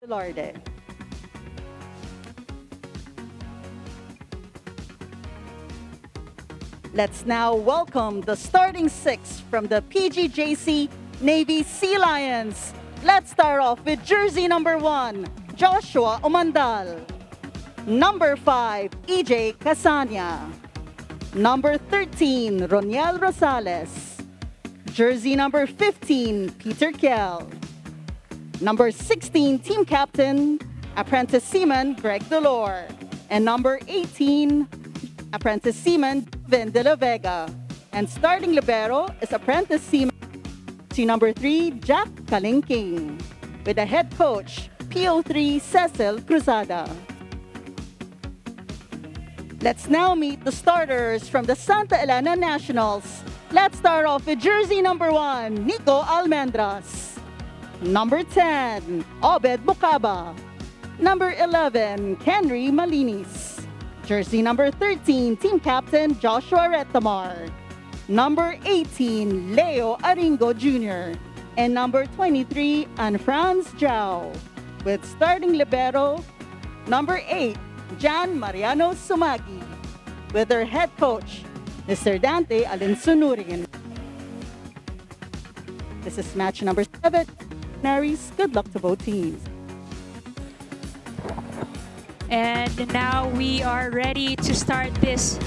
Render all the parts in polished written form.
Velarde. Let's now welcome the starting six from the PGJC Navy Sea Lions. Let's start off with jersey number 1, Joshua Umandal. Number 5, EJ Casania. Number 13, Roniel Rosales. Jersey number 15, Peter Kiel. Number 16, team captain, apprentice seaman Greg Delor. And number 18, apprentice seaman Vin de la Vega. And starting libero is apprentice seaman number 3, Jack Kalingking. With the head coach, PO3 Cecil Cruzada. Let's now meet the starters from the Santa Elena Nationals. Let's start off with jersey number 1, Nico Almendras. Number 10, Obed Bukaba. Number 11, Henry Malinis. Jersey number 13, team captain Joshua Retamar. Number 18, Leo Aringo Jr. And number 23, Anne-Franz Zhao. With starting libero, number 8, Jan Mariano Sumagi. With their head coach, Mr. Dante Alinsunurin. This is match number 7. Naris, good luck to both teams. And now we are ready to start this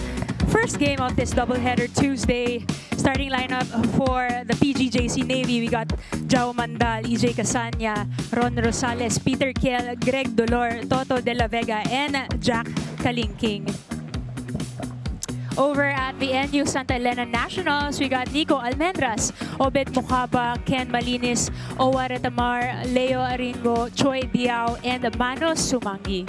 first game of this doubleheader Tuesday. Starting lineup for the PGJC Navy, we got Jao Mandal, EJ Casania, Ron Rosales, Peter Kiel, Greg Dolor, Toto de la Vega, and Jack Kalingking. Over at the NU Santa Elena Nationals, we got Nico Almendras, Obed Mukaba, Ken Malinis, Owa Retamar, Leo Aringo, Choi Diao, and Manos Sumangi.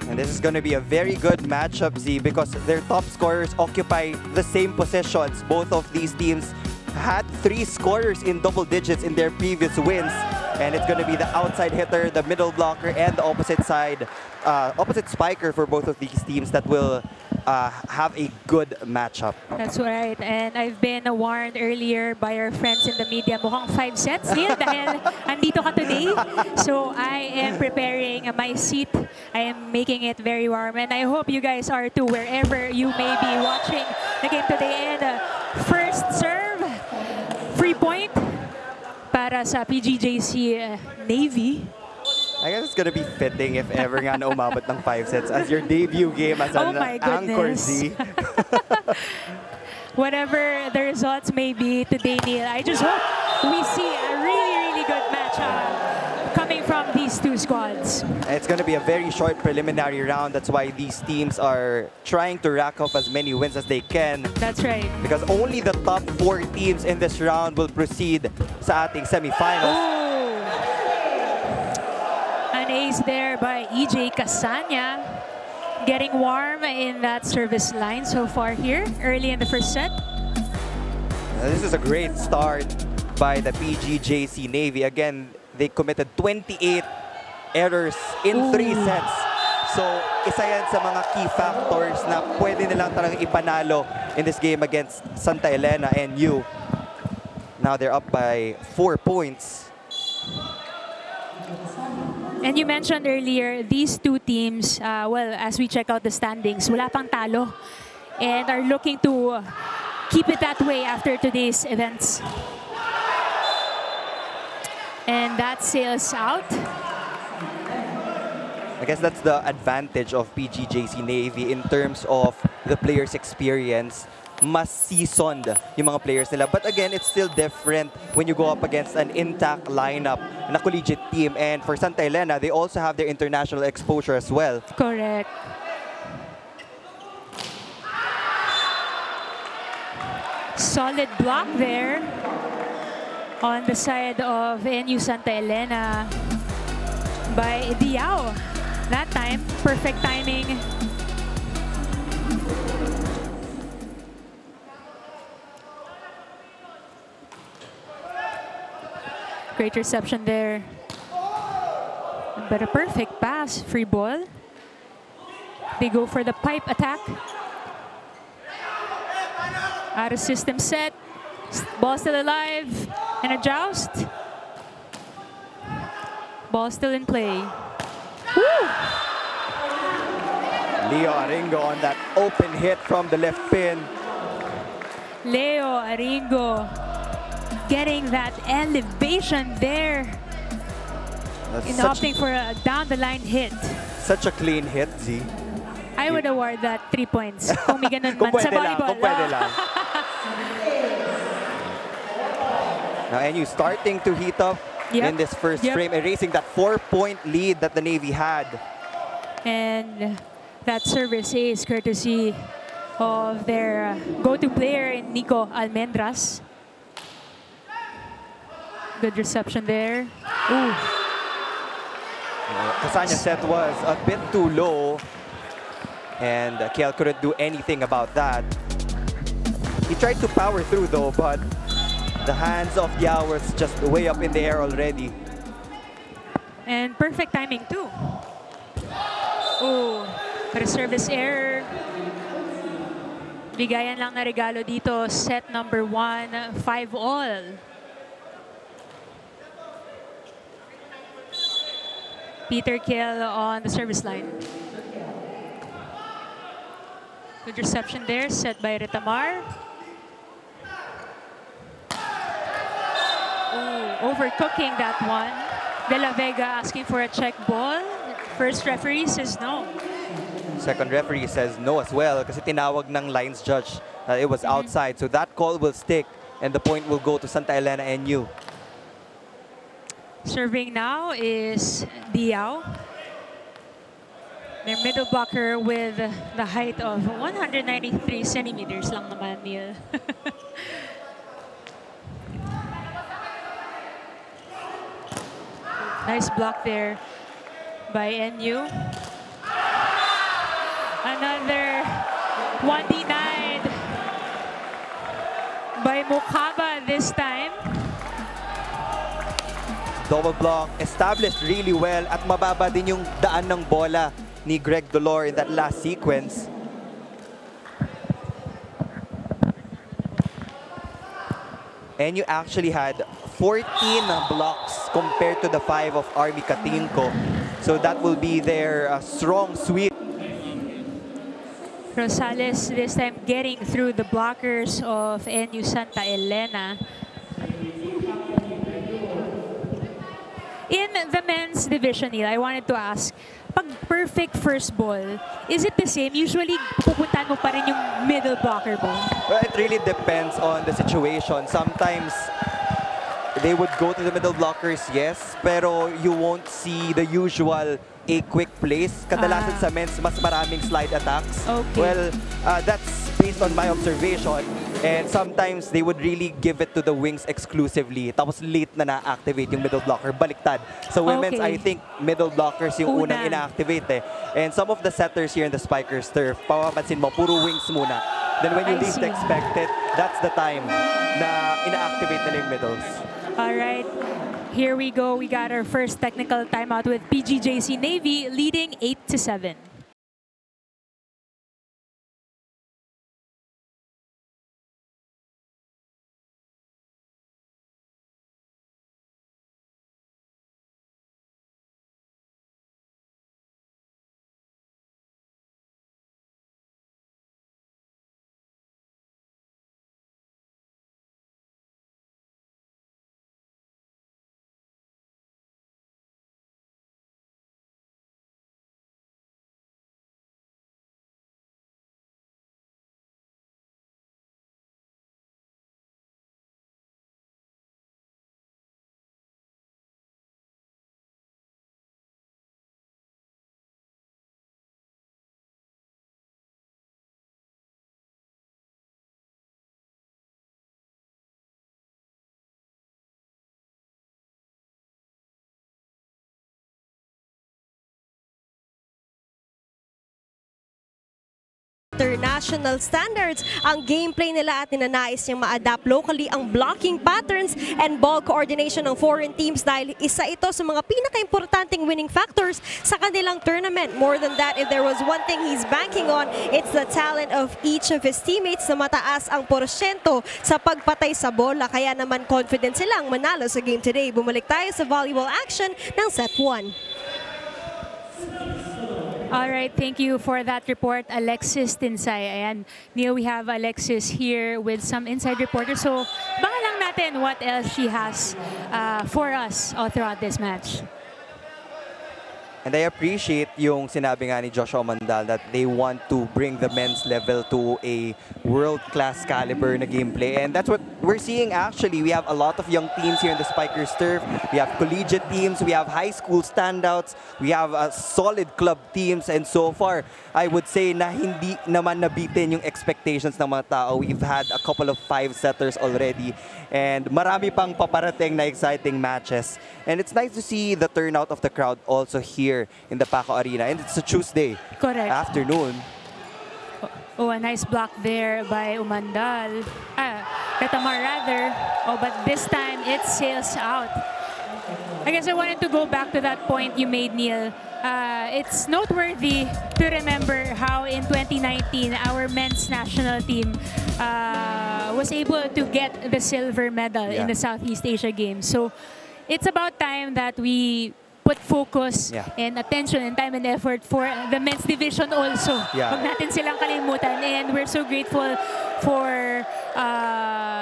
And this is going to be a very good matchup, Z, because their top scorers occupy the same positions. Both of these teams had 3 scorers in double digits in their previous wins. And it's going to be the outside hitter, the middle blocker, and the opposite side, opposite spiker for both of these teams that will have a good matchup. That's right. And I've been warned earlier by our friends in the media, mukhang 5 sets, Neil, dahil andito ka today. So I am preparing my seat. I am making it very warm. And I hope you guys are too, wherever you may be watching the game today. And first serve, free point para sa PGJC Navy. I guess it's gonna be fitting if ever nga na umabot ng 5 sets as your debut game as an anchor, Z. Whatever the results may be today, Neil, I just hope we see a really, really good matchup coming from these two squads. It's gonna be a very short preliminary round. That's why these teams are trying to rack up as many wins as they can. That's right. Because only the top 4 teams in this round will proceed sa ating semifinals. Oh. An ace there by EJ Casania. Getting warm in that service line so far here, early in the first set. This is a great start by the PGJC Navy. Again, they committed 28 errors in 3 sets. So, isa yan sa mga key factors na pwede nilang talagang ipanalo in this game against Santa Elena and NU. Now they're up by 4 points. And you mentioned earlier, these two teams, well, as we check out the standings, wala pang talo. And are looking to keep it that way after today's events. And that sails out. I guess that's the advantage of PGJC Navy in terms of the players' experience. Mas seasoned yung mga players nila. But again, it's still different when you go up against an intact lineup na collegiate team. And for Santa Elena, they also have their international exposure as well. Correct. Solid block there on the side of NU Santa Elena by Diao. That time, perfect timing. Great reception there. But a perfect pass, free ball. They go for the pipe attack. Out of system set. Ball still alive. And a joust. Ball still in play. Leo Aringo on that open hit from the left pin. Leo Aringo getting that elevation there. In opting for a down-the-line hit. Such a clean hit, Z. I would award that 3 points. Kung may ganun man sa volleyball. Kung pwede lang. Now NU starting to heat up in this first frame, erasing that 4-point lead that the Navy had. And that service is courtesy of their go-to player in Nico Almendras. Good reception there. Ooh. Casanya's set was a bit too low, and Kiel couldn't do anything about that. He tried to power through though, but the hands of Yao was just way up in the air already. And perfect timing too. Ooh, but a service error. Bigayan lang na regalo dito, set number 1, 5-all. Peter Kiel on the service line. Good reception there, set by Retamar. Ooh, overcooking that one. De La Vega asking for a check ball. First referee says no. Second referee says no as well kasi tinawag ng lines judge that it was outside. So that call will stick and the point will go to Santa Elena NU. Serving now is Diao. Their middle blocker with the height of 193 centimeters lang naman, Neil. Nice block there by NU. Another 1 denied by Mukaba this time. Double block established really well at mababa din yung daan ng bola ni Greg Dolor in that last sequence. And you actually had 14 blocks compared to the 5 of Army Katinko. So that will be their strong suite. Rosales this time getting through the blockers of NU Santa Elena. In the men's division, Neil, I wanted to ask, pag perfect first ball, is it the same? Usually, pupuntahan mo pa rin yung middle blocker ball. Well, it really depends on the situation. Sometimes, they would go to the middle blockers, yes, pero you won't see the usual a quick place. Kadalasan sa men's, mas maraming slide attacks. Okay. Well, that's based on my observation. And sometimes they would really give it to the wings exclusively. Tapos late na na-activate yung middle blocker. Baliktad. So women's, I think middle blockers yung unang ina-activate eh. And some of the setters here in the Spikers turf, papapansin mo, puro wings muna. Then when you least expect it, that's the time na ina-activate nila yung middles. All right. Here we go. We got our first technical timeout with PGJC Navy leading 8-7. international standards ang gameplay nila at ninanais niyang ma-adapt locally ang blocking patterns and ball coordination ng foreign teams dahil isa ito sa mga pinaka-importanting winning factors sa kanilang tournament. More than that, if there was one thing he's banking on, it's the talent of each of his teammates na mataas ang porsyento sa pagpatay sa bola. Kaya naman confident silang manalo sa game today. Bumalik tayo sa volleyball action ng set 1. All right, thank you for that report, Alexis Tinsay. Ayan, Neil, we have Alexis here with some inside reporters. So, baka lang natin what else she has for us all throughout this match. And I appreciate yung sinabi nga ni Joshua Mandal that they want to bring the men's level to a world-class caliber na gameplay. And that's what we're seeing actually. We have a lot of young teams here in the Spikers turf. We have collegiate teams. We have high school standouts. We have solid club teams. And so far, I would say na hindi naman nabitin yung expectations ng mga tao. We've had a couple of 5-setters already. And marami pang paparating na exciting matches. And it's nice to see the turnout of the crowd also here in the Paco Arena. And it's a Tuesday afternoon. Oh, a nice block there by Umandal. Retamar rather. Oh, but this time it sails out. I guess I wanted to go back to that point you made, Neil. It's noteworthy to remember how in 2019 our men's national team was able to get the silver medal in the Southeast Asia Games. So it's about time that we put focus and attention and time and effort for the men's division also. Huwag natin silang kalimutan. And we're so grateful for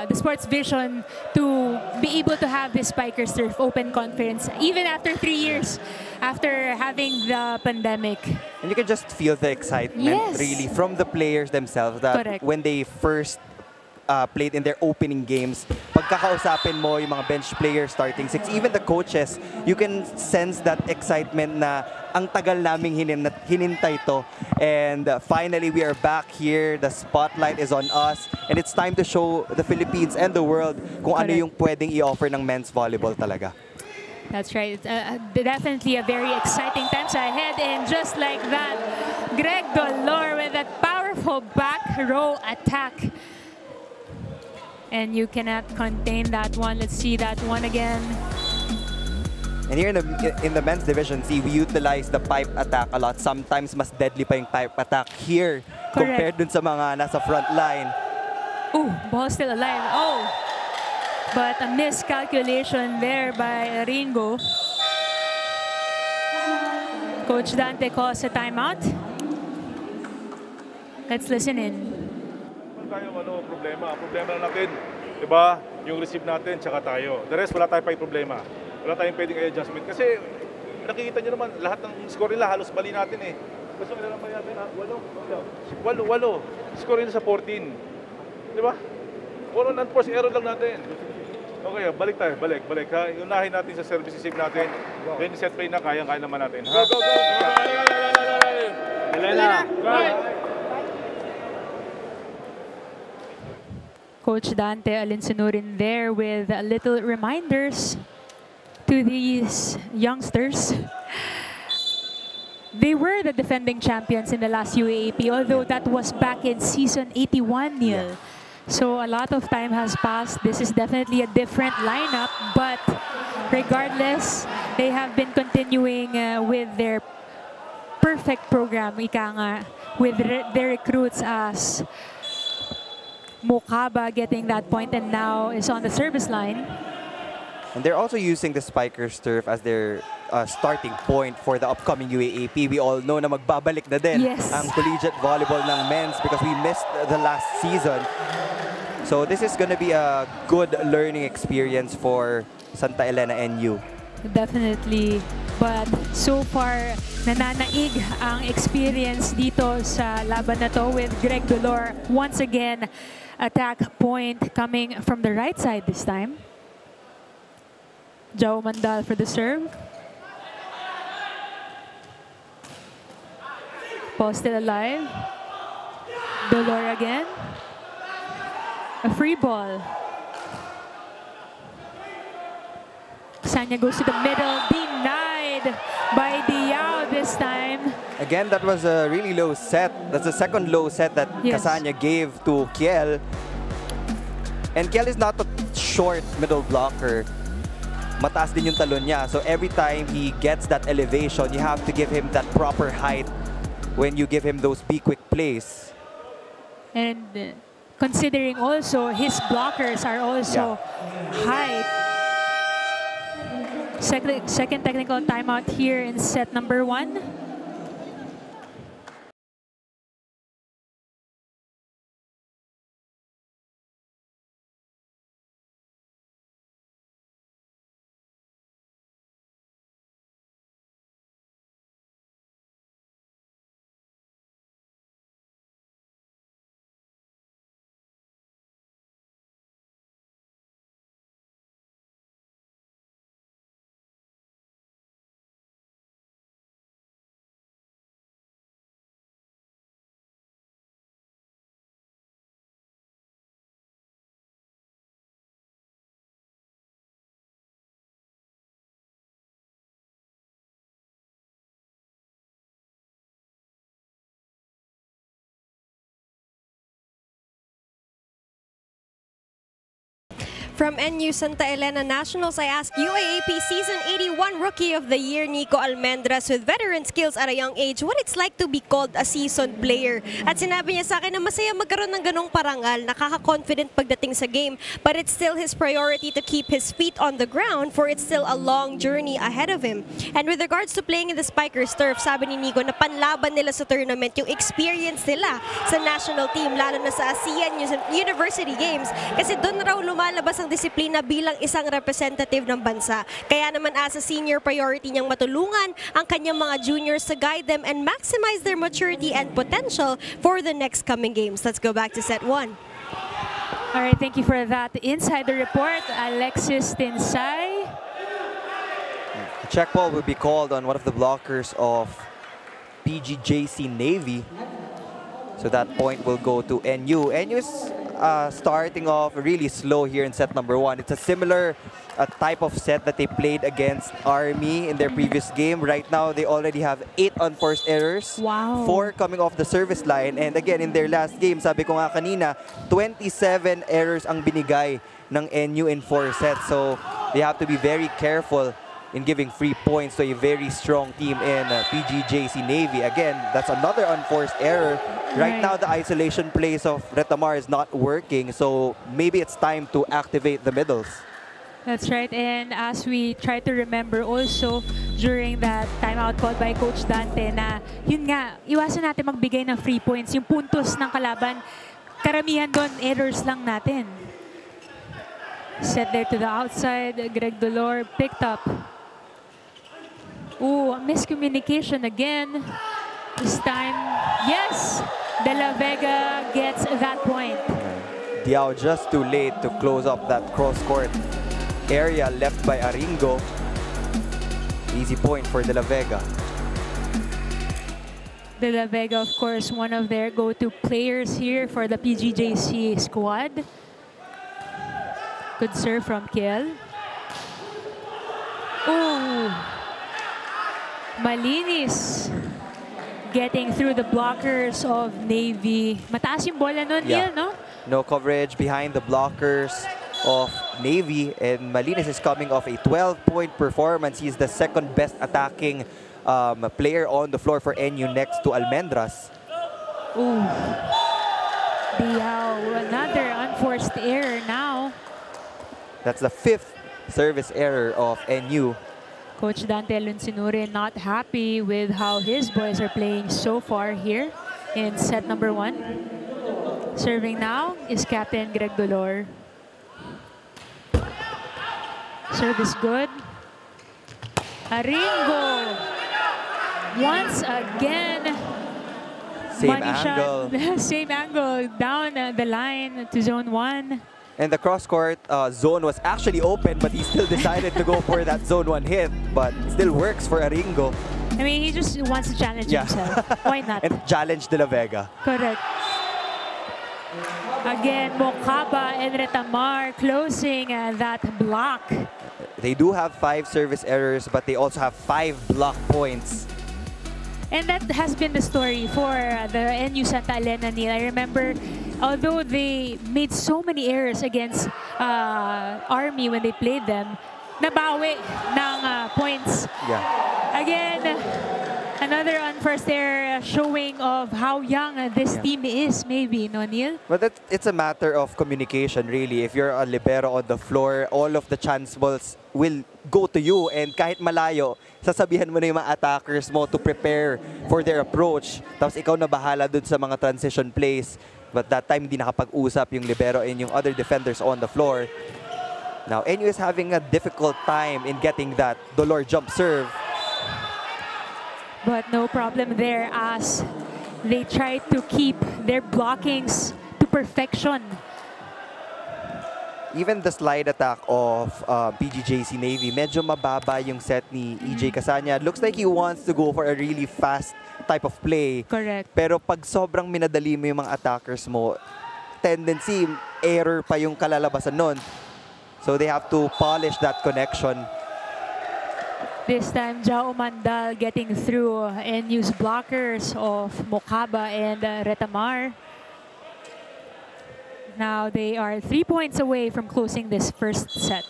the Sports Vision to be able to have this Spikers Turf Open Conference even after 3 years after having the pandemic. And you can just feel the excitement really from the players themselves that when they first played in their opening games, pagkakausapin mo yung mga bench players, starting six, even the coaches, you can sense that excitement na ang tagal naming hinintay to. And finally, we are back here. The spotlight is on us. And it's time to show the Philippines and the world kung ano yung pwedeng i-offer ng men's volleyball talaga. That's right. Definitely a very exciting times ahead. And just like that, Greg Dolor with that powerful back row attack. And you cannot contain that one. Let's see that one again. And here in the men's division C, we utilize the pipe attack a lot. Sometimes mas deadly pa yung pipe attack here compared dun sa mga nasa front line. Ooh, ball still alive. Oh, but a miscalculation there by Ringo. Coach Dante calls a timeout. Let's listen in. Tayo problema. Problema na natin, 'di ba? Yung receive natin tsaka tayo. The rest wala tayong problema. Wala tayong pwedeng adjustment kasi nakikita niyo naman lahat ng score nila halos bali natin eh. Gusto nila lang ba natin 8. Score nila sa 14. 'Di ba? Puro non-force error lang natin. Okay, balik tayo, balik ha. Unahin natin sa service receive natin. Then set play na kaya naman natin. Ha? Go. Elena. Coach Dante Alinsunurin there with little reminders to these youngsters. They were the defending champions in the last UAAP, although that was back in season 81, Neil. So a lot of time has passed. This is definitely a different lineup, but regardless, they have been continuing with their perfect program, ika nga, with their recruits as Mokaba getting that point and now is on the service line. And they're also using the Spikers turf as their starting point for the upcoming UAAP. We all know na magbabalik na din ang collegiate volleyball ng men's because we missed the last season. So this is going to be a good learning experience for Santa Elena NU. Definitely. But so far, nananaig ang experience dito sa laban na to with Greg Dolor. Once again, attack point coming from the right side this time. Joe Mandal for the serve. Ball still alive. Dolor again. A free ball. Sanya goes to the middle, denied denied by Diao this time. Again, that was a really low set. That's the second low set that Casania gave to Kiel. And Kiel is not a short middle blocker. Mataas din yung talon niya. So every time he gets that elevation, you have to give him that proper height when you give him those be quick plays. And considering also his blockers are also high. Second technical timeout here in set number 1. From NU-STA.ELENA Nationals, I ask UAAP Season 81 Rookie of the Year, Nico Almendras, with veteran skills at a young age, what it's like to be called a seasoned player. At sinabi niya sa akin na masaya magkaroon ng ganong parangal, nakaka-confident pagdating sa game, but it's still his priority to keep his feet on the ground for it's still a long journey ahead of him. And with regards to playing in the Spikers turf, sabi ni Nico na panlaban nila sa tournament yung experience nila sa national team, lalo na sa ASEAN University Games, kasi doon raw lumalabas ang disiplina bilang isang representative ng bansa. Kaya naman as a senior, priority niyang matulungan ang kanyang mga juniors to guide them and maximize their maturity and potential for the next coming games. Let's go back to set 1. All right, thank you for that insider report, Alexis Tinsay. A check ball will be called on one of the blockers of PGJC Navy. So that point will go to NU. NU's starting off really slow here in set number 1. It's a similar type of set that they played against Army in their previous game. Right now, they already have 8 unforced errors. Wow. 4 coming off the service line. And again, in their last game, sabi ko nga kanina, 27 errors ang binigay ng NU in 4 sets. So they have to be very careful in giving free points to a very strong team in PGJC Navy. Again, that's another unforced error. Right now, the isolation plays of Retamar is not working, so maybe it's time to activate the middles. That's right, and as we try to remember also during that timeout called by Coach Dante na yun nga, iwasan natin magbigay ng free points. Yung puntos ng kalaban, karamihan doon, errors lang natin. Set there to the outside, Greg Dolor picked up. Ooh, miscommunication again. This time, yes! De La Vega gets that point. Diao just too late to close up that cross-court area left by Aringo. Easy point for De La Vega. De La Vega, of course, one of their go-to players here for the PGJC squad. Good serve from Kiel. Ooh! Malinis. Getting through the blockers of Navy. Mataas yung bola nun, Neil, no? No coverage behind the blockers of Navy. And Malinis is coming off a 12-point performance. He's the second best attacking player on the floor for NU next to Almendras. Ooh. Diao, another unforced error now. That's the 5th service error of NU. Coach Dante Lunsinure not happy with how his boys are playing so far here in set number 1. Serving now is Captain Greg Dolor. Serve is good. Aringo. Once again. Same angle. Same angle down the line to zone 1. And the cross-court zone was actually open, but he still decided to go for that zone 1 hit. But it still works for Aringo. I mean, he just wants to challenge himself. Why not? And challenge De La Vega. Correct. Again, Mokaba and Retamar closing that block. They do have 5 service errors, but they also have 5 block points. And that has been the story for the NU-STA.ELENA, Neil. I remember, although they made so many errors against Army when they played them, nabawi ng points. Yeah. Again, another unforced error showing of how young this team is, maybe, no, Neil? But it's a matter of communication, really. If you're a libero on the floor, all of the chance balls will go to you. And kahit malayo, sasabihan mo na yung mga attackers mo to prepare for their approach. Tapos ikaw na bahala dun sa mga transition plays. But that time, di nakapag-usap yung libero and yung other defenders on the floor. Now, NU is having a difficult time in getting that Dolor jump serve. But no problem there as they try to keep their blockings to perfection. Even the slide attack of PGJC Navy, medyo mababa yung set ni EJ Casanya. Looks like he wants to go for a really fast type of play. Correct. Pero pag sobrang minadali mo yung mga attackers mo, tendency, error pa yung kalalabasan nun. So they have to polish that connection. This time, Jao Mandal getting through NU's blockers of Mokaba and Retamar. Now they are 3 points away from closing this first set.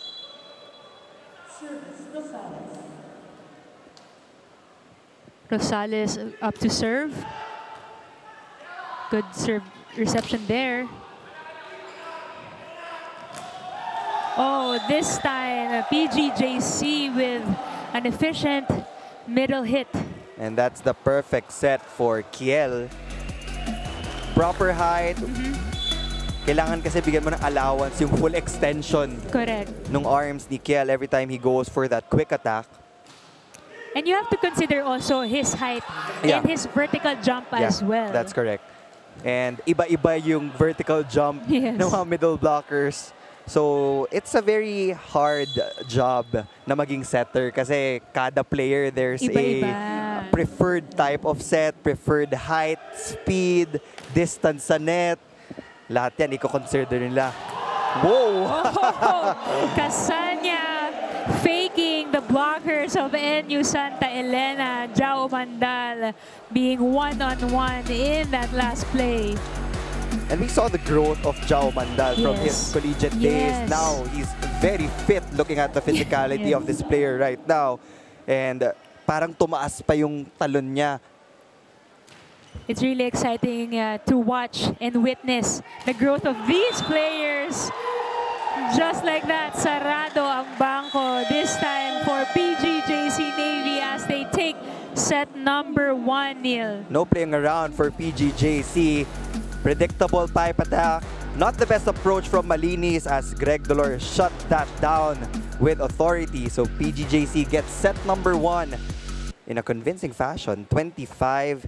Rosales up to serve. Good serve reception there. Oh, this time PGJC with an efficient middle hit. And that's the perfect set for Kiel. Proper height. Kailangan kasi bigyan mo ng allowance yung full extension. Correct. Nung arms ni Kiel every time he goes for that quick attack. And you have to consider also his height and his vertical jump as well. That's correct. And iba-iba yung vertical jump ng mga middle blockers. So, it's a very hard job na maging setter kasi kada player there's a preferred type of set, preferred height, speed, distance sa net. Lahat yan, i-consider nila. Whoa! Oh, Casanya faking the blockers of NU-STA.ELENA. Jao Mandal being one-on-one in that last play. And we saw the growth of Jao Mandal from his collegiate days. Now he's very fit looking at the physicality of this player right now. And parang tumaas pa yung talon niya. It's really exciting to watch and witness the growth of these players. Just like that, sarado ang bangko this time for PGJC Navy as they take set number 1, Neil. No playing around for PGJC. Predictable pipe attack. Not the best approach from Malinis as Greg Dolor shut that down with authority. So PGJC gets set number 1 in a convincing fashion, 25-17.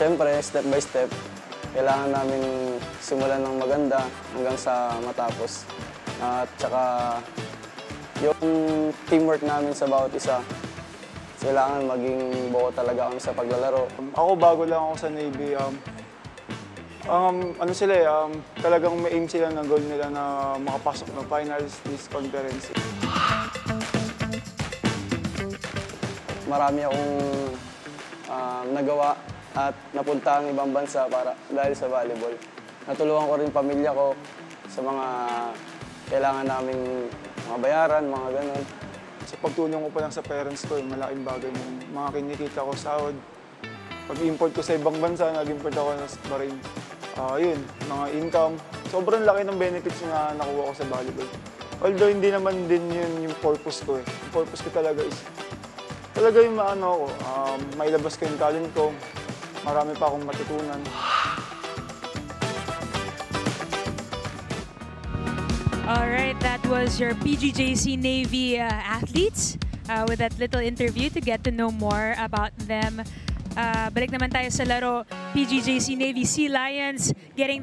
Siyempre, step by step, kailangan namin simulan ng maganda hanggang sa matapos. At saka yung teamwork namin sa bawat isa, kailangan maging buo talaga kami sa paglalaro. Ako bago lang ako sa Navy. Ano sila eh, talagang may aim sila na goal nila na makapasok ng finals this conference. Marami akong nagawa at napunta ang ibang bansa dahil sa volleyball. Natulungan ko rin pamilya ko sa mga kailangan naming mga bayaran, mga ganun. Sa pagtulong ko pa lang sa parents ko, malaking bagay mo. Mga kinikita ko sahod. Pag-import ko sa ibang bansa, nag-import ako sa Bahrain. Yun, mga income. Sobrang laki ng benefits na nakuha ko sa volleyball. Although hindi naman din yun yung purpose ko eh. Yung purpose ko talaga is, talaga yung mailabas ko yung talent ko. Marami pa akong matutunan. Alright, that was your PGJC Navy athletes with that little interview to get to know more about them. Balik naman tayo sa laro, PGJC Navy Sea Lions getting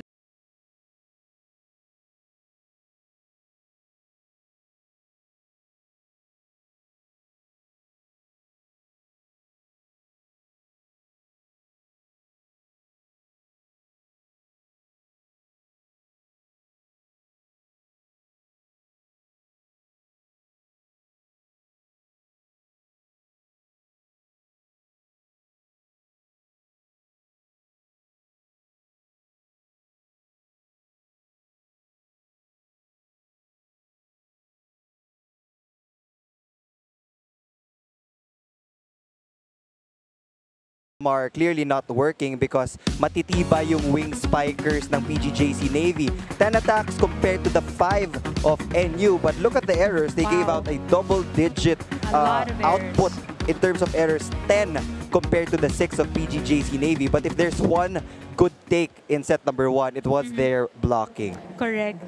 are clearly not working because matitiba yung wing spikers ng PGJC Navy. 10 attacks compared to the 5 of NU. But look at the errors. They gave out a double-digit output in terms of errors. 10 compared to the 6 of PGJC Navy. But if there's one good take in set number 1, it was their blocking. correct.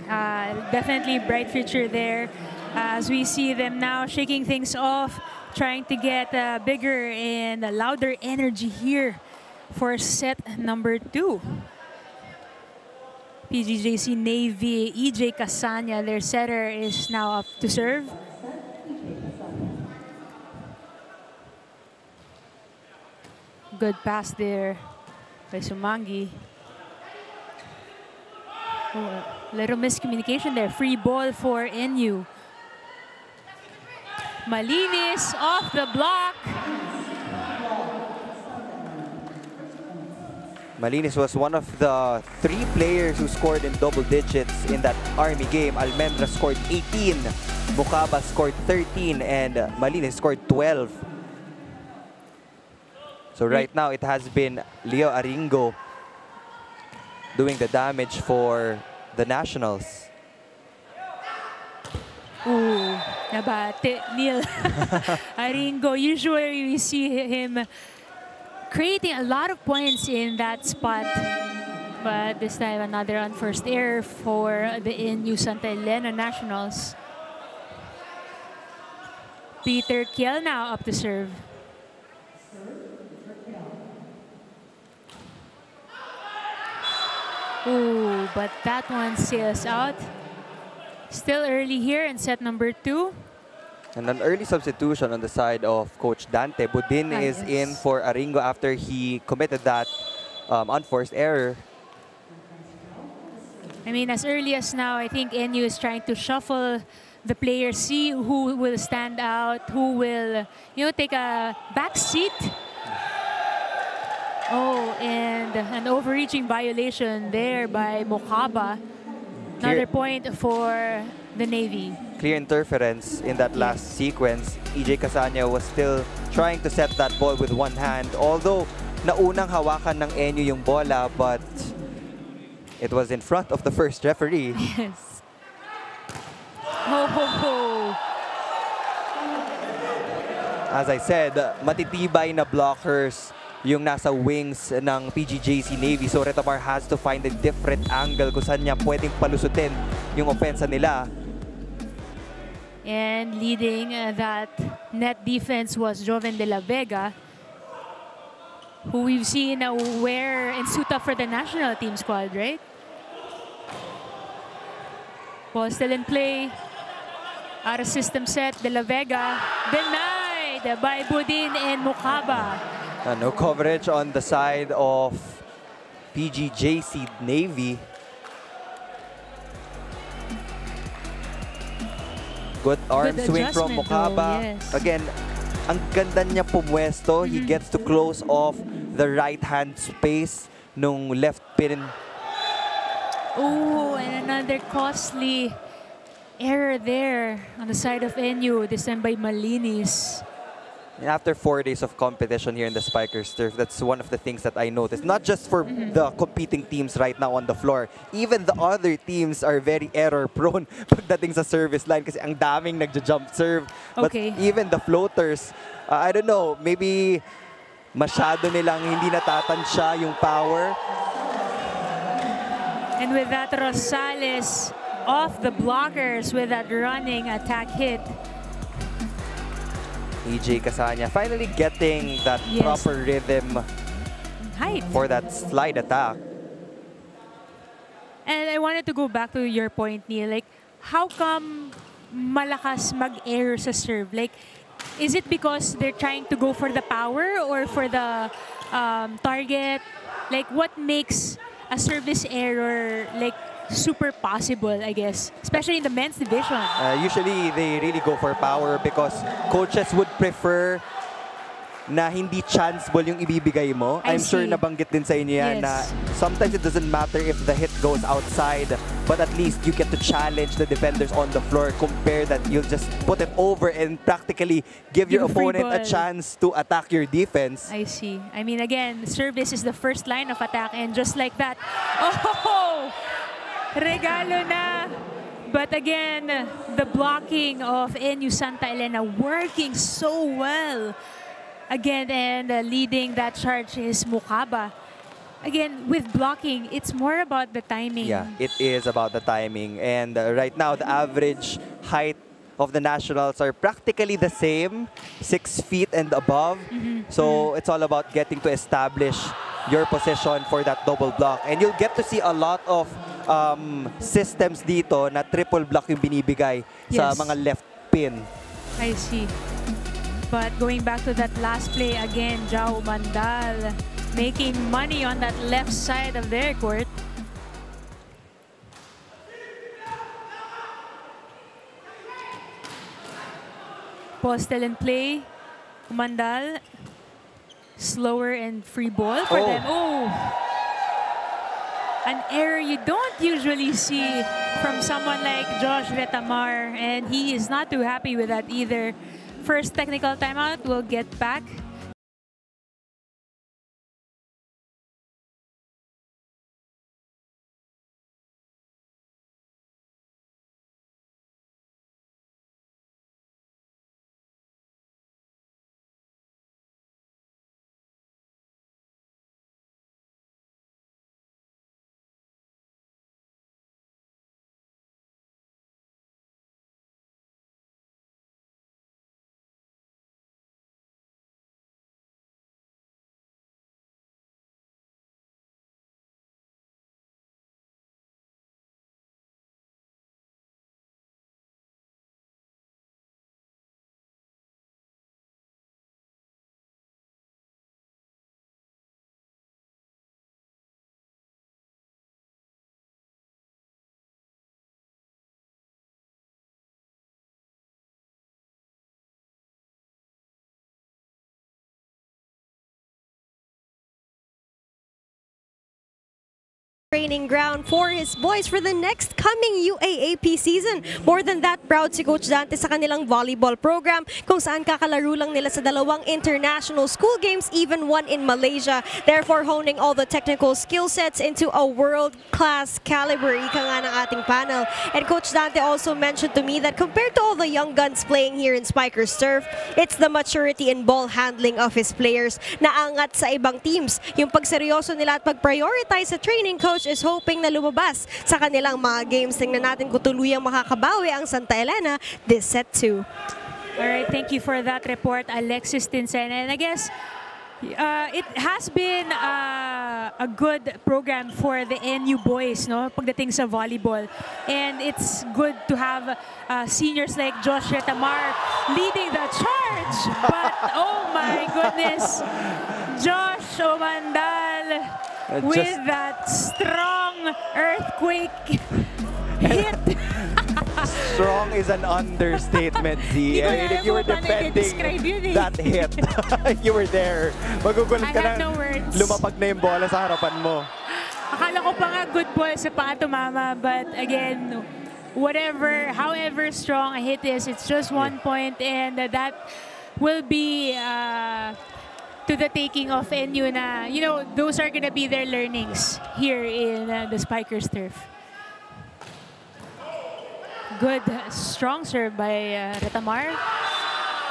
Definitely bright future there. As we see them now shaking things off, trying to get bigger and louder energy here for set number 2. PGJC Navy, EJ Casanya, their setter, is now up to serve. Good pass there by Sumangi. Oh, little miscommunication there. Free ball for NU. Malinis off the block. Malinis was one of the 3 players who scored in double digits in that Army game. Almendra scored 18, Mukaba scored 13, and Malinis scored 12. So right now it has been Leo Aringo doing the damage for the Nationals. Ooh, nabate Neil Aringo. Usually we see him creating a lot of points in that spot. But this time another unforced error for the NU-STA.ELENA Nationals. Peter Kiel now up to serve. Ooh, but that one sails out. Still early here in set number 2. And an early substitution on the side of Coach Dante. Budin is in for Aringo after he committed that unforced error. I mean, as early as now, I think NU is trying to shuffle the players, see who will stand out, who will, take a back seat. Oh, and an overreaching violation there by Mokaba. Another point for the Navy. Clear interference in that last sequence. EJ Casanya was still trying to set that ball with one hand. Although, naunang hawakan ng NU yung bola, but it was in front of the first referee. Yes. Ho, ho, ho. As I said, matitibay na blockers yung nasa wings ng PGJC Navy. So Retamar has to find a different angle kung saan niya pwedeng palusutin yung opensa nila. And leading that net defense was Joven de la Vega, who we've seen wear and suit up for the national team squad, right? Ball still in play. Out of system set, de la Vega denied by Budin and Mukaba. No coverage on the side of PGJC Navy. Good arm swing from Mukaba. Yes. Again, ang ganda niya pumwesto. He gets to close off the right-hand space nung left pin. Oh, and another costly error there on the side of NU, this time by Malinis. And after 4 days of competition here in the Spikers Turf, that's one of the things that I noticed. Not just for the competing teams right now on the floor. Even the other teams are very error-prone pagdating sa service line kasi ang daming nagja-jump serve. Okay. But even the floaters, I don't know, maybe masyado nilang hindi natatansya yung power. And with that, Rosales off the blockers with that running attack hit. EJ Casanya finally getting that Yes. proper rhythm Height. for that slide attack. And I wanted to go back to your point, Neil. Like, how come malakas mag-error sa serve? Like, is it because they're trying to go for the power or for the target? Like, what makes a service error like super possible, I guess, especially in the men's division? Usually, they really go for power because coaches would prefer na hindi chance ball yung ibibigay mo. I I'm sure see. nabanggit din sa inyo yan Yes. na sometimes it doesn't matter if the hit goes outside, but at least you get to challenge the defenders on the floor. Compare that you'll just put it over and practically give your Give free opponent a ball. chance to attack your defense. I see. I mean, again, service is the first line of attack, and just like that, oh, regalo na. But again, the blocking of NU Santa Elena working so well. Again, and leading that charge is Mukaba. Again, with blocking, it's more about the timing. Yeah, it is about the timing. And right now, the average height of the nationals are practically the same, 6 feet and above. So it's all about getting to establish your position for that double block. And you'll get to see a lot of systems dito na triple block yung binibigay sa Yes. mga left pin. I see. But going back to that last play again, Jao Mandal making money on that left side of their court. Postel in play. Mandal. Slower and free ball for them. Oh! An error you don't usually see from someone like Josh Retamar, and he is not too happy with that either. First technical timeout, we'll get back. Training ground for his boys for the next coming UAAP season. More than that, proud si Coach Dante sa kanilang volleyball program kung saan kakalaro lang nila sa dalawang international school games, even one in Malaysia. Therefore, honing all the technical skill sets into a world-class caliber, ika nga ng ating panel. And Coach Dante also mentioned to me that compared to all the young guns playing here in Spikers Turf, it's the maturity and ball handling of his players na angat sa ibang teams. Yung pagseryoso nila at pag-prioritize sa training, Coach is hoping na lumabas sa kanilang mga games. Tingnan natin kung tuluyang makakabawi ang Santa Elena this set 2. Alright, thank you for that report, Alexis Tinsen. And I guess it has been a good program for the NU boys, no, pagdating sa volleyball. And it's good to have seniors like Josh Retamar leading the charge. But oh my goodness, Josh Omandal with that strong earthquake hit. Strong is an understatement, Z. I mean, if you were defending that hit, you were there. Magugulat ka na, no words. lumapag na yung bola sa harapan mo. Akala ko pa nga good ball sa paa tumama, but again, however strong a hit is, it's just 1 point, and that will be to the taking of NU na, you know, those are gonna be their learnings here in the Spikers turf. Good, strong serve by Retamar.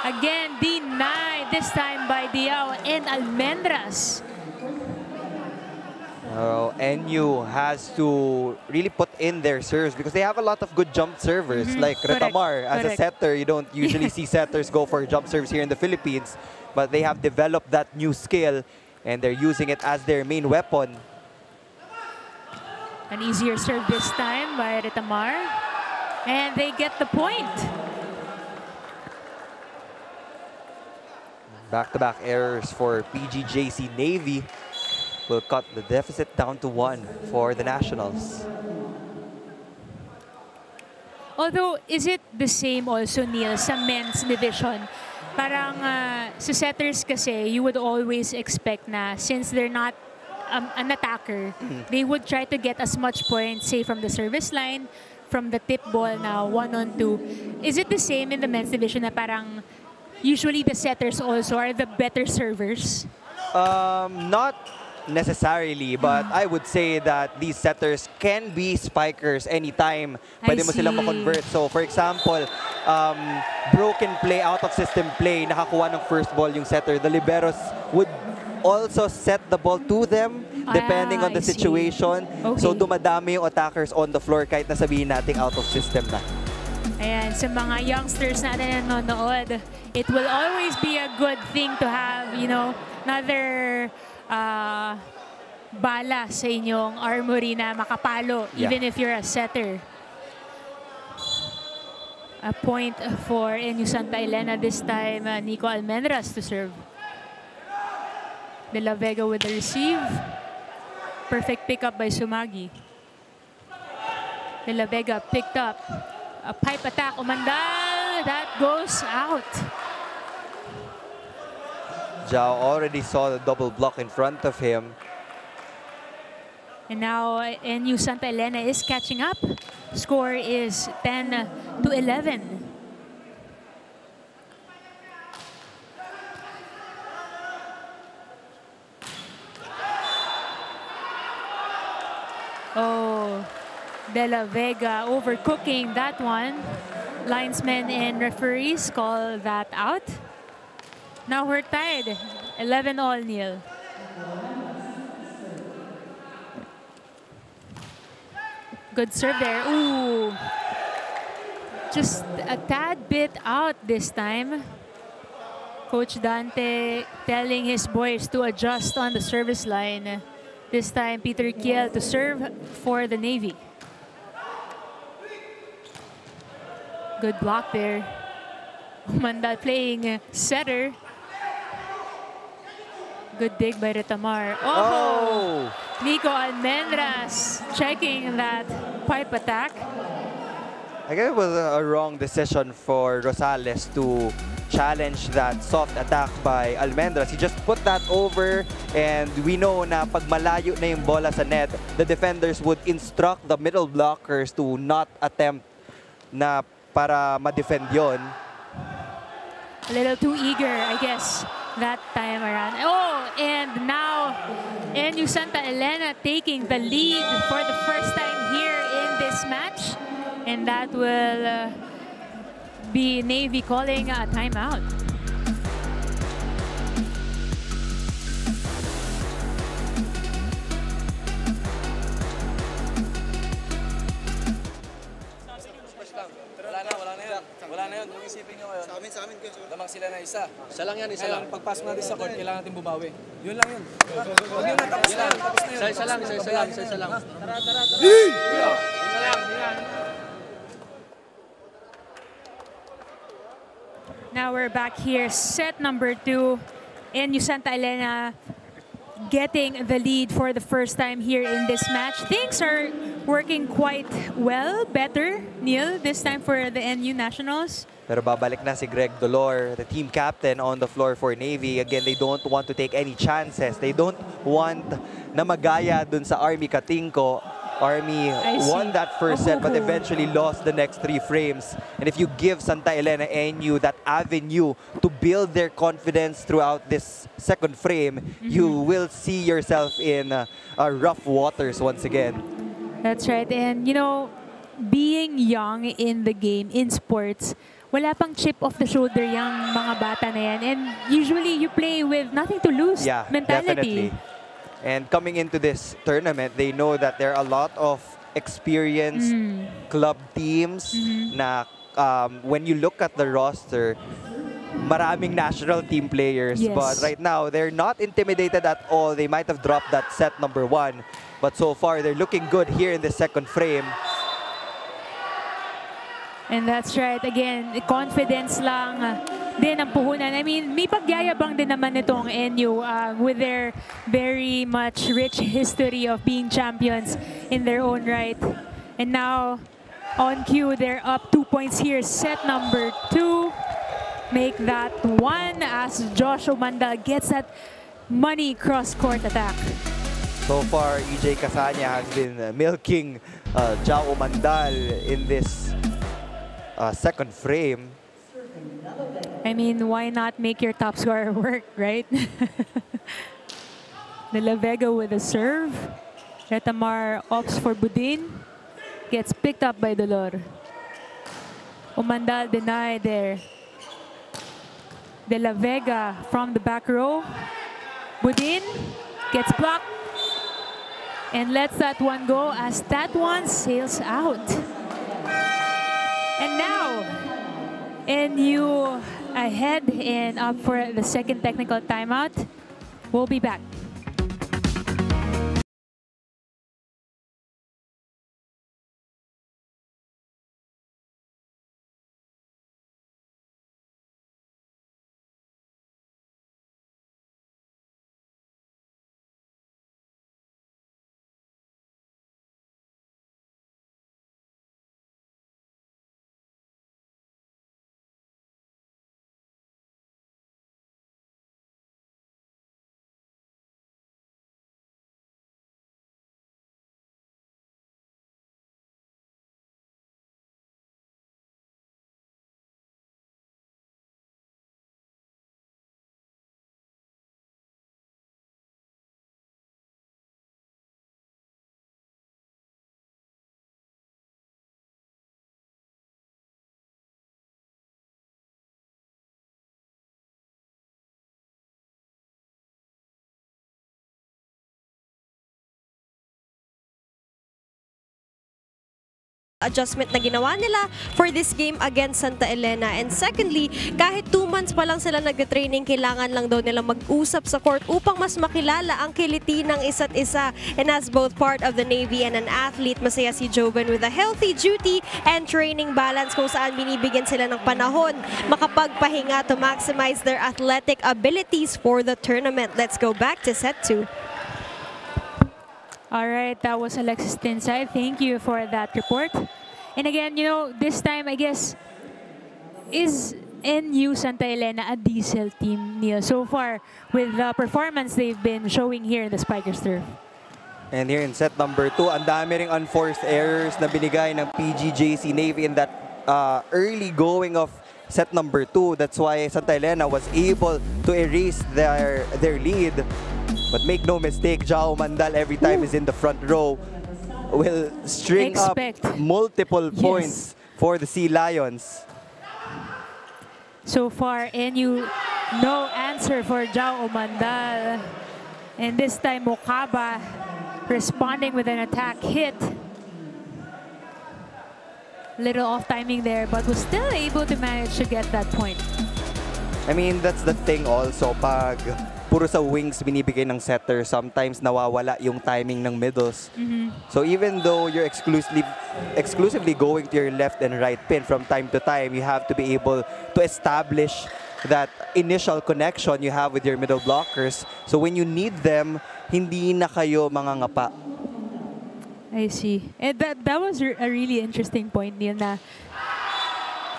Again, denied, this time by Diao and Almendras. NU has to really put in their serves because they have a lot of good jump servers like Retamar. As a setter, you don't usually see setters go for jump serves here in the Philippines, but they have developed that new skill and they're using it as their main weapon. An easier serve this time by Retamar. And they get the point. Back-to-back errors for PGJC Navy will cut the deficit down to 1 for the Nationals. Although, is it the same also, Neil, sa men's division? Parang sa setters kasi, you would always expect na since they're not an attacker, they would try to get as much points, say, from the service line, from the tip ball na 1-on-2. Is it the same in the men's division na parang usually the setters also are the better servers? Not necessarily, but I would say that these setters can be spikers anytime. Pwede mo silang ma-convert. So for example, broken play, out of system play, nakakuha ng first ball yung setter. The liberos would also set the ball to them depending on the situation. Okay. So dumadami yung attackers on the floor kahit nasabihin natin out of system na. Ayan, sa mga youngsters natin na nanonood, it will always be a good thing to have, you know, another bala sa inyong armory na makapalo, even if you're a setter. A point for NU-STA.ELENA this time, Nico Almendras to serve. De La Vega with the receive. Perfect pickup by Sumagi. De La Vega picked up. A pipe attack, Umandal. That goes out. Zhao already saw the double block in front of him. And now NU-STA.ELENA is catching up. Score is 10-11. Oh, De La Vega overcooking that one. Linesmen and referees call that out. Now we're tied. 11-all, Neil. Good serve there. Ooh. Just a tad bit out this time. Coach Dante telling his boys to adjust on the service line. This time, Peter Kiel to serve for the Navy. Good block there. Umandal playing setter. Good dig by Retamar. Oh! Nico Almendras checking that pipe attack. I guess it was a wrong decision for Rosales to challenge that soft attack by Almendras. He just put that over, and we know na pag malayo na yung bola sa net, the defenders would instruct the middle blockers to not attempt na para ma-defend yon. A little too eager, I guess, that time around. Oh, and now NU-STA.ELENA taking the lead for the first time here in this match. And that will be Navy calling a timeout. Wala na yun. Kung isipin nyo ngayon, sa amin, lamang sila na isa. Isa lang yan, isa lang. Pagpasok natin sa court, kailangan natin bumawi. Yun lang yun. Huwag yun na, tapos na yun. Isa lang. Isa lang. Tara. Isa lang. Now we're back here, set number 2. NU-STA.ELENA getting the lead for the first time here in this match. Things are working quite well, better, Neil, this time for the NU Nationals. Pero babalik na si Greg Dolor, the team captain on the floor for Navy. Again, they don't want to take any chances. They don't want na magaya dun sa Army Katingko. Army won that first set but eventually lost the next 3 frames. And if you give Santa Elena NU that avenue to build their confidence throughout this second frame, you will see yourself in rough waters once again. That's right. And, you know, being young in the game, in sports, wala pang chip off the shoulder yung mga bata na yan. And usually you play with nothing to lose mentality. Definitely. And coming into this tournament, they know that there are a lot of experienced club teams na when you look at the roster, maraming national team players. Yes. But right now, they're not intimidated at all. They might have dropped that set number 1. But so far, they're looking good here in the second frame. And that's right. Again, confidence lang din ang puhunan. I mean, may pagyayabang din naman itong NU with their very much rich history of being champions in their own right. And now, on cue, they're up 2 points here. Set number 2. Make that 1 as Josh Omandal gets that money cross-court attack. So far, EJ Casanya has been milking Jao Omandal in this second frame. I mean, why not make your top scorer work, right? De La Vega with a serve. Retamar opts for Budin. Gets picked up by Dolor. Omandal denied there. De La Vega from the back row. Budin gets blocked. And lets that one go as that one sails out. And now, NU ahead and up for the second technical timeout. We'll be back. Adjustment na ginawa nila for this game against Santa Elena. And secondly, kahit 2 months pa lang sila nag-training, kailangan lang daw nila mag-usap sa court upang mas makilala ang kiliti ng isa't isa. And as both part of the Navy and an athlete, masaya si Joven with a healthy duty and training balance kung saan binibigyan sila ng panahon makapagpahinga to maximize their athletic abilities for the tournament. Let's go back to set 2. All right, that was Alexis Tinsay. Thank you for that report. And again, you know, this time, I guess, is NU Santa Elena a diesel team, Neil, so far with the performance they've been showing here in the Spikers turf? And here in set number 2, ang dami ring unforced errors na binigay ng PGJC Navy in that early going of set number 2. That's why Santa Elena was able to erase their lead. But make no mistake, Jao Mandal every time is in the front row will string up multiple points for the Sea Lions. So far, NU, no answer for Jao Mandal. And this time, Mokaba responding with an attack hit. Little off timing there, but was still able to manage to get that point. I mean, that's the thing also. Pag puro sa wings binibigay ng setter, sometimes nawawala yung timing ng middles. So even though you're exclusively going to your left and right pin from time to time, you have to be able to establish that initial connection you have with your middle blockers. So when you need them, hindi na kayo mangangapa. I see. And that was a really interesting point, Neil, na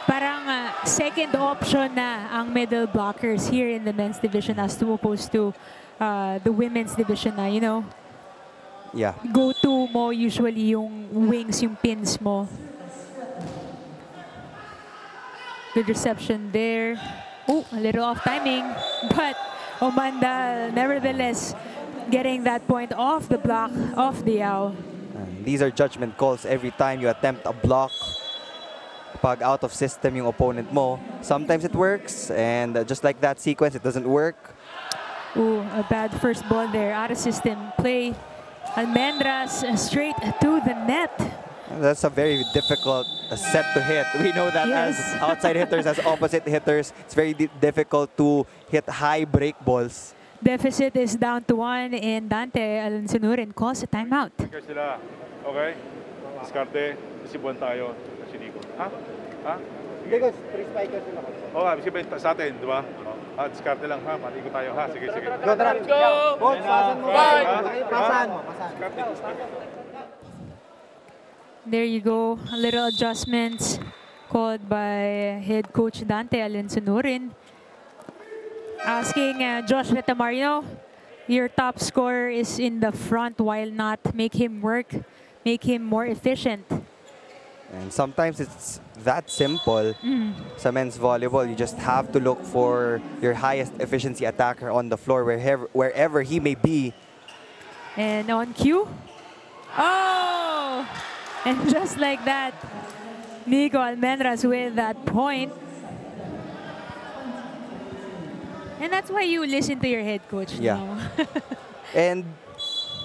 parang second option na ang middle blockers here in the men's division as opposed to the women's division na, you know. Yeah. Go-to mo usually yung wings, yung pins mo. Good reception there. Oh, a little off timing. But Omandal, nevertheless, getting that point off the block of Diao. These are judgment calls every time you attempt a block. Pag out of system yung opponent mo, sometimes it works, and just like that sequence, it doesn't work. Ooh, a bad first ball there. Out of system play. Almendras straight to the net. That's a very difficult set to hit. We know that Yes. as outside hitters, as opposite hitters, it's very difficult to hit high break balls. Deficit is down to 1, and Dante Alansunurin calls a timeout. Okay sila. Okay? Diskarte. Isibuan tayo. Si Nico. Ha? Ha? Hindi ko, free spiker sila ko. Oo nga, isibuan sa atin, di ba? Diskarte lang ha. Matigo tayo ha. Sige, sige. Go, Drap. Go! Coach, pasan mo. Pasan mo. Diskarte, diskarte. There you go. A little adjustments called by head coach Dante Alansunurin. Asking Josh Retamarino, your top scorer is in the front, while not make him work, make him more efficient. And sometimes it's that simple. Sa men's volleyball, you just have to look for your highest efficiency attacker on the floor, wherever he may be. And on cue. Oh! And just like that, Nico Almendras with that point. And that's why you listen to your head coach. Yeah. No? And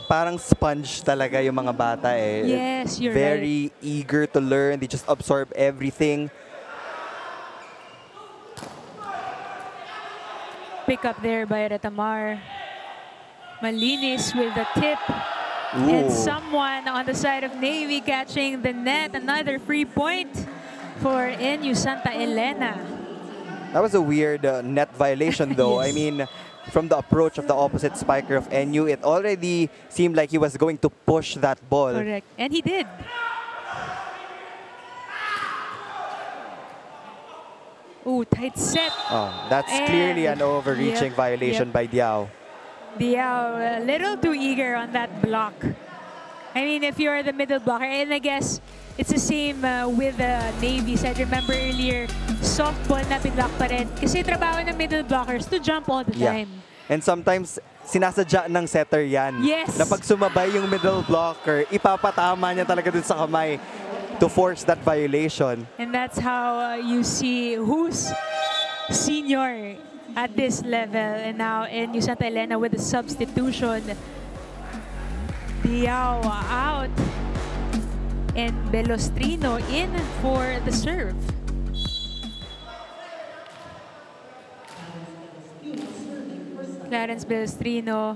parang sponge talaga yung mga bata eh. Yes, you're very eager to learn. They just absorb everything. Pick up there by Retamar. Malinis with the tip. Ooh. And someone on the side of Navy catching the net. Another free point for NU-STA.ELENA. That was a weird net violation though. Yes. I mean, from the approach of the opposite spiker of NU, it already seemed like he was going to push that ball. Correct. And he did. Ooh, tight set. Oh, that's And clearly an overreaching violation by Diao. Diao, a little too eager on that block. I mean, if you're the middle blocker, and I guess it's the same with the Navy. I remember earlier, softball na pinlock pa rin. Kasi trabaho ng middle blockers to jump all the time. And sometimes, sinasadya ng setter yan. Yes. Na pag sumabay yung middle blocker, ipapatama niya talaga dun sa kamay to force that violation. And that's how you see who's senior at this level. And now NU-STA.ELENA with the substitution. Diao out. And Belostrino in for the serve. Clarence Belostrino,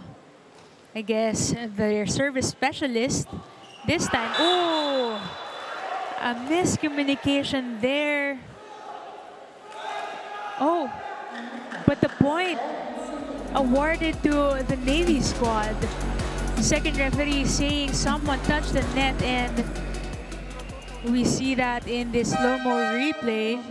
I guess, their service specialist. This time, ooh, a miscommunication there. Oh, but the point awarded to the Navy squad. Second referee saying someone touched the net, and we see that in this slow-mo replay.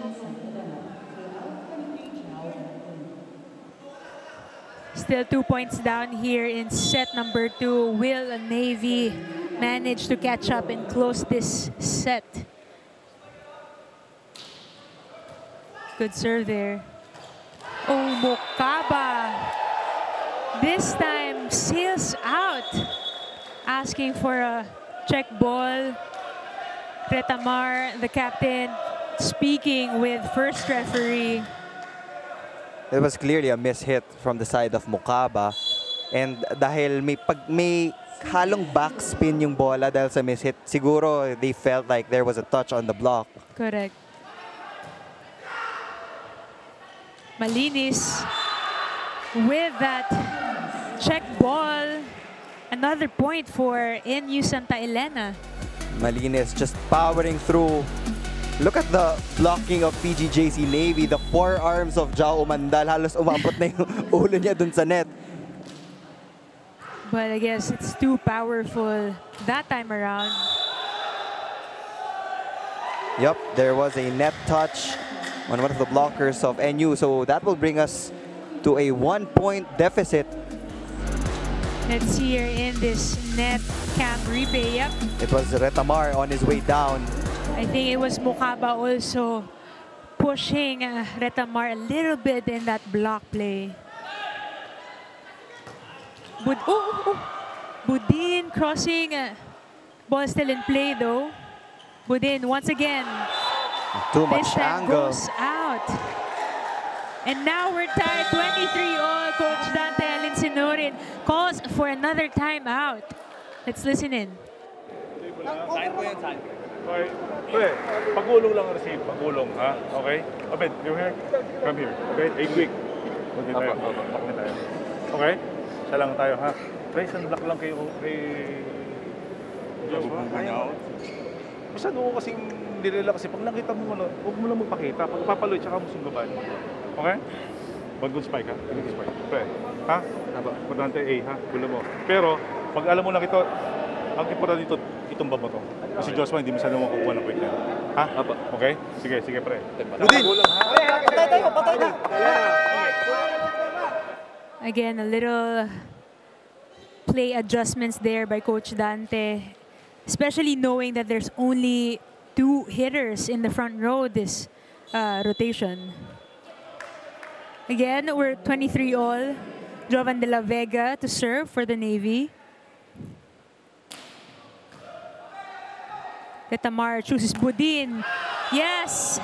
Still 2 points down here in set number 2. Will Navy manage to catch up and close this set? Good serve there. Oh, Mokaba. This time, sails out. Asking for a check ball. Retamar, the captain, speaking with first referee. It was clearly a mishit from the side of Mokaba. And dahil may halong backspin yung bola dahil sa mishit, siguro they felt like there was a touch on the block. Correct. Malinis with that check ball. Another point for NU-STA.ELENA. Malinis just powering through Look at the blocking of PGJC Navy. The forearms of Jao Umandal. Halos umabot na yung ulo niya dun sa net. But I guess it's too powerful that time around. Yep, there was a net touch on one of the blockers of NU. So that will bring us to a 1-point deficit. Let's see here in this net cam replay. Yep. It was Retamar on his way down. I think it was Mukaba also pushing Retamar a little bit in that block play. Budin crossing. Ball still in play though. Budin once again. Too much this time angle. goes out. And now we're tied 23-all. Coach Dante Alinsinorin calls for another timeout. Let's listen in. Sign po yan, sign. Okay. Pre, pagulong lang ang receive. Pagulong, ha? Okay? Abed, you're here? Come here. Okay? A quick. Okay tayo. Back na tayo. Okay? Isa lang tayo, ha? Pre, sunblock lang kayo kay... Basta doon kasing nilila kasi pag nakita mo, huwag mo lang magpakita. Pag papaloy, tsaka mo sunggaban. Okay? Bad good spike, ha? Good spike. Pre, ha? Importante A, ha? Gulo mo. Pero, pag alam mo lang ito, ang importante dito, itumba mo to. Kasi Joshua, hindi masyadong makukuha ng quick na. Ha? Okay? Sige, sige, pre. Budin! Patay na! Again, a little play adjustments there by Coach Dante. Especially knowing that there's only 2 hitters in the front row this rotation. Again, we're 23-all. Jovan de la Vega to serve for the Navy. Retamar chooses Budin. Yes!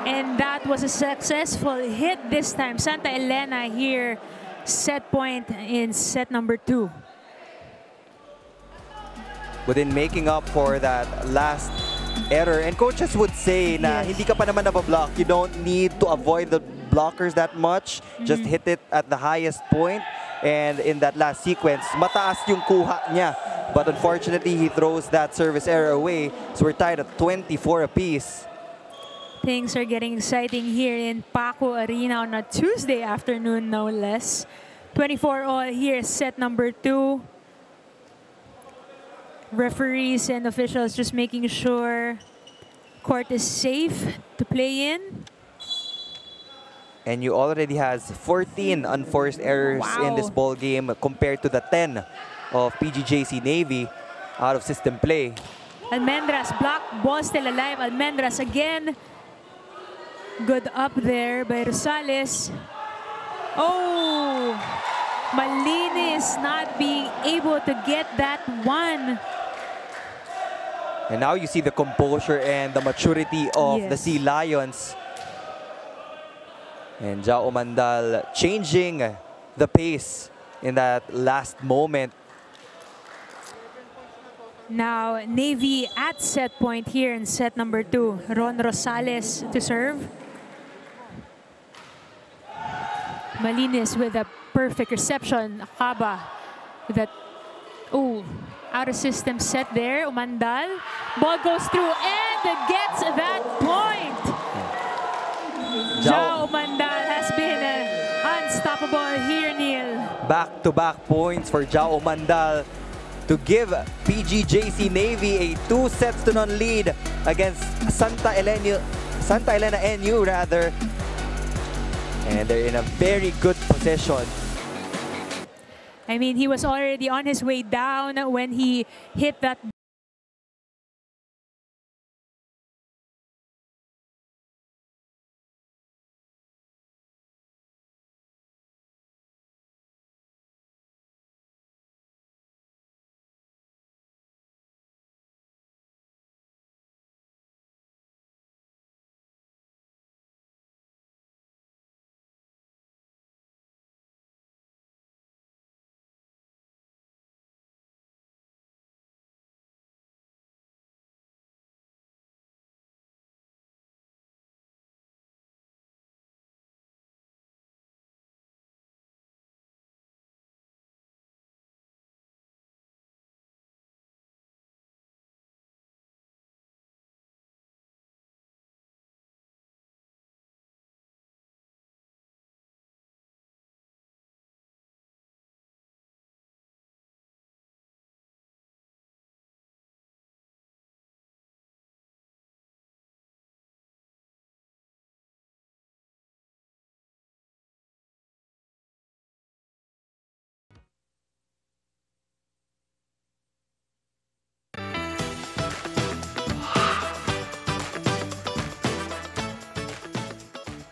And that was a successful hit this time. Santa Elena here, set point in set number 2. Budin making up for that last error. And coaches would say na hindi ka pa naman nabablock. You don't need to avoid the blockers that much. Just hit it at the highest point. And in that last sequence, mataas yung kuha niya. But unfortunately, he throws that service error away. So we're tied at 24 apiece. Things are getting exciting here in Paco Arena on a Tuesday afternoon, no less. 24-all here, set number 2. Referees and officials just making sure court is safe to play in. And you already has 14 unforced errors in this ball game compared to the 10 of PGJC Navy out of system play. Almendras block, ball still alive. Almendras again. Good up there by Rosales. Oh! Malinis not being able to get that one. And now you see the composure and the maturity of the Sea Lions. And Jao Umandal changing the pace in that last moment. Now, Navy at set point here in set number 2. Ron Rosales to serve. Malinis with a perfect reception. Akaba with that, out of system set there. Umandal. Ball goes through and gets that point. Jao Umandal has been unstoppable here, Neil. Back-to-back points for Jao Umandal to give PGJC Navy a 2-sets-to-none lead against Santa Elena NU rather. And they're in a very good position. I mean, he was already on his way down when he hit that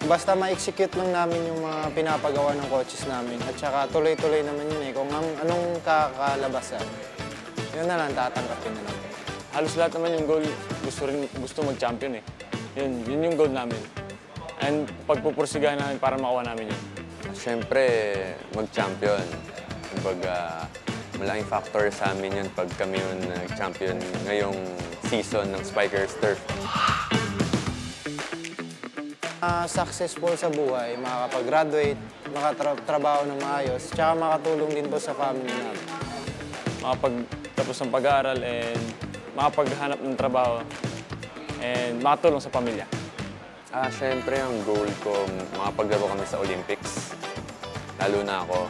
Basta ma-execute lang namin yung mga pinapagawa ng coaches namin. At saka tuloy-tuloy naman yun eh. Kung anong kakalabasan, yun na lang, tatanggapin na lang. Halos lahat naman yung goal, gusto mag-champion eh. Yun yung goal namin. And pagpupursigahan namin para makuha namin yun. Siyempre, mag-champion. Kumbaga, malaking factor sa amin yun pag kami yung nag-champion ngayong season ng Spikers Turf. Successful sa buhay, makakapag-graduate, makatrabaho ng maayos, tsaka makatulong din po sa family namin. Makapagtapos ng pag-aaral and makapaghanap ng trabaho and makatulong sa pamilya. Siyempre, ang goal ko, makapaglaro kami sa Olympics. Lalo na ako.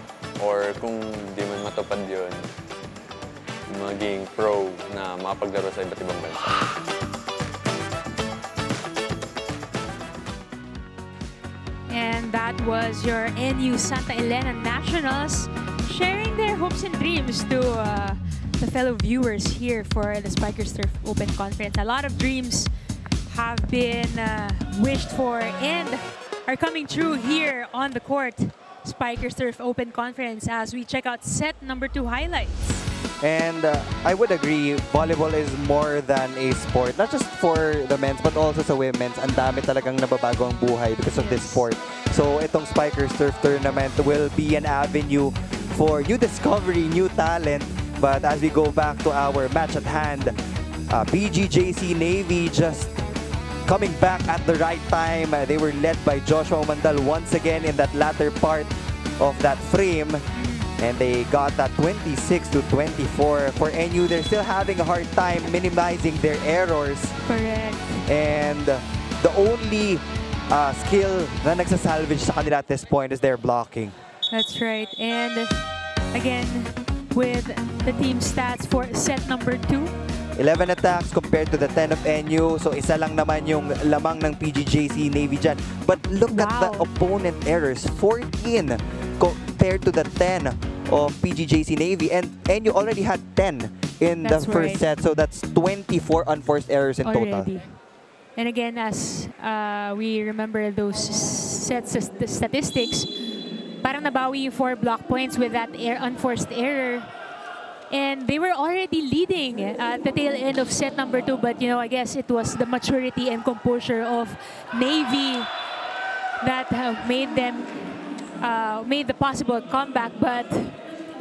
Or kung di man matupad yun, maging pro na makapaglaro sa iba't ibang bansa. And that was your NU-STA.ELENA Nationals sharing their hopes and dreams to the fellow viewers here for the Spikers Turf Open Conference. A lot of dreams have been wished for and are coming true here on the court. Spikers Turf Open Conference as we check out set number 2 highlights. And I would agree, volleyball is more than a sport. Not just for the men's, but also sa women's. Ang dami talagang nababago ang buhay because of this sport. So itong Spikers Turf Tournament will be an avenue for new discovery, new talent. But as we go back to our match at hand, PGJC Navy just coming back at the right time. They were led by Joshua Umandal once again in that latter part of that frame. And they got that 26-24. For NU, they're still having a hard time minimizing their errors. Correct. And the only skill na nagsasalvage sa kanila at this point is their blocking. That's right. And again, with the team stats for set number 2. 11 attacks compared to the 10 of NU. So isa lang naman yung lamang ng PGJC Navy dyan. But look at the opponent errors. 14 compared to the 10 of PGJC Navy. And NU already had 10 in the first set. So that's 24 unforced errors in total. And again, as we remember those sets of statistics, parang nabawi yung 4 block points with that unforced error. And they were already leading at the tail end of set number 2. But, you know, I guess it was the maturity and composure of Navy that made them, made the possible comeback. But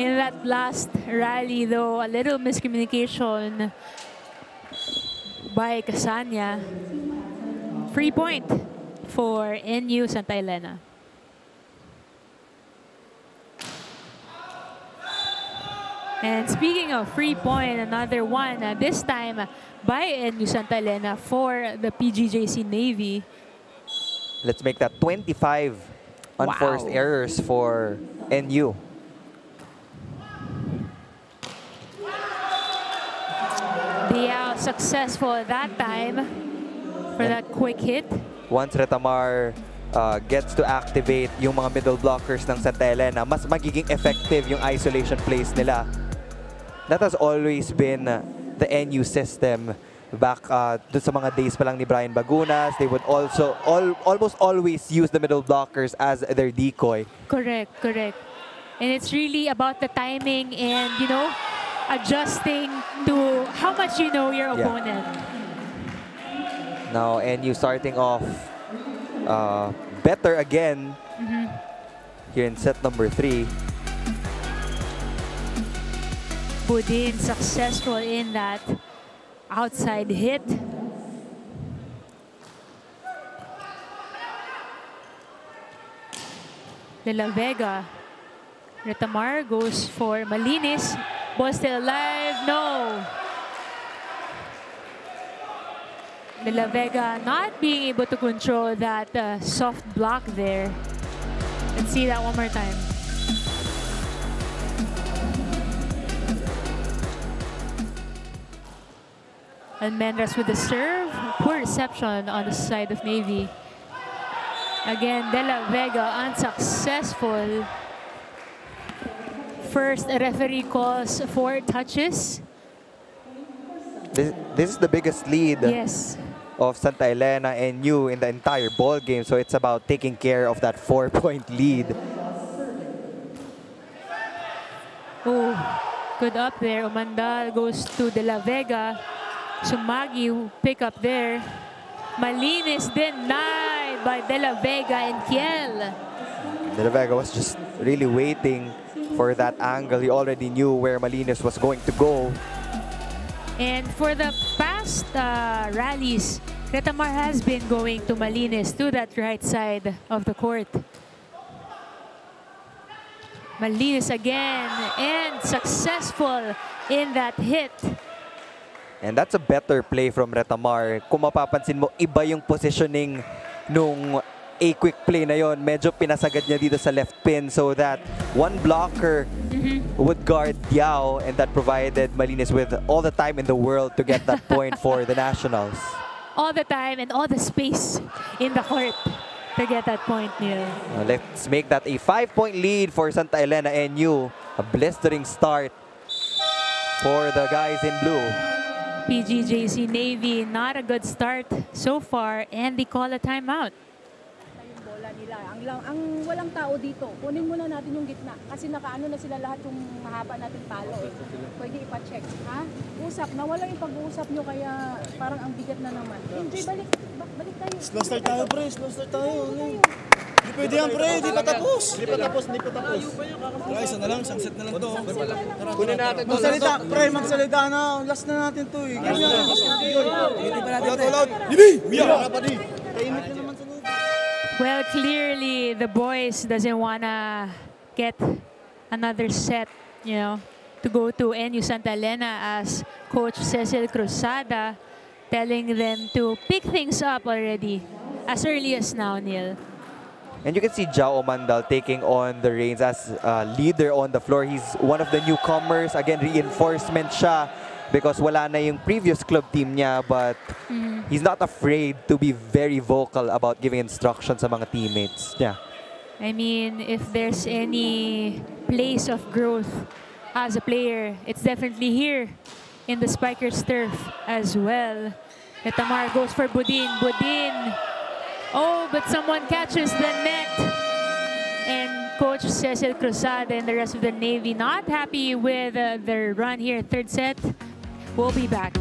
in that last rally, though, a little miscommunication by Casania. Free point for NU-STA.ELENA. And speaking of free point, another one, this time by NU-STA.ELENA for the PGJC Navy. Let's make that 25 unforced errors for NU. They are successful that time for that quick hit. Once Retamar gets to activate yung mga middle blockers ng STA.ELENA, mas magiging effective yung isolation plays nila. That has always been the NU system. Back dun sa mga days pa lang ni Brian Bagunas, they would also almost always use the middle blockers as their decoy. Correct, correct. And it's really about the timing and, you know, adjusting to how much you know your opponent. Now, NU starting off better again here in set number 3. Budin successful in that outside hit. De La Vega. Retamar goes for Malinis. Ball still alive. No. De La Vega not being able to control that soft block there. Let's see that one more time. Almendras with the serve. Poor reception on the side of Navy. Again, De La Vega unsuccessful. First, referee calls 4 touches. This is the biggest lead. Yes. of Santa Elena and NU in the entire ball game. So it's about taking care of that 4-point lead. Oh, good up there. Umandal goes to De La Vega. Sumagi pick up there. Malinis denied by De La Vega and Kiel. De La Vega was just really waiting for that angle. He already knew where Malinis was going to go. And for the past rallies, Retamar has been going to Malinis to that right side of the court. Malinis again and successful in that hit. And that's a better play from Retamar. Kung mapapansin mo, iba yung positioning nung a quick play na yon. Medyo pinasagad niya dito sa left pin so that one blocker would guard Diao, and that provided Malinis with all the time in the world to get that point for the Nationals. All the time and all the space in the court to get that point, Neil. Let's make that a 5-point lead for Santa Elena NU. A blistering start for the guys in blue. PGJC Navy, not a good start so far, and they call a timeout. Yung bola nila. Ang walang tao dito. Kunin muna natin yung gitna. Kasi nakaano na sila lahat yung mahaba natin palo. Pwede ipa-check. Ha? Usap. Nawala yung pag-uusap nyo kaya parang ang bigat na naman. Enjoy, balik tayo. Slow start tayo, pre. Slow start tayo. Hindi pwede yan, pre. Hindi pa tapos. Hindi pa tapos. Isa na lang, isang set na lang to. Kunin natin to. Magsalita, pre. Magsalita na. Last na natin to eh. Hindi pa natin to. Well, clearly the boys doesn't wanna get another set, you know, to go to NU Santa Elena, as Coach Cecil Cruzada telling them to pick things up already as early as now, Neil. And you can see Jao Mandal taking on the reins as leader on the floor. He's one of the newcomers. Again, reinforcement siya because wala na yung previous club team niya, but he's not afraid to be very vocal about giving instructions sa mga teammates niya. I mean, if there's any place of growth as a player, it's definitely here in the Spikers turf as well. Retamar goes for Budin. Budin. Oh, but someone catches the net. And Coach Cecil Cruzada and the rest of the Navy not happy with their run here. Third set. We'll be back.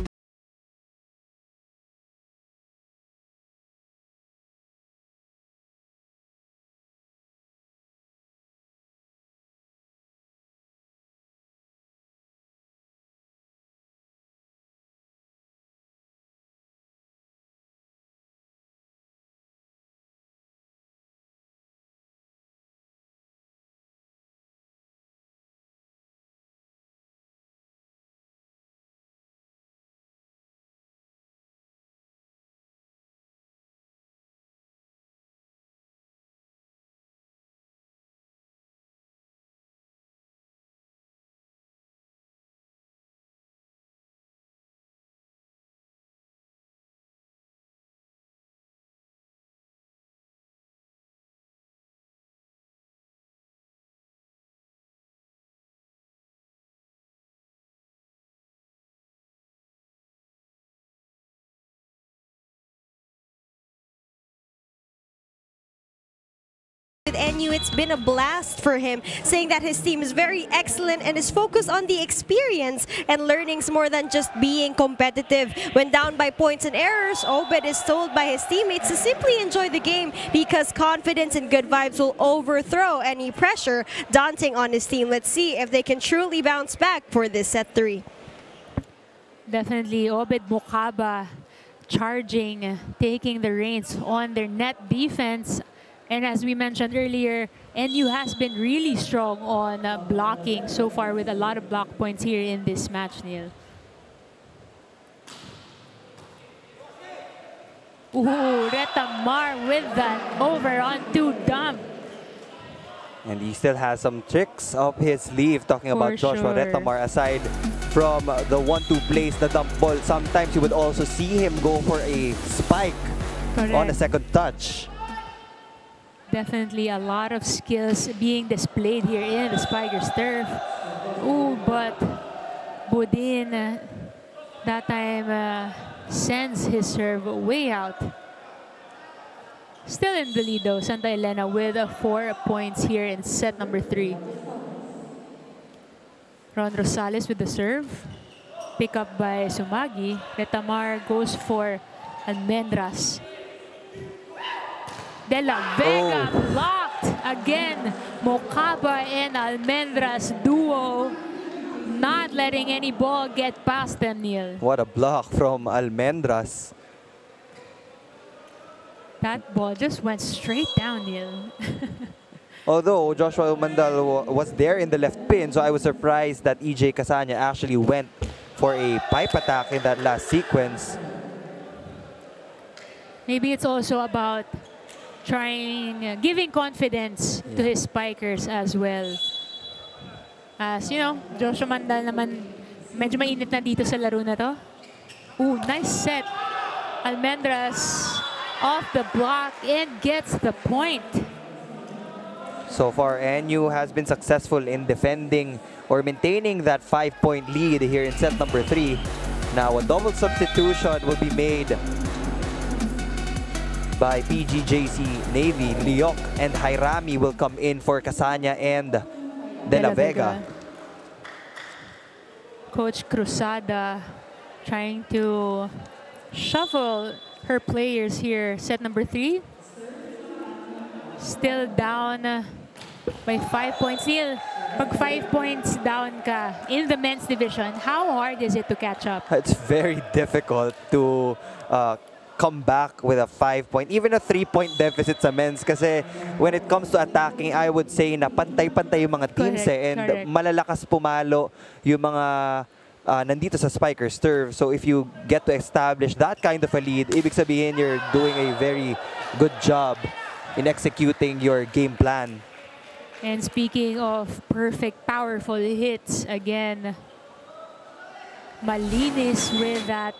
With NU, it's been a blast for him, saying that his team is very excellent and is focused on the experience and learnings more than just being competitive. When down by points and errors, Obed is told by his teammates to simply enjoy the game because confidence and good vibes will overthrow any pressure daunting on his team. Let's see if they can truly bounce back for this set 3. Definitely Obed Mukaba charging, taking the reins on their net defense. And as we mentioned earlier, NU has been really strong on blocking so far, with a lot of block points here in this match, Neil. Ooh, Retamar with that over onto dump. And he still has some tricks up his sleeve, talking about Joshua Retamar. Aside from the 1-2 plays, the dump ball, sometimes you would also see him go for a spike on the second touch. Definitely a lot of skills being displayed here in the Spikers turf. Ooh, but Budin that time sends his serve way out. Still in the lead though, Santa Elena with 4 points here in set number 3. Ron Rosales with the serve. Pick up by Sumagi. Retamar goes for Almendras. De La Vega blocked again. Mocaba and Almendras duo not letting any ball get past them, Neil. What a block from Almendras. That ball just went straight down, Neil. Although Joshua Umandal was there in the left pin, so I was surprised that EJ Casanya actually went for a pipe attack in that last sequence. Maybe it's also about giving confidence to his spikers as well. As you know, Joshua Mandal naman medyo mainit na dito sa laro na to. Ooh, nice set. Almendras off the block and gets the point. So far, NU has been successful in defending or maintaining that 5-point lead here in set number 3. Now, a double substitution will be made by PGJC Navy. Liok and Jairami will come in for Casanya and De La Vega. Coach Cruzada trying to shuffle her players here. Set number 3. Still down by 5 points. Neil, pag 5 points down ka in the men's division, how hard is it to catch up? It's very difficult to come back with a 5-point, even a 3-point deficit sa men's. Kasi when it comes to attacking, I would say na pantay-pantay yung mga teams. And malalakas pumalo yung mga nandito sa Spikers turf. So if you get to establish that kind of a lead, ibig sabihin you're doing a very good job in executing your game plan. And speaking of perfect, powerful hits, again, Malinis with that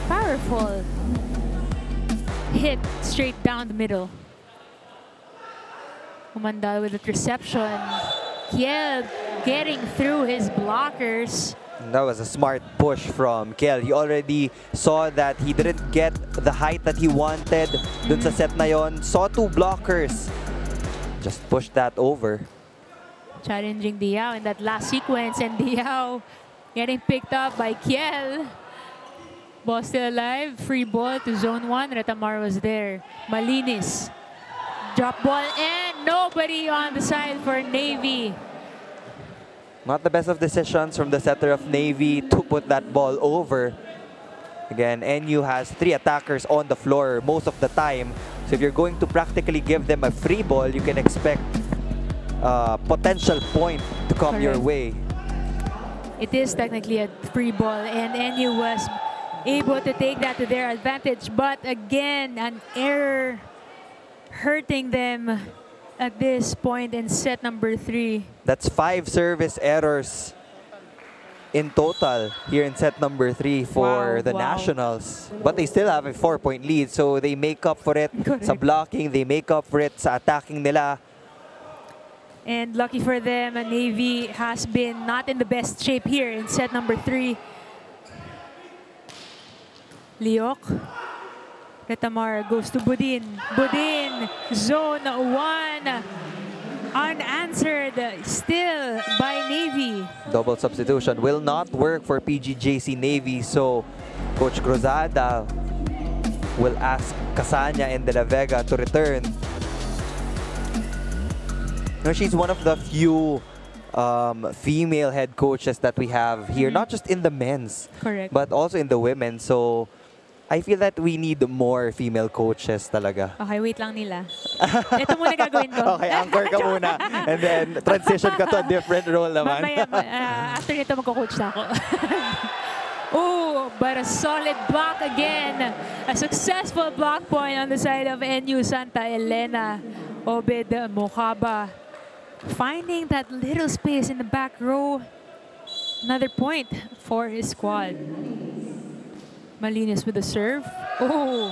powerful hit straight down the middle. Umandal with the reception. Kiel getting through his blockers. That was a smart push from Kiel. He already saw that he didn't get the height that he wanted dun sa set na yon. Saw 2 blockers. Just push that over. Challenging Diao in that last sequence, and Diao getting picked up by Kiel. Ball still alive. Free ball to zone 1. Retamar was there. Malinis. Drop ball and nobody on the side for Navy. Not the best of decisions from the setter of Navy to put that ball over. Again, NU has 3 attackers on the floor most of the time. So if you're going to practically give them a free ball, you can expect a potential point to come your way. It is technically a free ball, and NU was able to take that to their advantage. But again, an error hurting them at this point in set number 3. That's 5 service errors in total here in set number 3 for the Nationals. But they still have a 4-point lead, so they make up for it sa blocking, they make up for it sa attacking nila. And lucky for them, Navy has been not in the best shape here in set number 3. Liok. Retamar goes to Budin. Budin, zone 1. Unanswered still by Navy. Double substitution will not work for PGJC Navy, so Coach Cruzada will ask Casanya and De La Vega to return. Now, she's one of the few female head coaches that we have here, not just in the men's, but also in the women. So I feel that we need more female coaches talaga. Okay, wait lang nila. Ito muna gagawin ko. Okay, anchor ka muna. And then transition ka to a different role naman. Mamaya, after nito magko-coach na ako. Oh, but a solid block again. A successful block point on the side of NU Santa Elena. Obed Mocaba finding that little space in the back row. Another point for his squad. Malinis with the serve. Oh,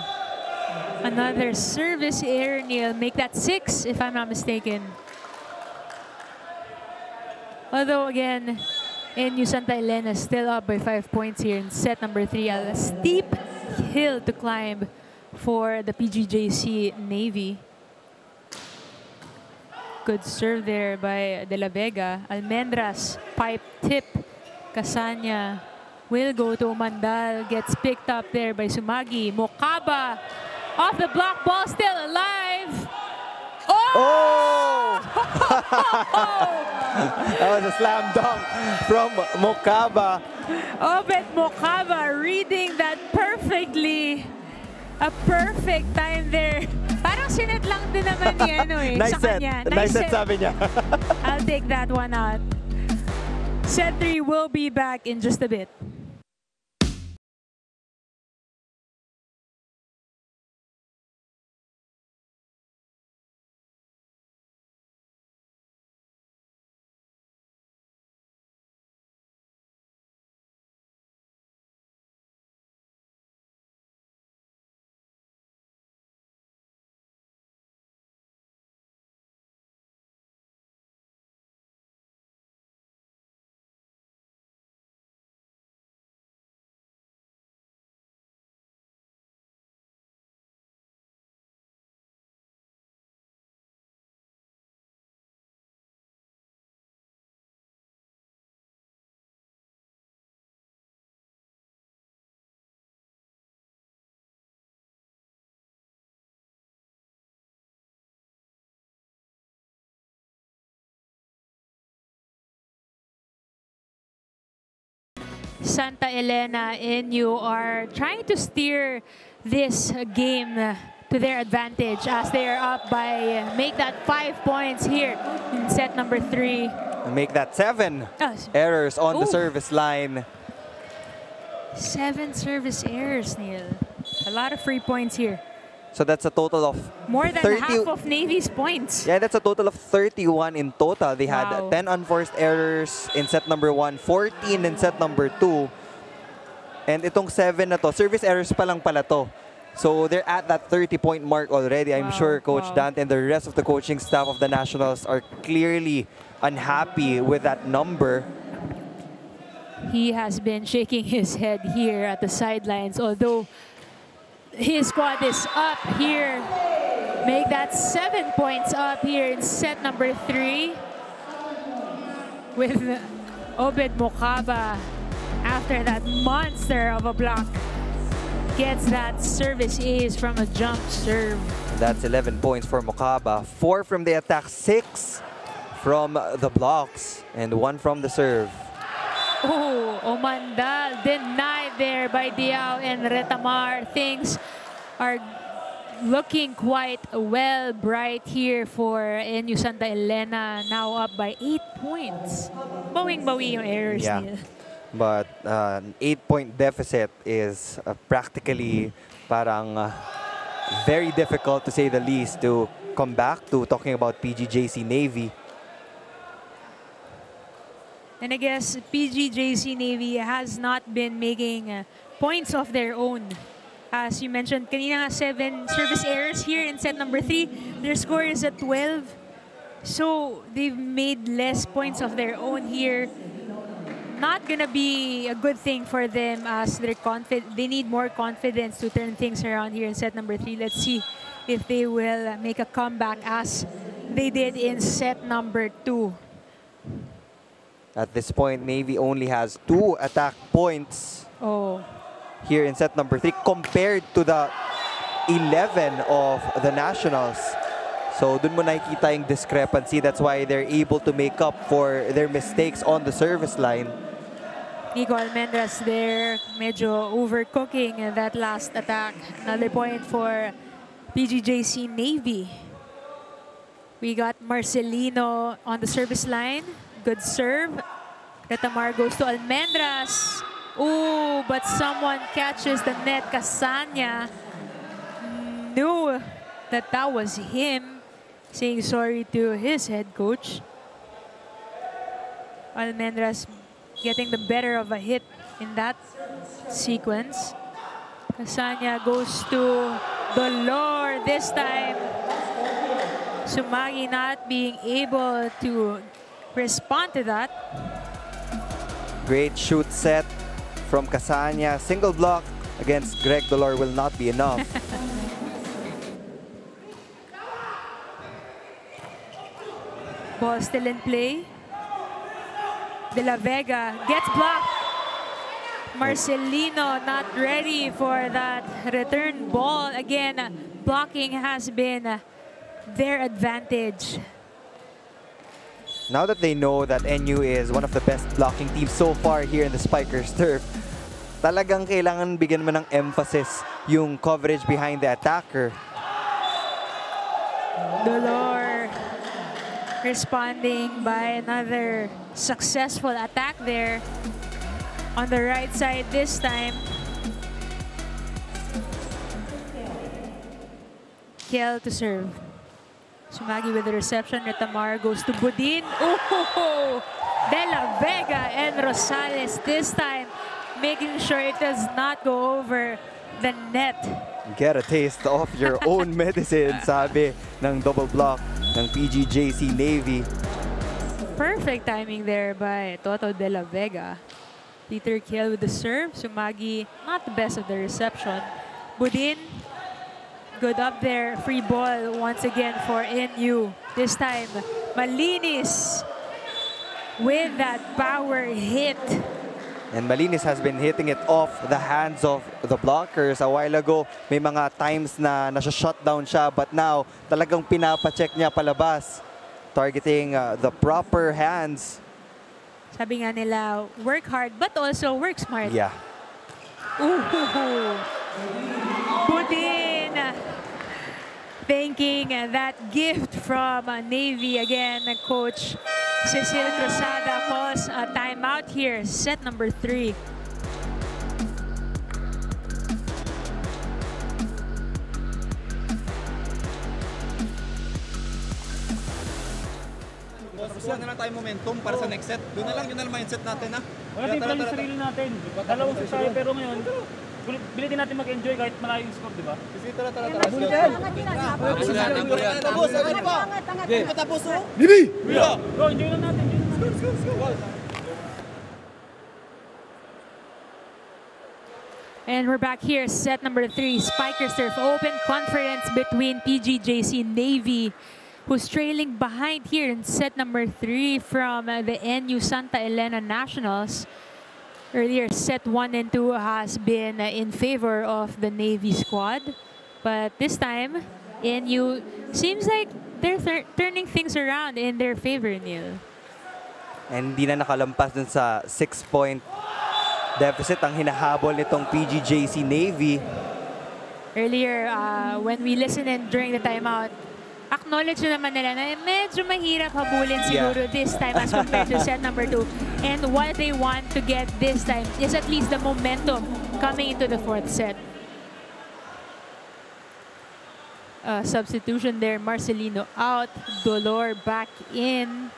another service error, Neil. Make that 6, if I'm not mistaken. Although, again, NU-STA.ELENA still up by 5 points here in set number 3. A steep hill to climb for the PGJC Navy. Good serve there by De La Vega. Almendras, pipe tip. Casanya will go to Umandal. Gets picked up there by Sumagi. Mokaba off the block, ball still alive. Oh! That was a slam dunk from Mokaba. Obed Mokaba reading that perfectly. A perfect time there. Parang sinet lang din naman ni ano eh. Nice set. Nice set sabi niya. I'll take that one out. Set 3 will be back in just a bit. Santa Elena NU are trying to steer this game to their advantage as they are up by, make that 5 points here in set number 3. Make that 7 errors on the service line. 7 service errors, Neil. A lot of free points here. So that's a total of more than half of Navy's points. Yeah, that's a total of 31 in total. They had 10 unforced errors in set number 1, 14 in set number 2. And itong 7 na to, service errors pa lang pala to. So they're at that 30-point mark already. I'm sure Coach Dante and the rest of the coaching staff of the Nationals are clearly unhappy with that number. He has been shaking his head here at the sidelines, although his squad is up here. Make that 7 points up here in set number 3 with Obed Mokaba after that monster of a block. Gets that service ace from a jump serve. That's 11 points for Mokaba. 4 from the attack, 6 from the blocks, and 1 from the serve. Oh, Omandal denied there by Diao and Retamar. Things are looking quite well bright here for NU-STA.ELENA, now up by 8 points. Bawing-bawi yung errors nila. But an 8-point deficit is practically parang very difficult to say the least to come back to talking about PGJC Navy. And I guess PGJC Navy has not been making points of their own. As you mentioned, kanina 7 service errors here in set number 3. Their score is at 12. So they've made less points of their own here. Not gonna be a good thing for them as they need more confidence to turn things around here in set number 3. Let's see if they will make a comeback as they did in set number 2. At this point, Navy only has 2 attack points here in set number 3 compared to the 11 of the Nationals. So dun mo nakikita yung discrepancy. That's why they're able to make up for their mistakes on the service line. Nico Almendras there, medyo overcooking that last attack. Another point for PGJC Navy. We got Marcelino on the service line. Good serve. Retamar goes to Almendras. Ooh, but someone catches the net. Casanya knew that that was him, saying sorry to his head coach. Almendras getting the better of a hit in that sequence. Casanya goes to Dolor this time. Sumagi not being able to respond to that. Great shoot set from Casania. Single block against Greg Dolor will not be enough. Ball still in play. De La Vega gets blocked. Marcelino not ready for that return ball. Again, blocking has been their advantage. Now that they know that NU is one of the best blocking teams so far here in the Spikers turf, talagang kailangan bigyan mo ng emphasis yung coverage behind the attacker. Dolor responding by another successful attack there on the right side this time. Kiel to serve. Sumagi with the reception. Retamar goes to Budin. Oh, De La Vega and Rosales this time making sure it does not go over the net. Get a taste of your own medicine, sabi ng double block ng PGJC Navy. Perfect timing there by Toto De La Vega. Peter Kiel with the serve. Sumagi, not the best of the reception. Budin, good up there. Free ball once again for NU. This time, Malinis with that power hit. And Malinis has been hitting it off the hands of the blockers. A while ago, may mga times na nasa-shutdown siya, but now talagang pinapacheck niya palabas, targeting the proper hands. Sabi nga nila, work hard but also work smart. Yeah. Ooh. Budin thanking that gift from Navy. Again, Coach Cecil Cruzada calls a timeout here, set number 3. Tapos na lang tayo momentum para sa next set. Doon na lang, yun na lang mindset natin, ha? Wala din pala yung sarili natin. Dalawang set tayo, pero ngayon, bilitin natin mag-enjoy kahit malayo yung score, di ba? Sige, tara. Tapos, angat. Tapos, oh. Bibi! Go, enjoy lang natin. Go. And we're back here, set number 3, Spikers Turf. Open conference between PGJC Navy, who's trailing behind here in set number 3 from the NU-STA.ELENA Nationals. Earlier, set 1 and 2 has been in favor of the Navy squad. But this time, NU seems like they're turning things around in their favor, Neil. And di na nakalampas dun sa 6-point deficit ang hinahabol nitong PGJC Navy. Earlier, when we listened in during the timeout, acknowledge naman nila na medyo mahirap habulin siguro this time as compared to set number 2. And what they want to get this time is at least the momentum coming into the 4th set. Substitution there, Marcelino out, Dolor back in.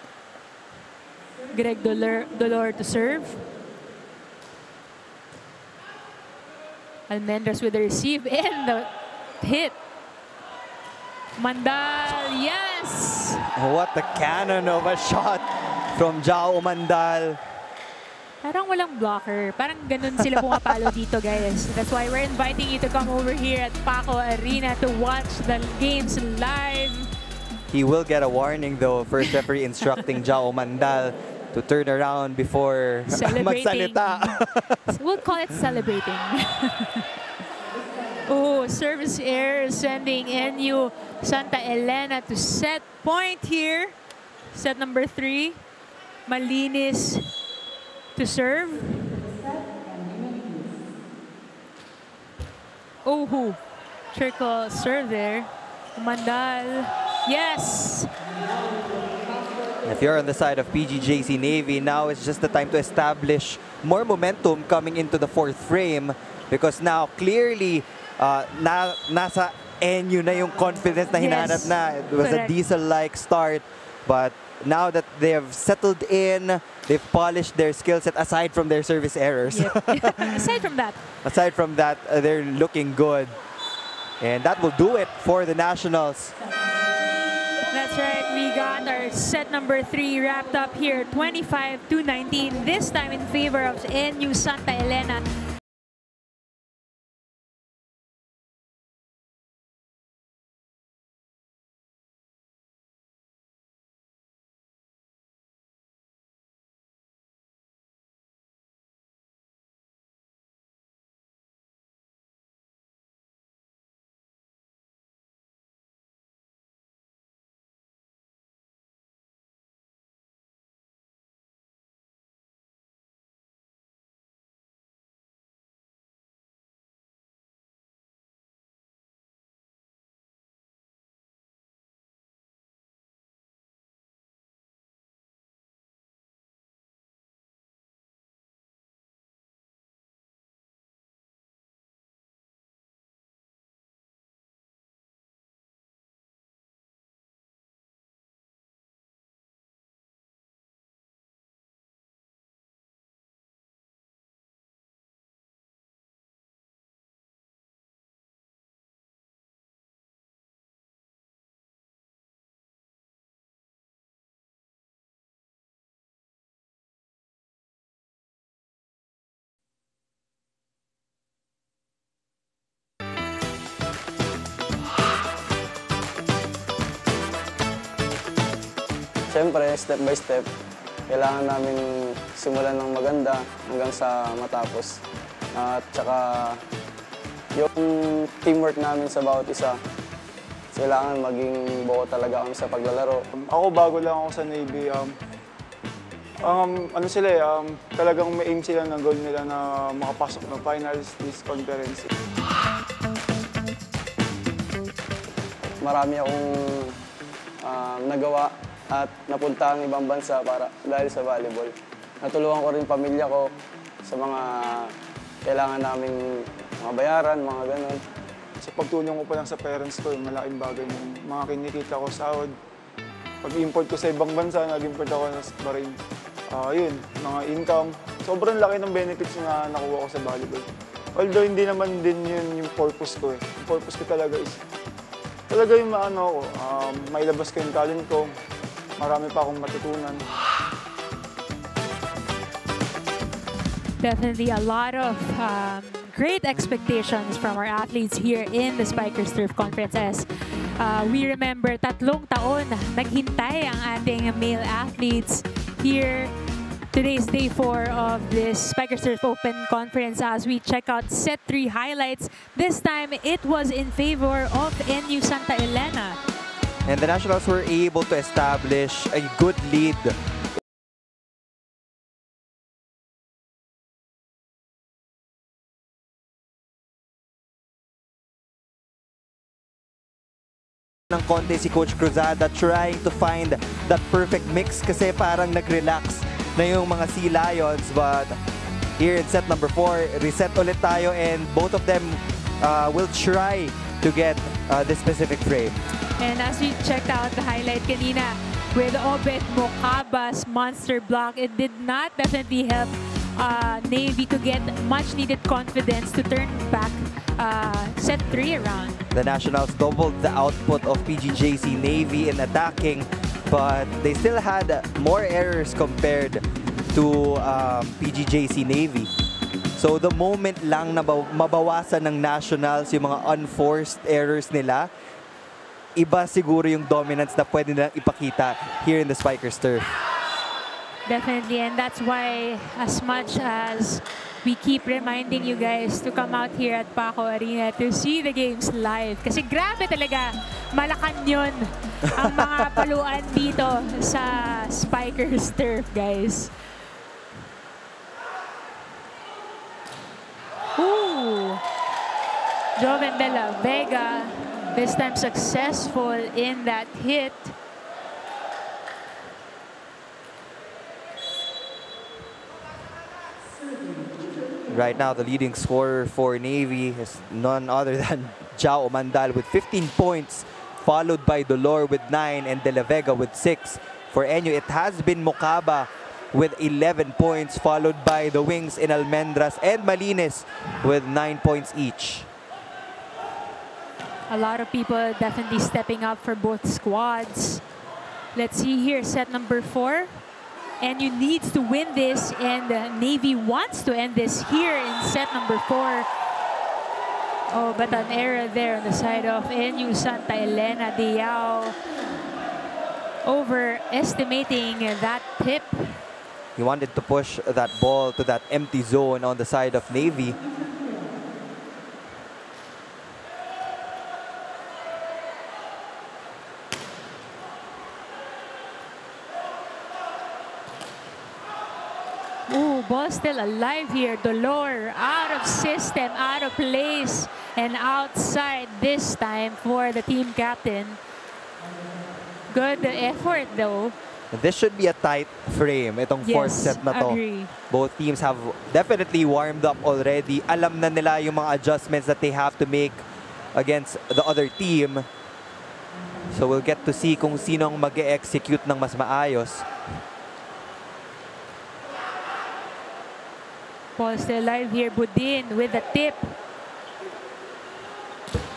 Greg Dolor to serve. Almendras with the receive and the hit. Mandal, yes! What a cannon of a shot from Jao Mandal. Parang walang blocker. Parang ganun sila pumapalo dito, guys. That's why we're inviting you to come over here at Paco Arena to watch the games live. He will get a warning though. First referee instructing Jao Mandal to turn around before magsalita. We'll call it celebrating. Oh, service error sending NU-STA.ELENA to set point here. Set number 3. Malinis to serve. Oh, trickle serve there. Mandal. Yes! If you're on the side of PGJC Navy, now it's just the time to establish more momentum coming into the 4th frame, because now clearly nasa NU na yung confidence na hinahanap na. It was a diesel-like start, but now that they have settled in, they've polished their skill set aside from their service errors. Yep. Aside from that, they're looking good. And that will do it for the Nationals. That's right. We got our set number 3 wrapped up here, 25-19. This time in favor of NU-STA.ELENA. Siyempre, step by step, kailangan namin simulan ng maganda hanggang sa matapos. At saka yung teamwork namin sa bawat isa, kailangan maging buo talaga kami sa paglalaro. Ako bago lang ako sa Navy, talagang may aim sila ng goal nila na makapasok ng finals this conference. Marami akong nagawa at napunta ang ibang bansa dahil sa volleyball. Natulungan ko rin pamilya ko sa mga kailangan naming mga bayaran, mga ganun. Sa pagtulong ko pa lang sa parents ko, malaking bagay yung mga kinikita ko sahod. Pag-import ko sa ibang bansa, nag-import ako sa Bahrain. Yun, mga income. Sobrang laki ng benefits na nakuha ko sa volleyball. Although hindi naman din yun yung purpose ko eh. Yung purpose ko talaga is yung mailabas ko yung talent ko. Marami pa akong matutunan. Definitely a lot of great expectations from our athletes here in the Spikers Turf Conference. As we remember, 3 taon naghintay ang ating male athletes here. Today's day 4 of this Spikers Turf Open Conference as we check out set 3 highlights. This time, it was in favor of NU-STA.ELENA. And the Nationals were able to establish a good lead ng konti si Coach Cruzada trying to find that perfect mix kasi parang nag-relax na yung mga Sea Lions, but here in set number 4, reset ulit tayo and both of them will try to get this specific frame. And as we checked out the highlight kanina with Obet Mocaba's monster block, it did not definitely help Navy to get much needed confidence to turn back set 3 around. The Nationals doubled the output of PGJC Navy in attacking, but they still had more errors compared to PGJC Navy. So the moment lang na mabawasan ng Nationals yung mga unforced errors nila, iba siguro yung dominance na pwede nilang ipakita here in the Spikers Turf. Definitely, and that's why as much as we keep reminding you guys to come out here at Paco Arena to see the games live. Kasi grabe talaga, Malacan yun ang mga paluan dito sa Spikers Turf, guys. Ooh! Joven de la Vega, this time successful in that hit. Right now, the leading scorer for Navy is none other than Jao Mandal with 15 points, followed by Dolor with 9 and De La Vega with 6. For NU, it has been Mocaba with 11 points, followed by the wings in Almendras and Malines with 9 points each. A lot of people definitely stepping up for both squads. Let's see here, set number 4. NU needs to win this, and Navy wants to end this here in set number 4. Oh, but an error there on the side of NU-STA.ELENA. Diao overestimating that tip. He wanted to push that ball to that empty zone on the side of Navy. Ooh, ball still alive here. Dolor out of system, out of place, and outside this time for the team captain. Good effort though. This should be a tight frame, itong fourth set na to. Agree. Both teams have definitely warmed up already. Alam na nila yung mga adjustments that they have to make against the other team. So we'll get to see kung sinong mag-e-execute ng mas maayos. Ball still alive here. Budin with the tip.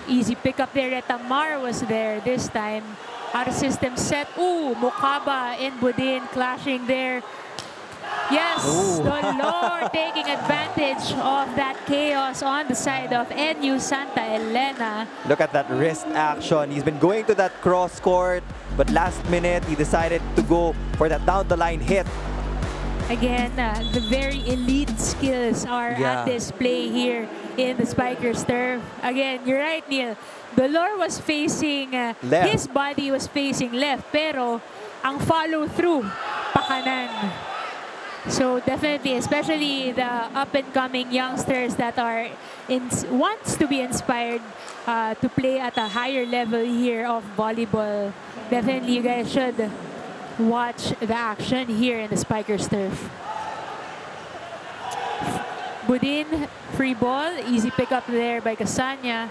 Easy pick up there. Tamar was there this time. Out of system set. Ooh, Mukaba and Budin clashing there. Yes, Dolor taking advantage of that chaos on the side of NU-STA.ELENA. Look at that wrist action. He's been going to that cross court, but last minute he decided to go for that down the line hit. Again, the very elite skills are at display here in the Spikers turf. Again, you're right, Neil. Dolor was facing left. His body was facing left, pero ang follow-through, pakanan. So definitely, especially the up-and-coming youngsters that are wants to be inspired to play at a higher level here of volleyball. Definitely, you guys should watch the action here in the Spikers turf. Budin, free ball, easy pick up there by Casanya.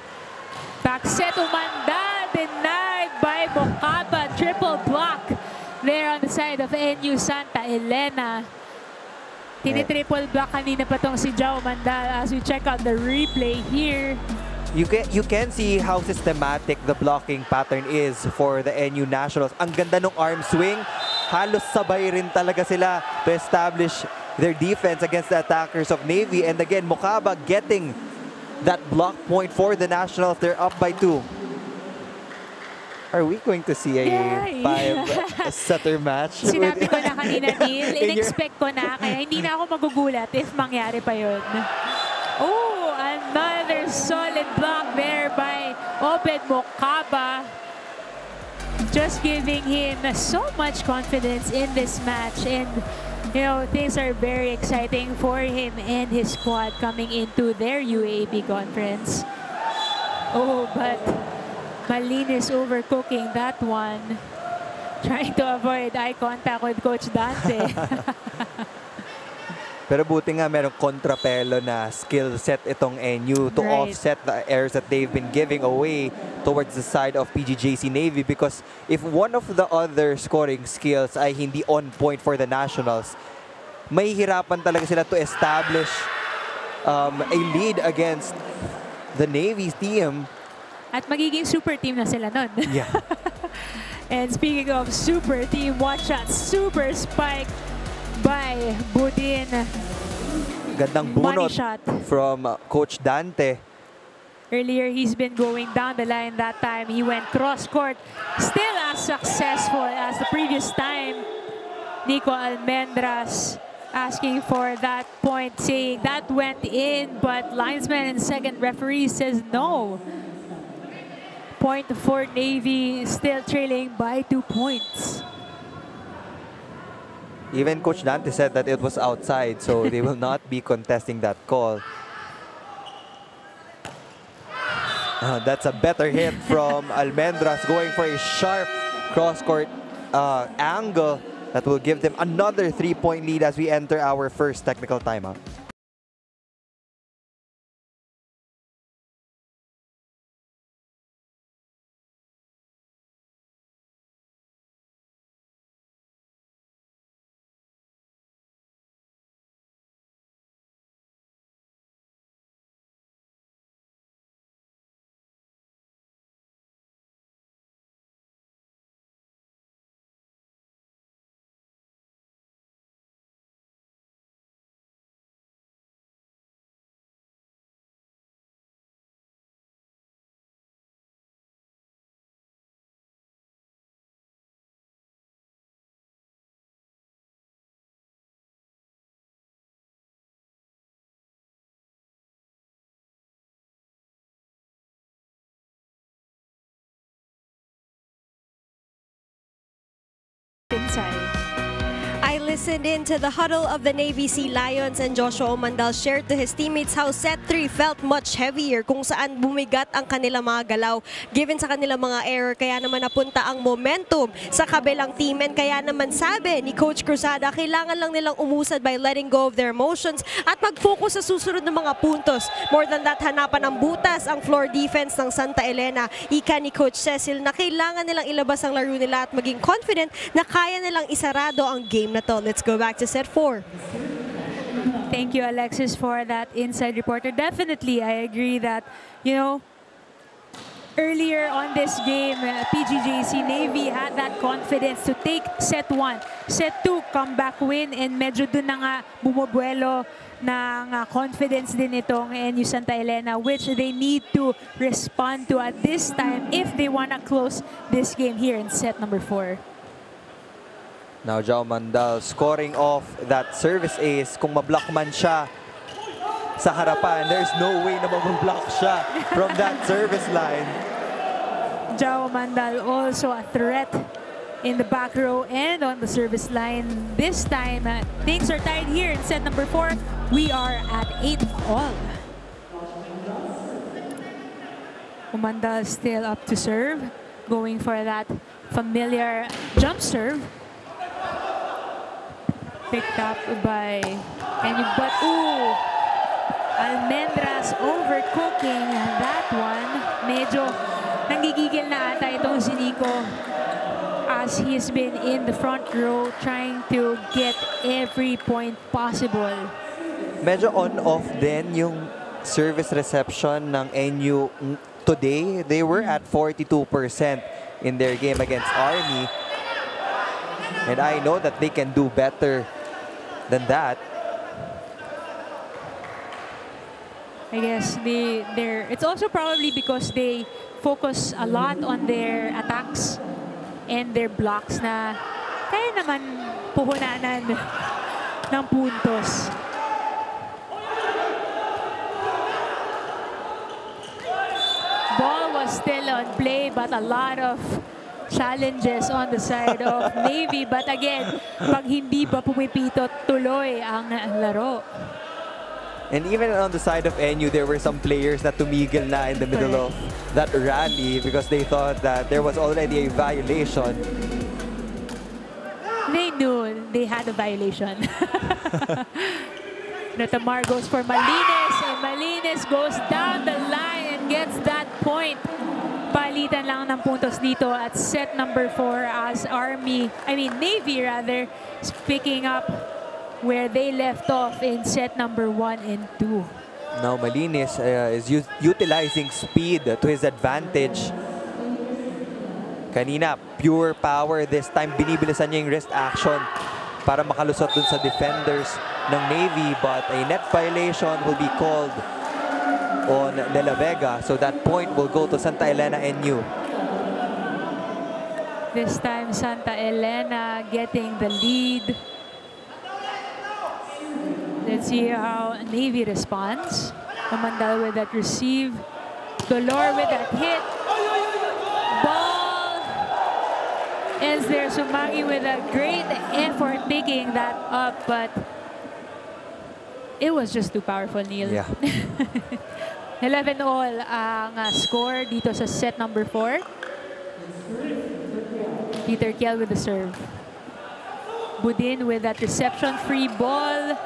Back set, Umanda, denied by Mukaba. Triple block there on the side of NU-STA.ELENA. Tini-triple block kanina pa tong si Jao Umanda as we check out the replay here. You can see how systematic the blocking pattern is for the NU Nationals. Ang ganda ng arm swing. Halos sabay rin talaga sila to establish their defense against the attackers of Navy. And again, Mukaba getting that block point for the Nationals. They're up by 2. Are we going to see a 5-setter match? Sinabi ko na kanina, Neil. In-expect ko na. Kaya hindi na ako magugulat if mangyari pa yun. Oh, another solid block there by Obed Mukaba. Just giving him so much confidence in this match. And, you know, things are very exciting for him and his squad coming into their UAAP conference. Oh, but Malin is overcooking that one. Trying to avoid eye contact with Coach Dante. Pero buti nga merong kontrapelo na skill set itong NU to offset the errors that they've been giving away towards the side of PGJC Navy, because if one of the other scoring skills ay hindi on point for the Nationals, may hirapan talaga sila to establish a lead against the Navy's team. At magiging super team na sila nun. Yeah. And speaking of super team, watch out, super spike by Budin. Gandang bunot from Coach Dante. Earlier, he's been going down the line that time. He went cross-court. Still as successful as the previous time. Nico Almendras asking for that point, saying that went in, but linesman and second referee says no. Point for Navy, still trailing by 2 points. Even Coach Dante said that it was outside, so they will not be contesting that call. That's a better hit from Almendras, going for a sharp cross-court angle that will give them another 3-point lead as we enter our first technical timeout. Pinsay. I listened in to the huddle of the Navy Sea Lions, and Joshua Omandal shared to his teammates how set 3 felt much heavier, kung saan bumigat ang kanilang mga galaw given sa kanilang mga error, kaya naman napunta ang momentum sa kabilang team. And kaya naman sabi ni Coach Cruzada, kailangan lang nilang umusad by letting go of their emotions at mag-focus sa susunod ng mga puntos. More than that, hanapan ng butas ang floor defense ng Santa Elena. Ika ni Coach Cecil na kailangan nilang ilabas ang laro nila at maging confident na kaya nilang isarado ang game na to. Let's go back to set 4. Thank you, Alexis, for that inside reporter. Definitely, I agree that, you know, earlier on this game, PGJC Navy had that confidence to take set 1. Set 2, comeback win, and medyo dun na nga bumubuelo ng confidence din itong NU Santa Elena, which they need to respond to at this time if they want to close this game here in set number 4. Now, Jao Mandal scoring off that service ace. Kung mablock man siya sa harapan, there's no way na mablock siya from that service line. Jao Mandal also a threat in the back row and on the service line. This time, things are tied here in set number 4. We are at 8-all. Umandal still up to serve, going for that familiar jump serve. Picked up by NU, but ooh, Almendras overcooking that one. Medyo nanggigigil na ata itong si Nico as he's been in the front row trying to get every point possible. Medyo on-off din yung service reception ng NU today. They were at 42% in their game against Army. And I know that they can do better than that. I guess it's also probably because they focus a lot on their attacks and their blocks na kaya naman puhunanan ng puntos. Ball was still on play, but a lot of challenges on the side of Navy. But again, pag hindi pa pumipito, tuloy ang laro. And even on the side of NU, there were some players na tumigil na in the middle of that rally because they thought that there was already a violation. They knew they had a violation. Natamar goes for Malines, and Malines goes down the line and gets that point. Palitan lang ng puntos dito at set number 4 as Navy rather, is picking up where they left off in set number 1 and 2. Now Malines is utilizing speed to his advantage. Kanina, pure power. This time, binibilisan niya yung wrist action para makalusot dun sa defenders ng Navy. But a net violation will be called on De La Vega, so that point will go to Santa Elena NU. This time, Santa Elena getting the lead. Let's see how Navy responds. Umandal with that receive. Dolor with that hit. Ball ends there. Sumagi with a great effort picking that up, but it was just too powerful, Neil. Yeah. 11-all ang score dito sa set number 4. Peter Kiel with the serve. Budin with that reception, free ball.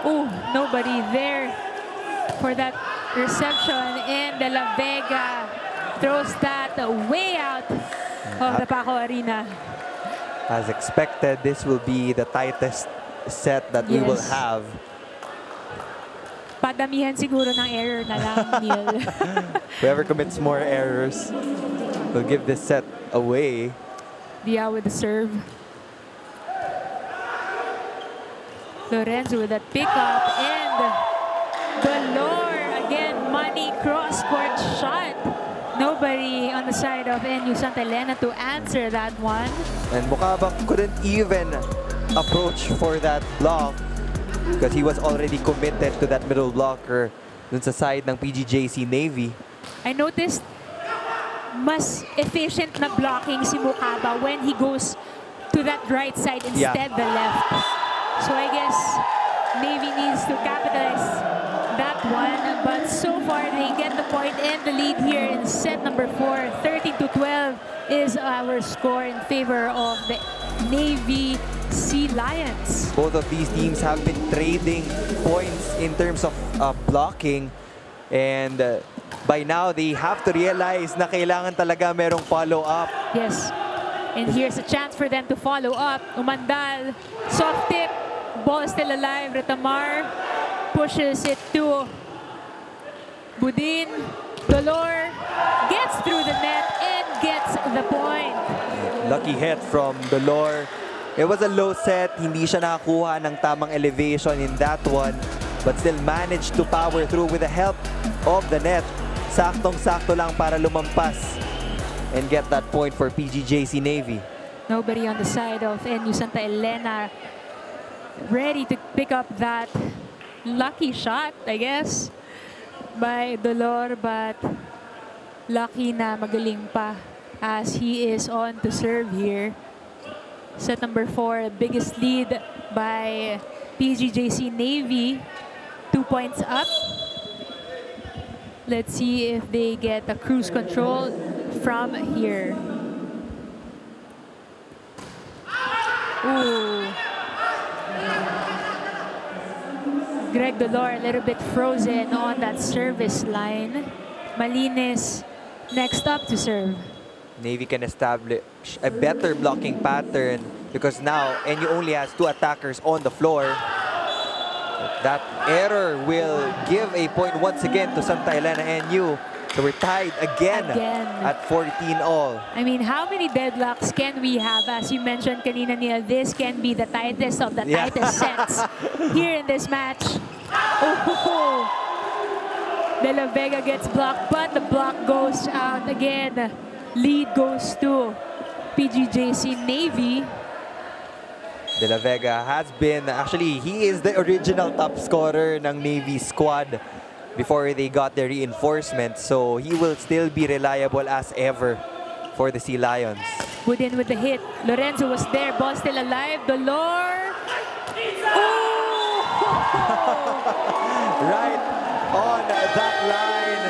Oh, nobody there for that reception. And De La Vega throws that way out of the Paco Arena. As expected, this will be the tightest set that we will have. Padamihan siguro ng error na lang, Neil. Whoever commits more errors will give this set away. Dia with the serve. Lorenzo with that pickup, and Galore again, money cross-court shot. Nobody on the side of NU Santa Elena to answer that one. And Mukabak couldn't even approach for that block because he was already committed to that middle blocker dun sa side ng PGJC Navy. I noticed mas efficient na blocking si Mukaba when he goes to that right side instead the left. So I guess Navy needs to capitalize that one. But so far, they get the point and the lead here in set number 4. 13-12 is our score in favor of the Navy Sea Lions. Both of these teams have been trading points in terms of blocking. And by now, they have to realize na kailangan talaga merong follow-up. Yes. And here's a chance for them to follow up. Umandal, soft tip, ball still alive. Retamar pushes it to Budin. Dolor gets through the net and gets the point. Lucky hit from Dolor. It was a low set. Hindi siya nakakuha ng tamang elevation in that one. But still managed to power through with the help of the net. Saktong-sakto lang para lumampas and get that point for PGJC Navy. Nobody on the side of NU-STA.ELENA ready to pick up that lucky shot, I guess, by Dolor, but lucky na magaling pa as he is on to serve here. Set number 4, biggest lead by PGJC Navy, 2 points up. Let's see if they get a cruise control from here. Ooh. Greg Dolor a little bit frozen on that service line. Malinis next up to serve. Navy can establish a better blocking pattern because now NU only has 2 attackers on the floor. That error will give a point once again to STA.ELENA NU. So we're tied again at 14 all. I mean, how many deadlocks can we have? As you mentioned kanina, Neil, this can be the tightest of the tightest sets here in this match. Oh, De La Vega gets blocked, but the block goes out again. Lead goes to PGJC Navy. De La Vega has been, actually, he is the original top scorer ng Navy squad before they got the reinforcement. So he will still be reliable as ever for the Sea Lions. Budin with the hit. Lorenzo was there, ball still alive. Dolor. Oh! Right on that line.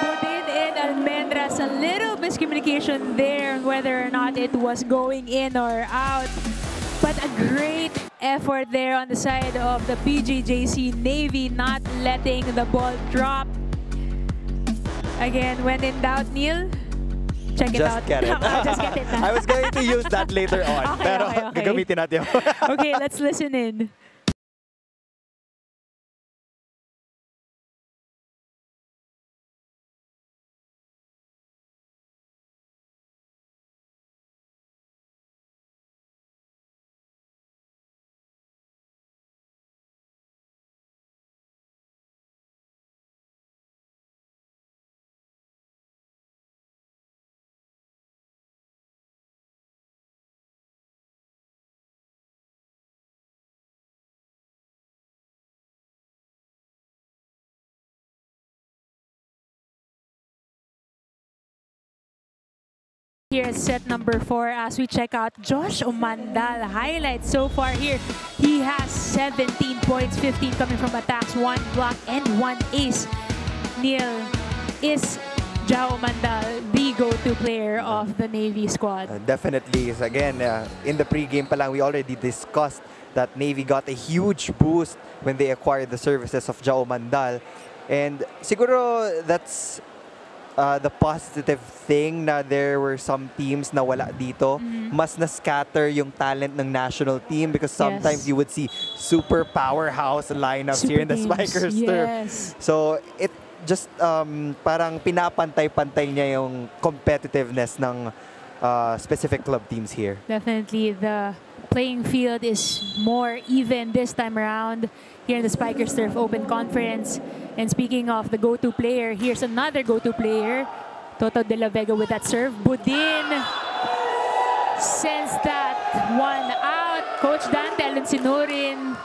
Budin and Almendras, a little miscommunication there on whether or not it was going in or out. But a great effort there on the side of the PGJC Navy, not letting the ball drop. Again, when in doubt, Neil, check it out. Get it. Just get it. I was going to use that later on. Okay, pero okay. gagamitin natin. Okay, let's listen in. Here is set number 4 as we check out Josh Umandal. Highlights so far here. He has 17 points, 15 coming from attacks, 1 block and 1 ace. Neil, is Jao Umandal the go-to player of the Navy squad? Definitely. Again, in the pre-game pa lang, we already discussed that Navy got a huge boost when they acquired the services of Jao Umandal. And siguro that's the positive thing na there were some teams na wala dito. Mas na-scatter yung talent ng national team because sometimes you would see super powerhouse lineups here in the Spikers turf. So it just parang pinapantay-pantay niya yung competitiveness ng specific club teams here. Definitely, the playing field is more even this time around here in the Spikers Turf Open Conference. And speaking of the go-to player, here's another go-to player, Toto De La Vega with that serve. Budin sends that one out. Coach Dante Alunsinorin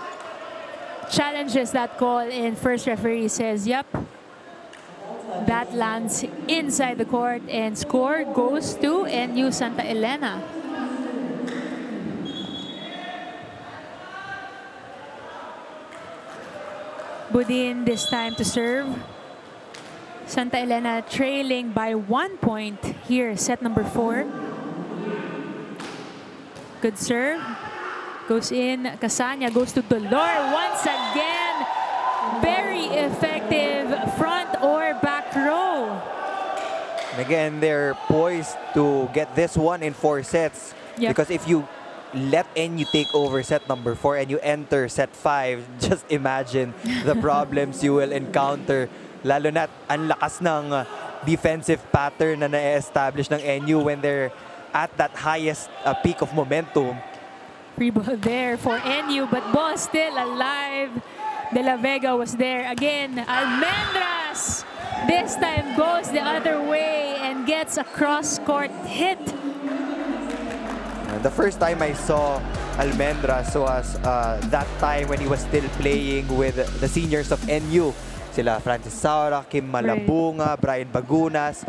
challenges that call, and first referee says, yep, that lands inside the court, and score goes to NU-STA.ELENA. Budin this time to serve. Santa Elena trailing by 1 point here, set number 4. Good serve. Goes in. Casania goes to Dolor once again. Very effective front or back row. And again, they're poised to get this one in 4 sets. Yep. Because if you let NU take over set number 4 and you enter set 5, just imagine the problems you will encounter. Lalo na't ang lakas ng defensive pattern na na-establish ng NU when they're at that highest peak of momentum. Free ball there for NU, but ball still alive. De La Vega was there again. Almendras this time goes the other way and gets a cross-court hit. The first time I saw Almendras was that time when he was still playing with the seniors of NU. Sila Francis Saura, Kim Malabunga, Brian Bagunas.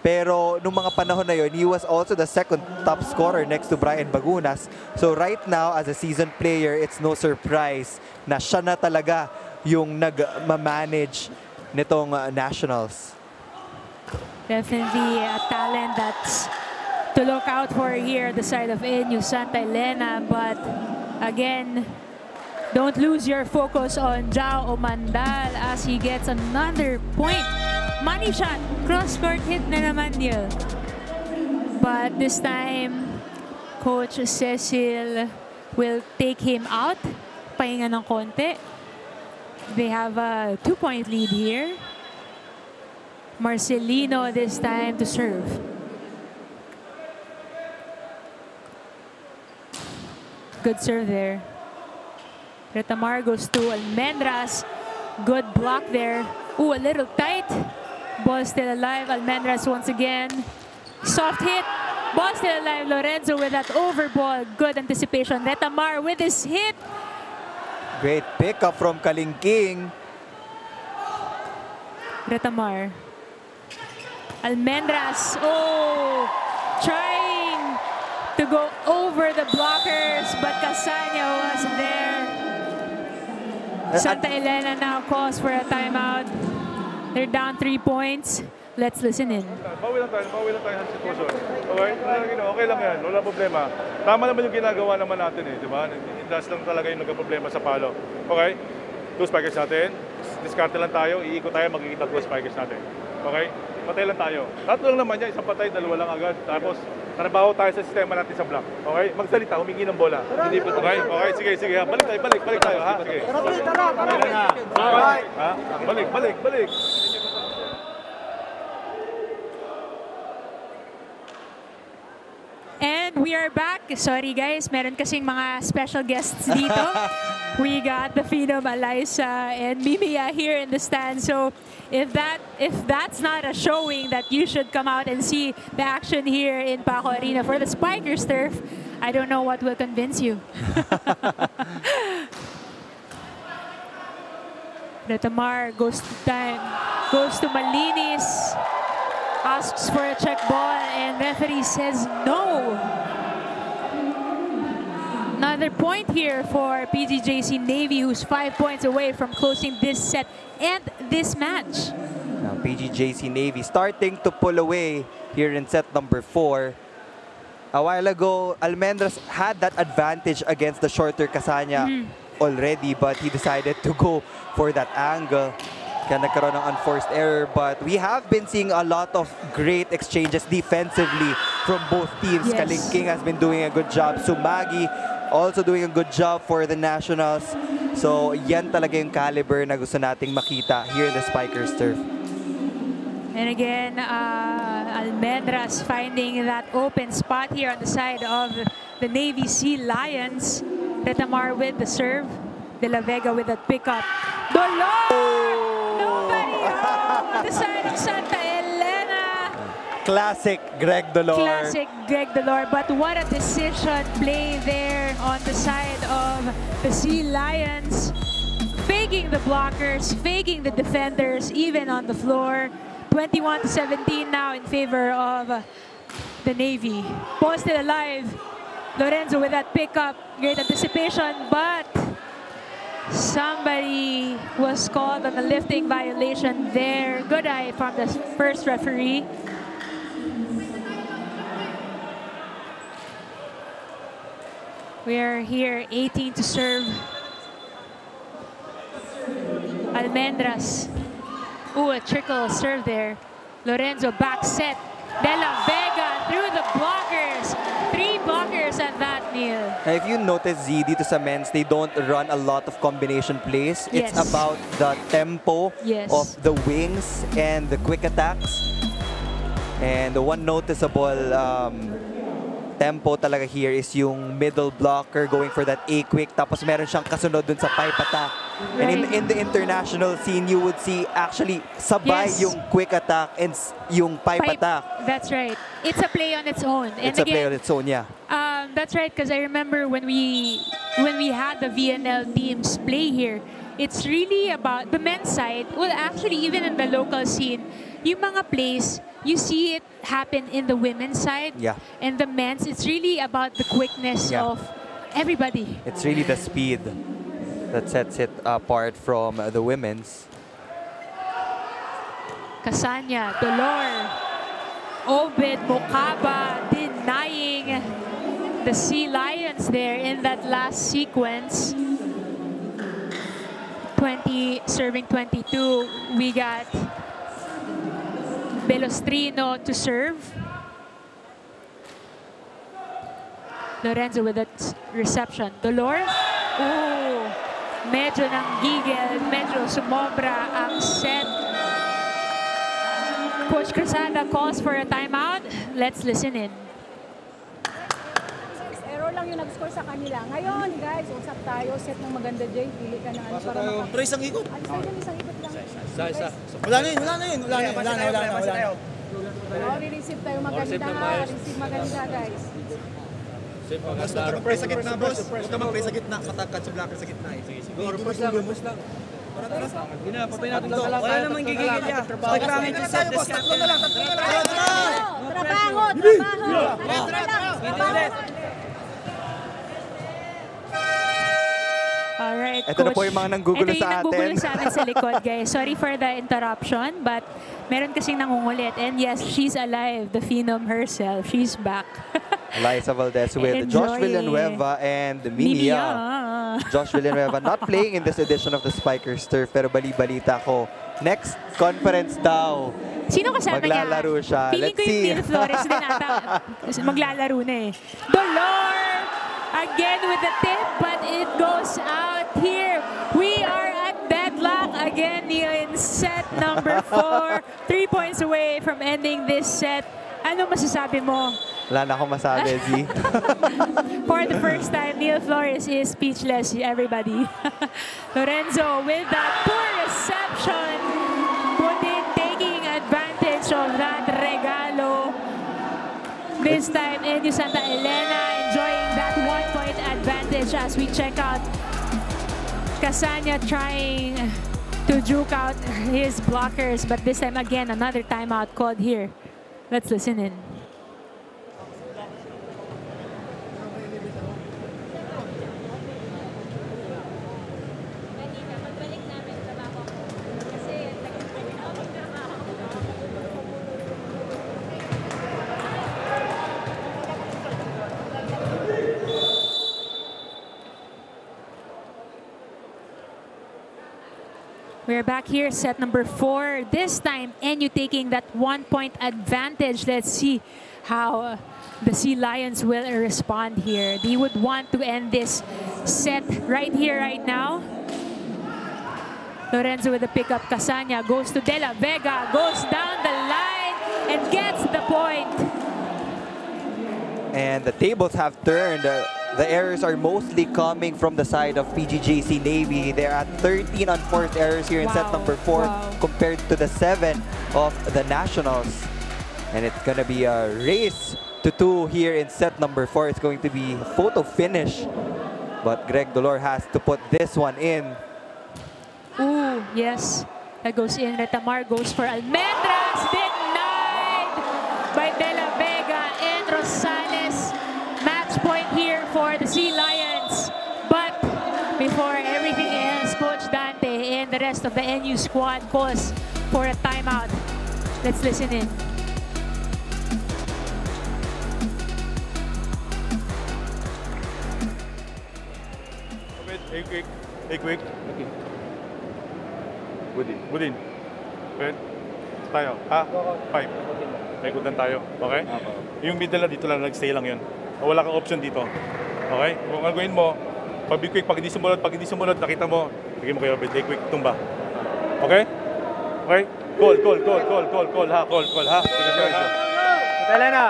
Pero nung mga panahon na yun, he was also the second top scorer next to Brian Bagunas. So right now, as a seasoned player, it's no surprise na siya na talaga yung nag-manage nitong nationals. Definitely a talent that's to look out for here at the side of NU Santa Elena. But again, don't lose your focus on Jao Omandal as he gets another point. Money shot, cross-court hit na naman yun. But this time, Coach Cecil will take him out. Pahinga ng konti. They have a 2-point lead here. Marcelino this time to serve. Good serve there. Retamar goes to Almendras. Good block there. Ooh, a little tight. Ball still alive. Almendras once again. Soft hit. Ball still alive. Lorenzo with that over ball. Good anticipation. Retamar with his hit. Great pickup from Kalingking. Retamar. Almendras. Oh, trying to go over the blockers, but Casania was there. Santa Elena now calls for a timeout. They're down 3 points. Let's listen in. Bawi lang tayo sa sitwasyon. Okay? Okay lang yan, wala problema. Tama naman yung ginagawa naman natin eh, di ba? Indas lang talaga yung nagka-problema sa palo. Okay? 2 spikers natin. Diskarte lang tayo, iikot tayo, magkikita 2 spikers natin. Okay? Patay lang tayo. Tatlo lang naman yan, isang patay, dalawa lang agad. Tapos, trabaho tayo sa sistema natin sa block. Okay? Magsalita, humingi ng bola. Hindi pa okay? Okay, sige. Ha? Balik tayo, ha? Sige. Balik. And we are back. Sorry guys, meron kasing mga special guests dito. We got the Phenom Alyssa and Mimia here in the stand. So if that's not a showing that you should come out and see the action here in Paco Arena for the Spikers turf, I don't know what will convince you. Retamar goes to Malinis. Asks for a check ball and referee says no. Another point here for PGJC Navy, who's 5 points away from closing this set and this match. Now PGJC Navy starting to pull away here in set number 4. A while ago, Almendras had that advantage against the shorter Casania already, but he decided to go for that angle. Kaya nagkaroon ng unforced error, but we have been seeing a lot of great exchanges defensively from both teams. Yes. Kalingking has been doing a good job. Sumagi also doing a good job for the Nationals. So yan talaga yung caliber na gusto nating makita here in the Spikers turf. And again, Almendras finding that open spot here on the side of the Navy Sea Lions. Retamar with the serve. De La Vega with that pickup. Dolor! Nobody home on the side of Santa Elena. Classic Greg Dolor. Classic Greg Dolor. But what a decision play there on the side of the Sea Lions. Faking the blockers, faking the defenders, even on the floor. 21-17 now in favor of the Navy. Ball still alive. Lorenzo with that pickup. Great anticipation, but Somebody was called on a lifting violation there. Good eye from the first referee. We are here, 18 to serve. Almendras. Ooh, a trickle serve there. Lorenzo back set. De La Vega through the blockers. 3 blockers at that, Neil. Now, if you notice, Z, dito sa men's, they don't run a lot of combination plays. Yes. It's about the tempo Yes. of the wings and the quick attacks. And the one noticeable tempo talaga here is yung middle blocker going for that A-quick. Tapos meron siyang kasunod dun sa pipe attack. And in the international scene, you would see actually sabay Yes. yung quick attack and yung pipe attack. That's right. It's a play on its own. And It's a play on its own, yeah. That's right, because I remember when we had the VNL teams play here, it's really about the men's side. Well, actually, even in the local scene, yung mga plays, you see it happen in the women's side. Yeah. And the men's, it's really about the quickness Yeah. of everybody. It's really the speed that sets it apart from the women's. Casanya, Dolor, Obed, Mokaba denying the Sea Lions there in that last sequence. serving 22. We got Belostrino to serve. Lorenzo with that reception. Dolor. Ooh, medyo nang gigil, medyo sumobra ang set. Coach Cruzada calls for a timeout. Let's listen in. Error lang yung nag-score sa kanila. Ngayon, guys, usap tayo. Set ng maganda, Jay. Pili ka ng ano para maka... Pero isang ikot. Ano sa'yo yun? Isang ikot lang. Isa. Wala na yun. Oh, re-receive tayo maganda ha. Receive maganda, guys. Huwag ka mag-pray sa gitna, boss. Huwag ka mag-pray sa gitna. Katagkat sa blocker sa gitna. Sige. Wala namang gigigil niya. Pagramit yung set. Trabaho! Alright, Ito na po yung mga nanggugulo sa Ito yung nanggugulo atin. sa atin sa likod, guys. Sorry for the interruption, but meron kasing nangungulit. And yes, she's alive. The Phenom herself. She's back. Liza Valdez with Josh Villanueva and Mimia. Josh Villanueva not playing in this edition of the Spikers Turf, pero bali-balita ko, next conference daw. Sino kasama niya? Maglalaro siya. Feeling Let's ko yung see. Neil Flores din ata. Maglalaro na eh. Dolor! Again with the tip, but it goes out here. We are at deadlock again, Neil, in set number 4. 3 points away from ending this set. Ano masasabi mo? Wala na akong masabi, Z. For the first time, Neil Flores is speechless, everybody. Lorenzo with that poor reception, taking advantage of that regalo. This time, NU-STA.ELENA enjoying that 1-point advantage as we check out Casanya trying to juke out his blockers, but this time again, another timeout called here. Let's listen in. We're back here, set number 4. This time, NU taking that 1-point advantage. Let's see how the Sea Lions will respond here. They would want to end this set right here, right now. Lorenzo with the pickup. Casanya goes to De La Vega, goes down the line, and gets the point. And the tables have turned. The errors are mostly coming from the side of PGJC Navy. They're at 13 unforced errors here in set number 4 compared to the 7 of the Nationals. And it's going to be a race to 2 here in set number 4. It's going to be a photo finish. But Greg Dolor has to put this one in. Ooh, yes. That goes in. Retamar goes for Almendras. Denied by De La Vega and Rosales. Match point here for the Sea Lions. But before everything else, rest of the NU squad calls for a timeout. Let's listen in. Hey, quick. Okay. Budin. Okay. Tayo. Ha? 5. May kudan tayo. Okay? Yung middle na dito lang, nag-stay lang yun. Wala kang option dito. Okay? Kung gagawin mo, pag quick, pag hindi sumunod, nakita mo, bigyan mo kayo, hey, quick, tumba. Okay? Okay? Call, ha? Elena!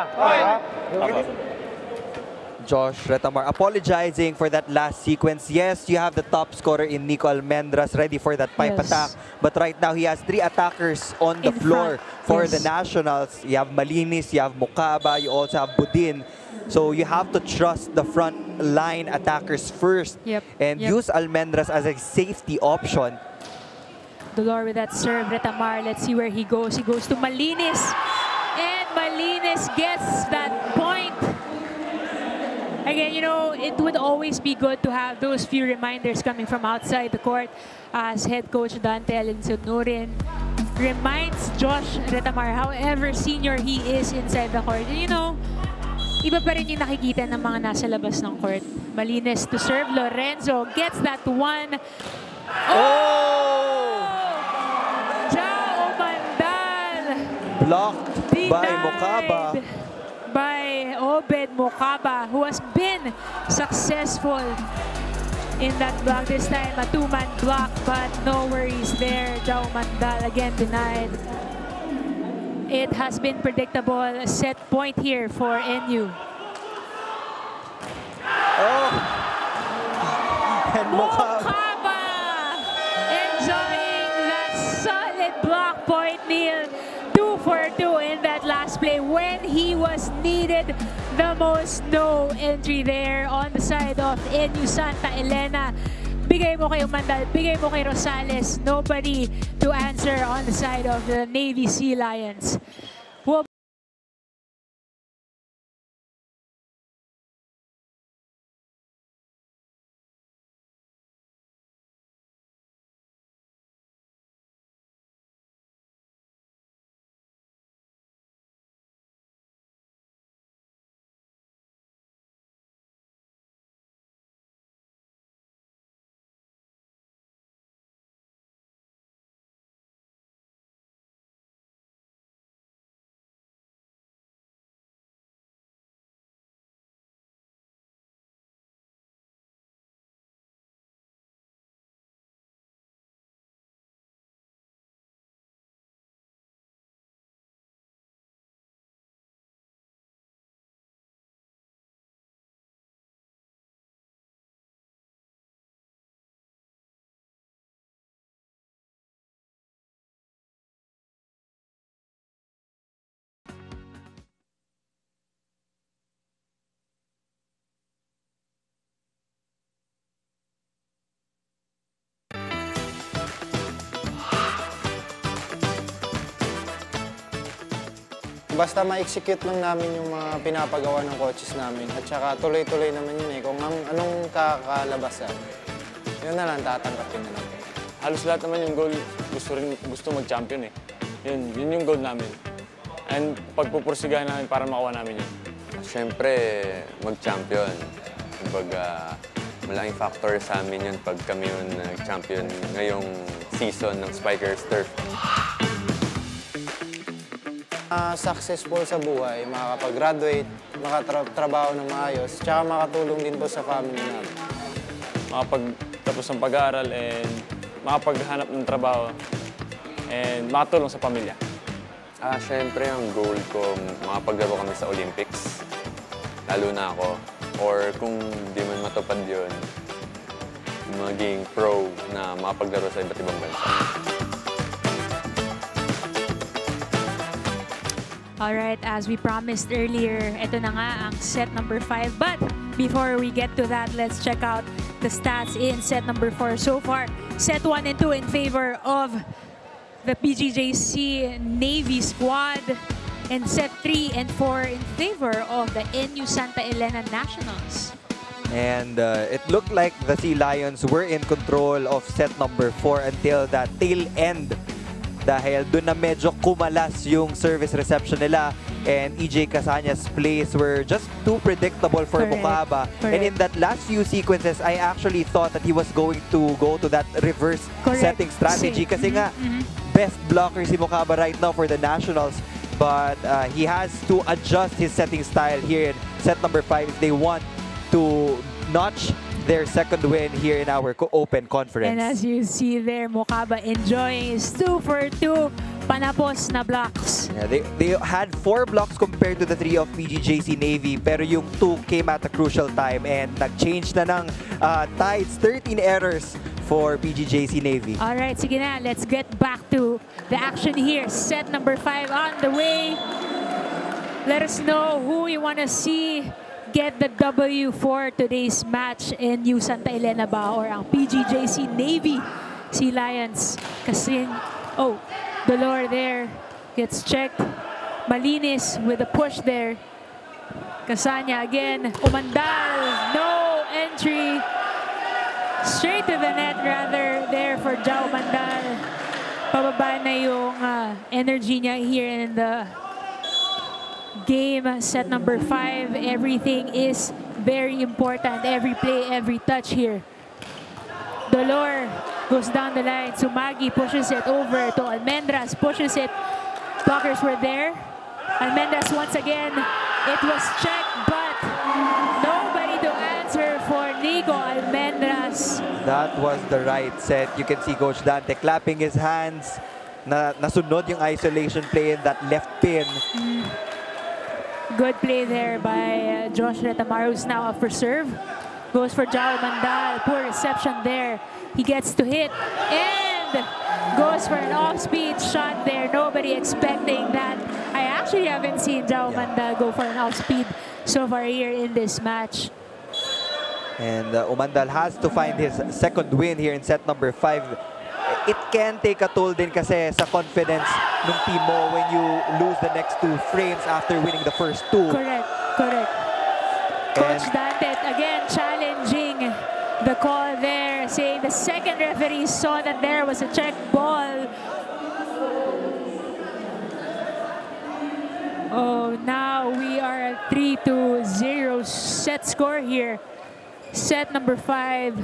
Josh Retamar apologizing for that last sequence. Yes, you have the top scorer in Nico Almendras ready for that pipe attack. But right now, he has 3 attackers on the floor for the Nationals. You have Malinis, you have Mukaba, you also have Budin. So you have to trust the front line attackers first and use Almendras as a safety option. Dolor with that serve, Retamar. Let's see where he goes. He goes to Malinis. And Malinis gets that point. Again, you know, it would always be good to have those few reminders coming from outside the court as head coach Dante Alinsunurin reminds Josh Retamar, however senior he is inside the court. And, you know, iba pa rin yung nakikita ng mga nasa labas ng court. Malinis to serve. Lorenzo gets that one. Jao Mandal. Blocked by Mukaba. By Obed Mukaba, who has been successful in that block this time. A 2-man block, but no worries there. Jao Mandal again denied. It has been predictable. A set point here for NU. And Mukaba enjoying that solid block point, Neil. 2 for 2 in that last play when he was needed the most. No entry there on the side of NU-STA.ELENA. Bigay mo kay Umandal, bigay mo kay Rosales. Nobody to answer on the side of the Navy Sea Lions. Basta ma-execute lang namin yung mga pinapagawa ng coaches namin. At saka tuloy-tuloy naman yun eh. Kung anong kakalabasan, yun na lang, tatanggapin na lang. Halos lahat naman yung goal, gusto mag-champion eh. Yun yung goal namin. And pagpupursigahan namin para makuha namin yun. Siyempre, mag-champion. Kumbaga, malaking factor sa amin yun pag kami yung nag-champion ngayong season ng Spikers Turf. Successful sa buhay, makakapag-graduate, makatrabaho ng maayos, tsaka makatulong din po sa family namin. Makapagtapos ng pag-aaral and makapaghanap ng trabaho and makatulong sa pamilya. Siyempre, ang goal ko, makapaglaro kami sa Olympics. Lalo na ako. Or kung di man matupad yun, maging pro na makapaglaro sa iba't ibang bansa. Alright, as we promised earlier, ito na nga ang set number 5. But before we get to that, let's check out the stats in set number 4. So far, set 1 and 2 in favor of the PGJC Navy squad, and set 3 and 4 in favor of the NU-STA.ELENA Nationals. And it looked like the Sea Lions were in control of set number 4 until the tail end. Dahil dun na medyo kumalas yung service reception nila, and EJ Casaña's plays were just too predictable for Mukaba. And in that last few sequences, I actually thought that he was going to go to that reverse setting strategy. Kasi nga, best blocker si Mukaba right now for the Nationals. But he has to adjust his setting style here in set number 5 if they want to notch their second win here in our open conference. And as you see there, Mukaba enjoying his 2 for 2 panapos na blocks. Yeah, they had 4 blocks compared to the 3 of PGJC Navy, pero yung 2 came at a crucial time and nag-change na ng tides. 13 errors for PGJC Navy. Alright, sige na. Let's get back to the action here. Set number 5 on the way. Let us know who you want to see get the W for today's match in NU-STA.ELENA ba or ang PGJC Navy Sea Lions. Kasi, oh, Dolor there gets checked. Malinis with a push there. Casaña again. Umandal, no entry. Straight to the net rather there for Jao Umandal. Pababa na yung energy niya here in the game. Set number 5, everything is very important. Every play, every touch here. Dolor goes down the line. Sumagi pushes it over to Almendras. Pushes it. Blockers were there. Almendras once again. It was checked, but nobody to answer for Nico Almendras. That was the right set. You can see Coach Dante clapping his hands. Nasunod yung isolation play in that left pin. Good play there by Josh Retamar, who's now up for serve. Goes for Jao Mandal. Poor reception there. He gets to hit and goes for an off-speed shot there. Nobody expecting that. I actually haven't seen Jao Mandal go for an off-speed so far here in this match. And Umandal has to find his second win here in set number 5. It can take a toll din kasi sa confidence ng team mo when you lose the next 2 frames after winning the first 2. Correct, correct. Coach Dante again challenging the call there, saying the second referee saw that there was a check ball. Oh, now we are at 3-0 set score here. Set number 5.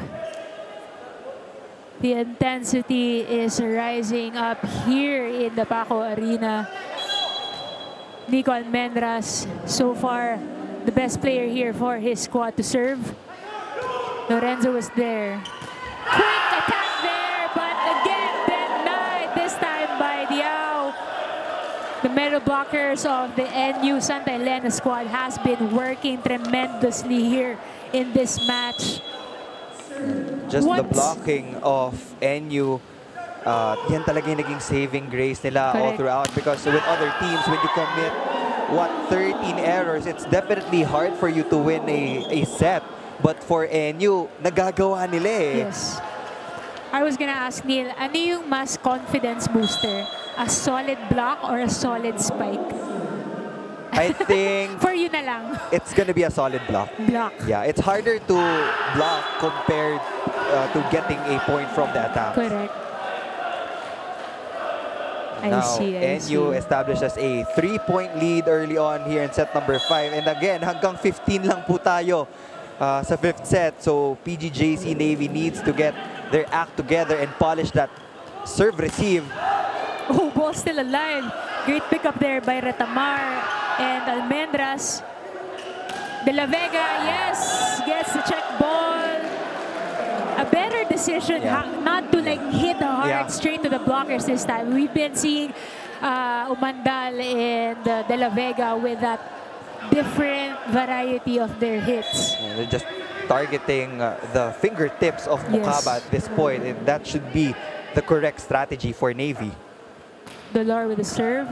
The intensity is rising up here in the Paco Arena. Nico Almendras, so far, the best player here for his squad to serve. Lorenzo was there. Quick attack there, but again denied, this time by Diao. The middle blockers of the NU-STA.ELENA squad has been working tremendously here in this match. Just the blocking of NU, yan talaga yung naging saving grace nila all throughout, because with other teams, when you commit 13 errors, it's definitely hard for you to win a set. But for NU, nagagawa nila eh. Yes. I was gonna ask Neil, ano yung mas confidence booster? A solid block or a solid spike? I think for you na lang. It's gonna be a solid block. Block. Yeah, it's harder to block compared to getting a point from the attack. Correct. Now, NU establishes a 3-point lead early on here in set number 5. And again, hanggang 15 lang po tayo sa 5th set. So PGJC Navy needs to get their act together and polish that serve-receive. Oh, ball still alive. Great pickup there by Retamar and Almendras. De La Vega, yes, gets the check ball. A better decision not to like hit hard straight to the blockers this time. We've been seeing Umandal and De La Vega with that different variety of their hits. They're just targeting the fingertips of Mukaba at this point, and that should be the correct strategy for Navy. Dolor with the serve.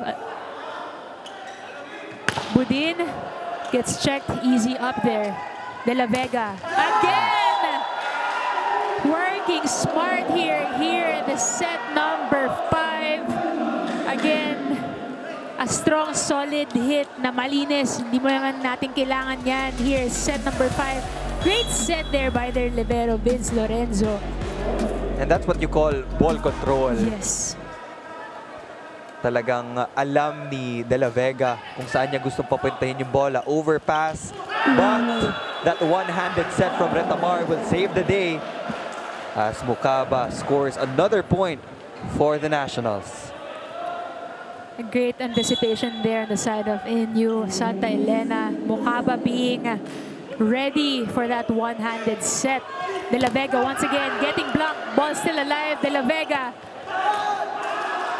Budin gets checked easy up there. De La Vega again working smart here in the set number 5. Again, a strong solid hit na malinis. Hindi mo naman natin kailangan yan here. Set number 5. great set there by their libero, Vince Lorenzo. And that's what you call ball control. Yes. Talagang alam ni De La Vega kung saan niya gusto papuntahin yung bola. Overpass. But that one-handed set from Retamar will save the day as Mukaba scores another point for the Nationals. A great anticipation there on the side of NU-STA.ELENA. Mukaba being ready for that one-handed set. De La Vega once again getting blocked. Ball still alive. De La Vega.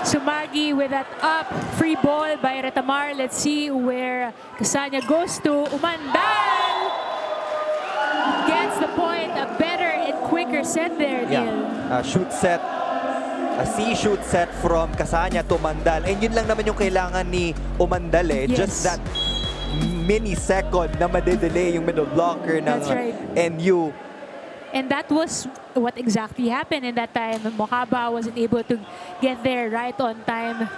Sumagi with that up. Free ball by Retamar. Let's see where Casanya goes to. Umandal gets the point. A better and quicker set there, Neil. Shoot set. A C-shoot set from Casanya to Umandal. And yun lang naman yung kailangan ni Umandal eh. Yes. Just that mini-second na madedelay yung middle blocker ng NU. And that was what exactly happened in that time. Mukaba wasn't able to get there right on time.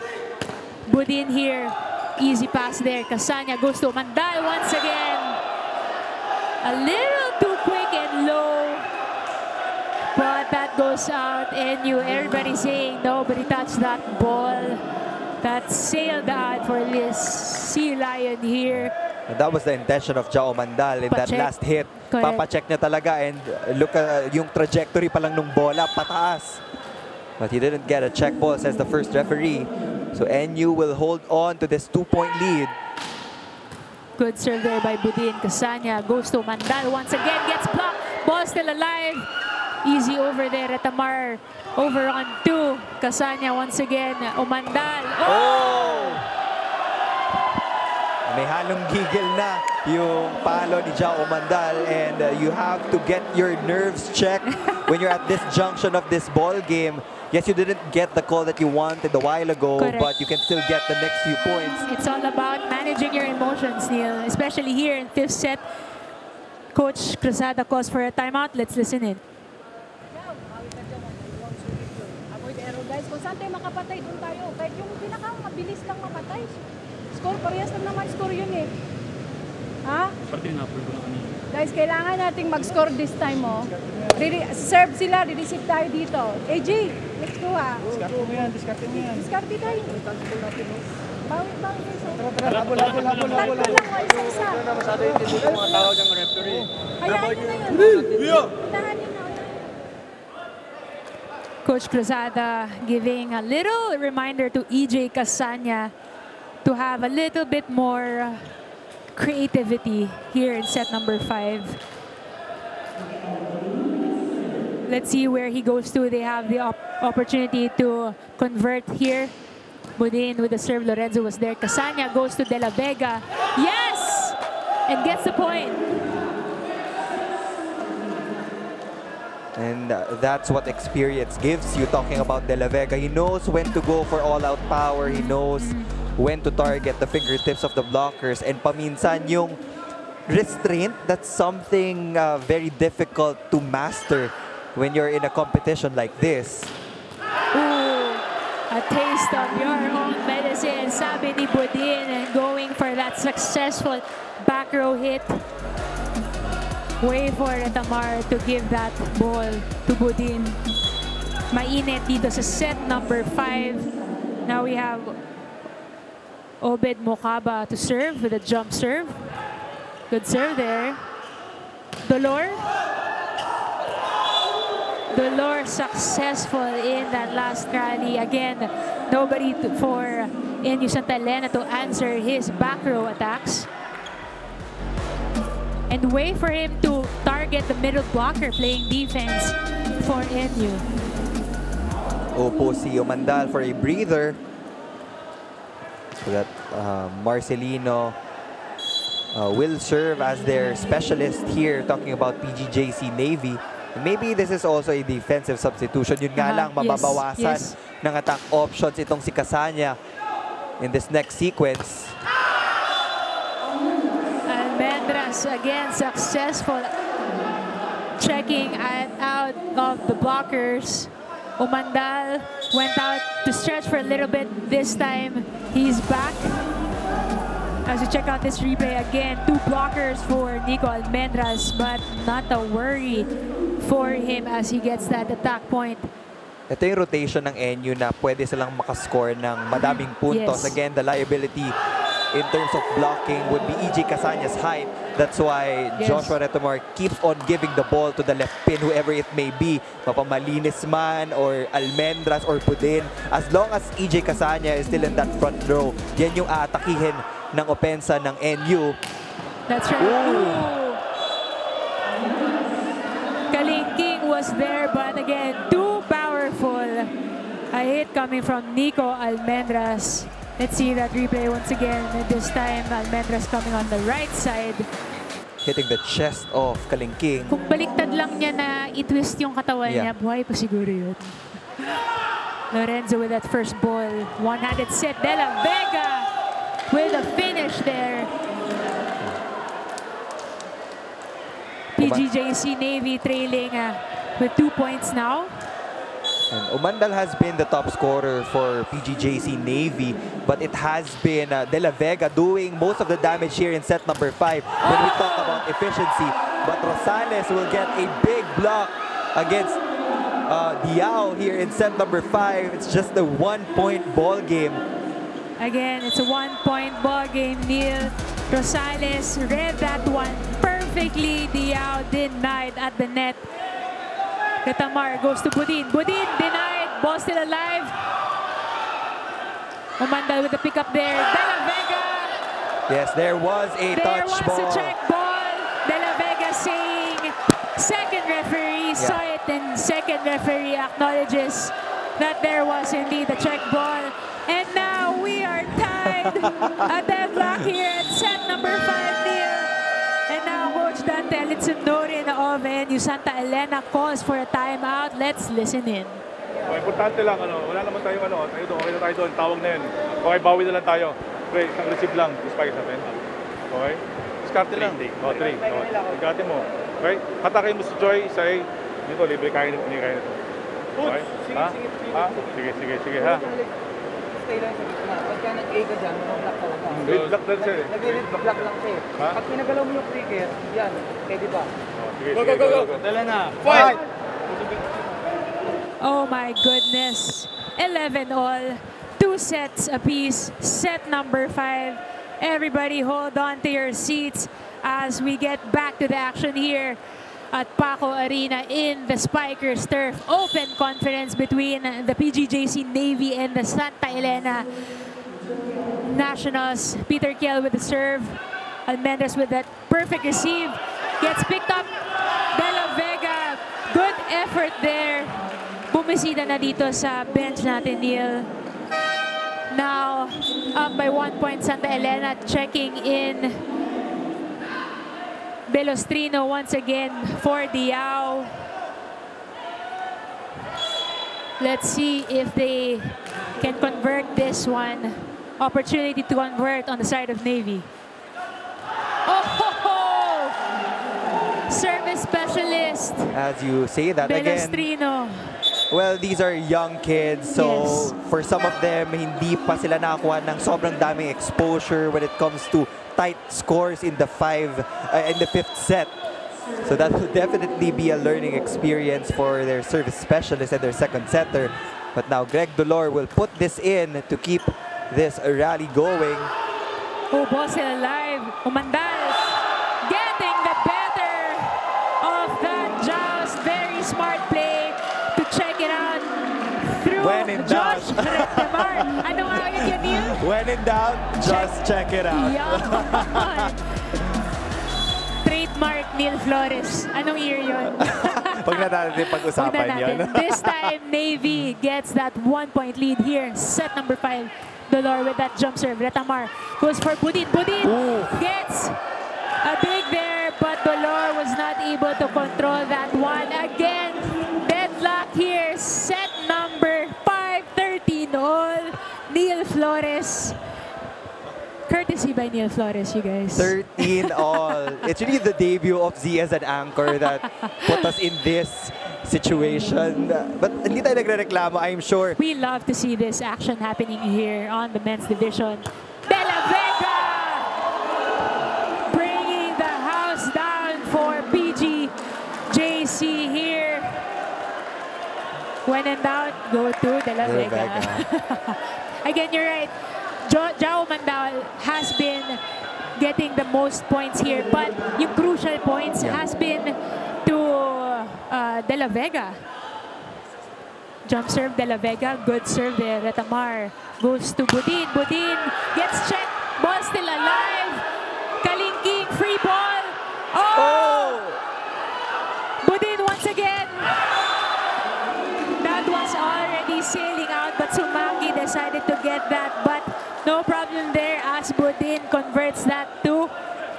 Budin here, easy pass there. Casanya goes to Umandal once again. A little too quick and low. But that goes out. NU, everybody saying nobody touched that ball. That sailed out for this Sea Lion here. And that was the intention of Jao Umandal in that last hit. Papacheck niya talaga and look at yung trajectory pa lang nung bola, pataas. But he didn't get a check ball, says the first referee. So NU will hold on to this 2-point lead. Good serve there by Budin. Casanya goes to Umandal once again, gets blocked. Ball still alive. Easy over there. Retamar over on 2. Casanya once again. Umandal. Oh! May halong gigil na yung palo ni Jao Umandal, and you have to get your nerves checked when you're at this junction of this ball game. Yes, you didn't get the call that you wanted a while ago, but you can still get the next few points. It's all about managing your emotions, Neil, especially here in 5th set. Coach Cruzada calls for a timeout. Let's listen in. Guys, kung saan tayo makapatay, doon tayo. Kahit yung pinakamabilis lang mapatay. Score, parehas lang naman score yun eh. Ha? Guys, kailangan nating mag-score this time, oh. Serve sila, re-receive tayo dito. AJ, let's go, ha. Diskarte mo yan, diskarte mo yan. Diskarte tayo. Bawit. Labol. Tatlo lang, isa-isa. Masyado yung mga tawag ng referee. Hayaan nyo na yun. Tahan nyo na. Coach Cruzada giving a little reminder to EJ Casanya to have a little bit more creativity here in set number 5. Let's see where he goes to. They have the opportunity to convert here. Budin with the serve. Lorenzo was there. Casanya goes to De La Vega. Yes! And gets the point. And that's what experience gives you, talking about De La Vega. He knows when to go for all-out power. He knows when to target the fingertips of the blockers. And paminsan yung restraint, that's something very difficult to master when you're in a competition like this. Ooh, a taste of your own medicine, sabi ni Budin, and going for that successful back row hit. Way for Retamar to give that ball to Budin. Mainit dito sa set number 5. Now we have Obed Mukaba to serve with a jump serve. Good serve there. Dolor successful in that last rally. Again, nobody for NU-STA.ELENA to answer his back row attacks. And wait for him to target the middle blocker playing defense for NU. Opo si Umandal for a breather. So that Marcelino will serve as their specialist here, talking about PGJC Navy. And maybe this is also a defensive substitution. Yun nga lang, mababawasan ng attack options itong si Casanya in this next sequence. Almendras again successful checking out of the blockers. Umandal went out to stretch for a little bit. This time he's back. As we check out this replay again, 2 blockers for Nico Almendras, but not a worry for him as he gets that attack point. Ito yung rotation ng NU na pwede silang makascore ng madaming puntos. Yes. Again, the liability in terms of blocking would be EJ Casaña's height. That's why Joshua Retomar keeps on giving the ball to the left pin, whoever it may be. Mapamalinis man or Almendras or Budin. As long as EJ Casaña is still in that front row, yan yung aatakihin ng opensa ng NU. That's right. Ooh. Kalingking was there, but again, too powerful. A hit coming from Nico Almendras. Let's see that replay once again. This time, Almendras coming on the right side. Hitting the chest of Kalingking. Kung baliktad lang niya na i-twist yung katawan niya, buhay pa siguro yun. Lorenzo with that first ball. One-handed set. De La Vega with a finish there. PGJC Navy trailing with 2 points now. And Umandal has been the top scorer for PGJC Navy, but it has been De La Vega doing most of the damage here in set number 5 when we talk about efficiency. But Rosales will get a big block against Diao here in set number 5. It's just a 1-point ball game. Again, it's a 1-point ball game. Neil Rosales read that one perfectly. Diao denied at the net. Retamar goes to Budin. Budin denied. Ball still alive. Umandal with the pickup there. De La Vega. Yes, there was a touch ball. There was a check ball. De La Vega saying second referee saw it, and second referee acknowledges that there was indeed a check ball. And now we are tied. A deadlock here at set number 5, Neil. And now Coach Dante Alitsunorin of NU-STA.ELENA calls for a timeout. Let's listen in. Importante lang, wala naman tayo, okay na tayo doon, tawag na yun. Okay, bawi na lang tayo. Pre, isang receive lang, spike natin. Okay? Diskarte lang. 3. Diskarte mo. Okay? Hatakin mo si Joy, sa A. Dito, libre kain nito. Okay? Sige, ha? Stay lang sa gitna. Pagka nag-A ka dyan, mag-block talaga. Block lang siya eh. Nag-block lang siya eh. Pag pinagalaw mo yung trigger, yan, pwede ba? Go. Dala na. Fight! Oh my goodness. 11 all. 2 sets apiece. Set number 5. Everybody hold on to your seats as we get back to the action here at Paco Arena in the Spikers Turf. Open conference between the PGJC Navy and the Santa Elena Nationals. Peter Kiel with the serve. Almendras with that perfect receive. Gets picked up. De La Vega. Good effort there. Bumisita na dito sa bench natin, Neil. Now, up by 1 point, Santa Elena checking in. Belostrino once again for Diao. Let's see if they can convert this one. Opportunity to convert on the side of Navy. Oh! Service specialist. As you say that Belostrino. again. Well, these are young kids, so for some of them, hindi pa sila nakakuha ng sobrang daming exposure when it comes to tight scores in the 5th set. So that will definitely be a learning experience for their service specialist and their second setter. But now Greg Dolor will put this in to keep this rally going. Oh, ball still alive. Umandal getting the better of that joust. Very smart play to check it out through Josh Retamar. Ano nga yun, Neil? When in doubt, just check it out. Trademark Neil Flores. Anong year yun? Huwag na natin pag-usapan yun. This time, Navy gets that 1-point lead here. Set number 5. Dolor with that jump serve. Retamar goes for Budin. Budin gets a dig there, but Dolor was not able to control that one. Again, deadlock here. Set number 5, 13 all. Neil Flores. Courtesy by Neil Flores, you guys. 13 all. It's really the debut of Z as an anchor that put us in this situation. But hindi tayo nagre-reklamo, I'm sure. We love to see this action happening here on the men's division. De La Vega When in doubt, go to De La Vega. Again, you're right. Jao Mandal has been getting the most points here, but yung crucial points has been to De La Vega. Jump serve, De La Vega. Good serve there. Retamar goes to Budin. Budin gets checked. Ball still alive. Kalingking, free ball. Oh! Budin once again. That was already sailing out, but Sumagi decided to get that. But no problem there as Budin converts that to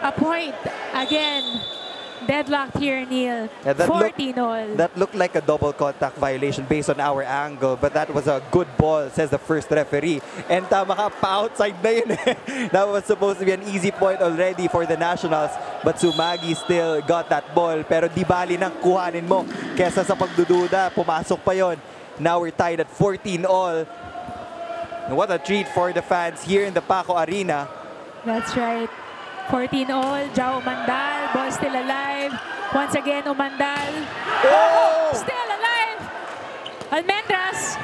a point. Again, deadlocked here, Neil. 14-all. That looked like a double contact violation based on our angle, but that was a good ball, says the first referee. And tama ka, pa-outside na yun. That was supposed to be an easy point already for the Nationals, but Sumagi still got that ball. Pero di bali nang kuhanin mo. Kesa sa pagdududa, pumasok pa yon. Now we're tied at 14-all. What a treat for the fans here in the Paco Arena. That's right. 14-all, Jao Umandal, ball still alive. Once again, Umandal. Oh! Still alive! Almendras.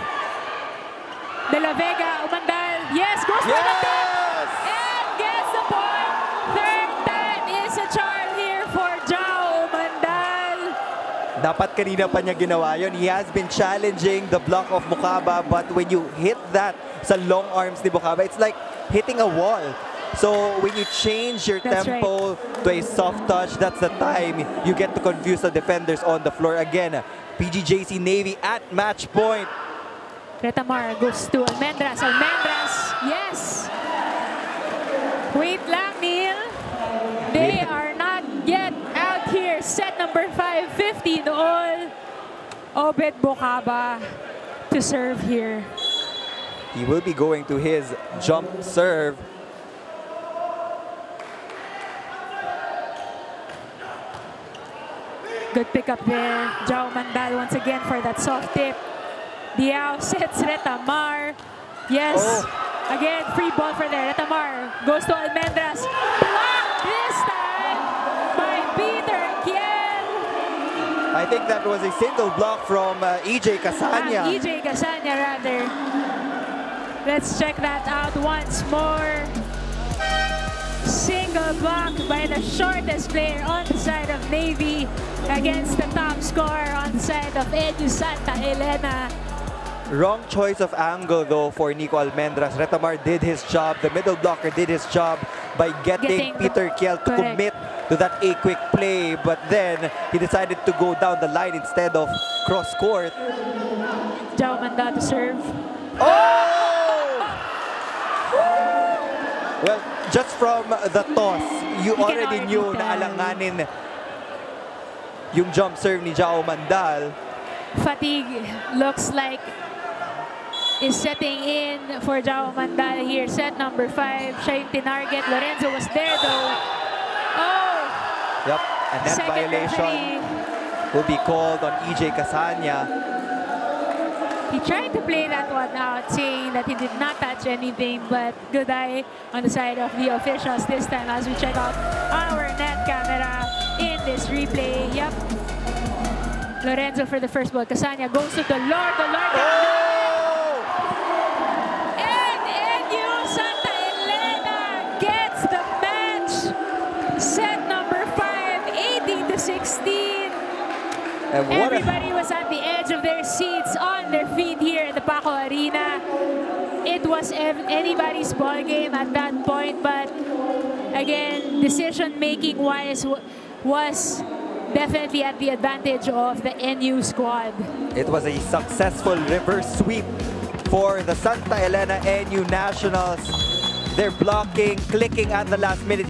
De La Vega, Umandal. Yes, goes for the tip. And gets the point. Third time is a charm here for Jao Umandal. Dapat kanina pa niya ginawa yun. He has been challenging the block of Mukaba, but when you hit that sa long arms ni Mukaba, it's like hitting a wall. So when you change your tempo to a soft touch, that's the time you get to confuse the defenders on the floor again. PGJC Navy at match point. Retamar goes to Almendras. Almendras, yes. Wait lang, Neil. They are not yet out here. Set number 5, 15-all. Obed Bocaba to serve here. He will be going to his jump serve. Good pickup there. Jao Mandal once again for that soft tip. Diao sets Retamar. Yes. Again, free ball for there. Retamar goes to Almendras. Blocked this time by Peter Kiel. I think that was a single block from EJ Casanya. EJ Casanya, rather. Let's check that out once more. Single block by the shortest player on the side of Navy against the top scorer on the side of NU-STA.ELENA. Wrong choice of angle though for Nico Almendras. Retamar did his job. The middle blocker did his job by getting Peter Kiel to commit to that a quick play, but then he decided to go down the line instead of cross court. Jao Manda to serve. Well, just from the toss, you already knew na alanganin yung jump serve ni Jao Mandal. Fatigue looks like is setting in for Jao Mandal here. Set number 5, siya yung tinarget. Lorenzo was there though. Oh! Yep, and that violation will be called on EJ Casanya. He tried to play that one out, saying that he did not touch anything, but good eye on the side of the officials this time as we check out our net camera in this replay. Yep. Lorenzo for the first ball. Casanya goes to the Lord. The Lord. And NU-STA.ELENA gets the match. Set number 5, 18-16. Everybody was at the edge of their seats, on their feet here in the Paco Arena. It was anybody's ball game at that point, but again, decision-making wise was definitely at the advantage of the NU squad. It was a successful reverse sweep for the Santa Elena NU Nationals. They're blocking, clicking at the last minute.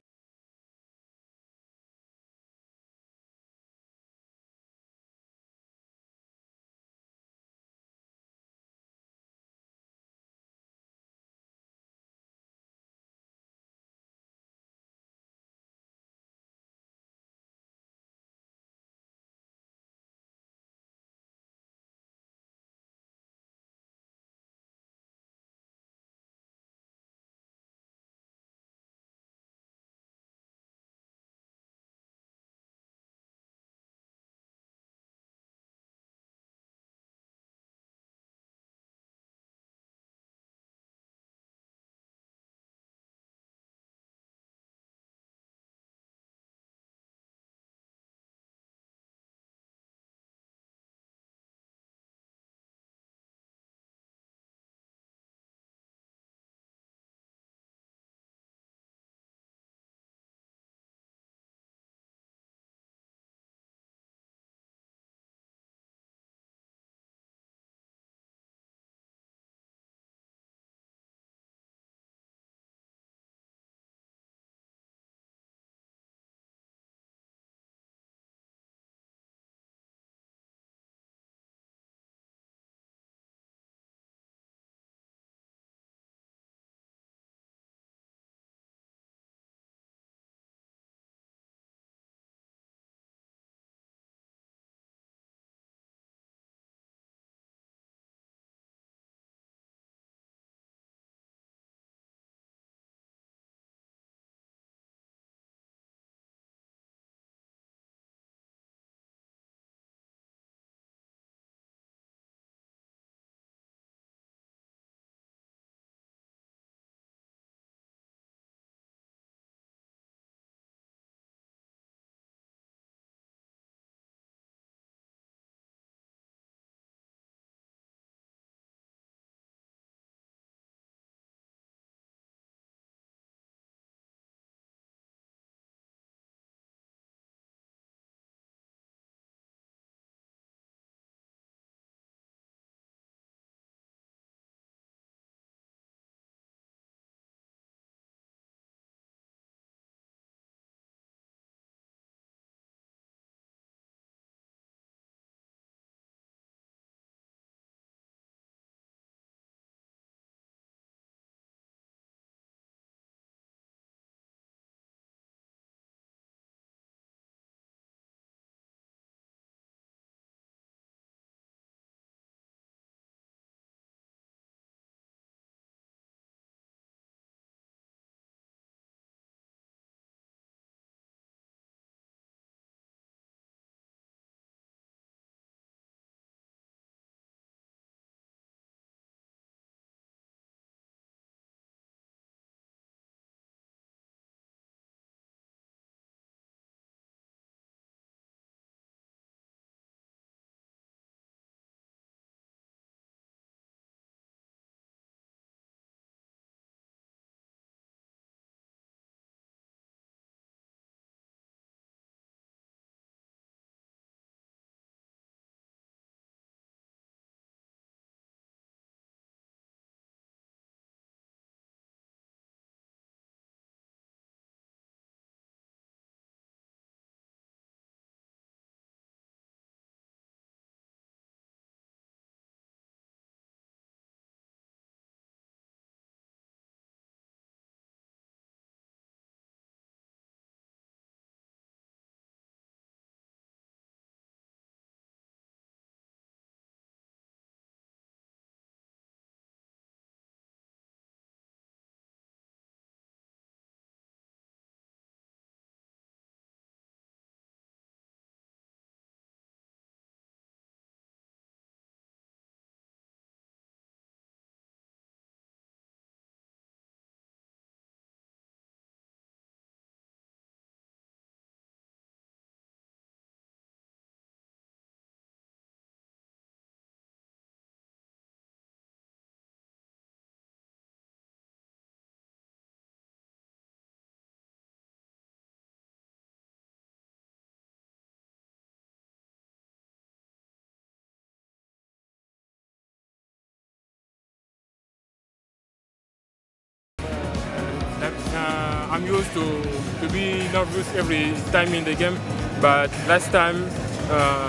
to be nervous every time in the game, but last time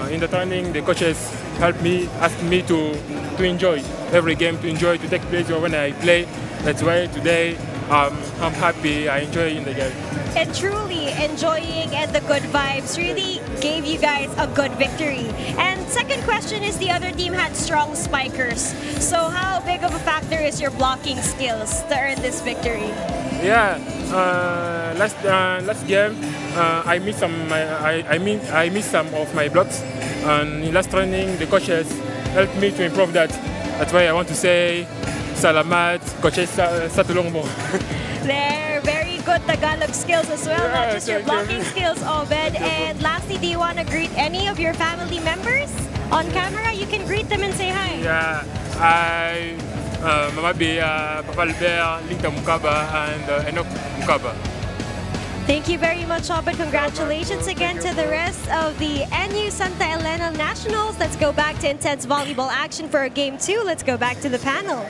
in the training, the coaches asked me to enjoy every game, to take place when I play. That's why today I'm happy. I enjoy in the game. And truly enjoying and the good vibes really gave you guys a good victory. And second question is, the other team had strong spikers. So how big of a factor is your blocking skills to earn this victory? Yeah, last game I missed some of my blocks, and in last training the coaches helped me to improve that. That's why I want to say salamat, coaches sa tulong mo. They're very good Tagalog skills as well, not just your blocking skills, Obed. And lastly, do you want to greet any of your family members on camera? You can greet them and say hi. Yeah, Mama Bea, Papa Albert, Linda Mukaba, and Enoch Mukaba. Thank you very much, Obed. Congratulations again to the rest of the NU-STA.ELENA Nationals. Let's go back to intense volleyball action for Game 2. Let's go back to the panel.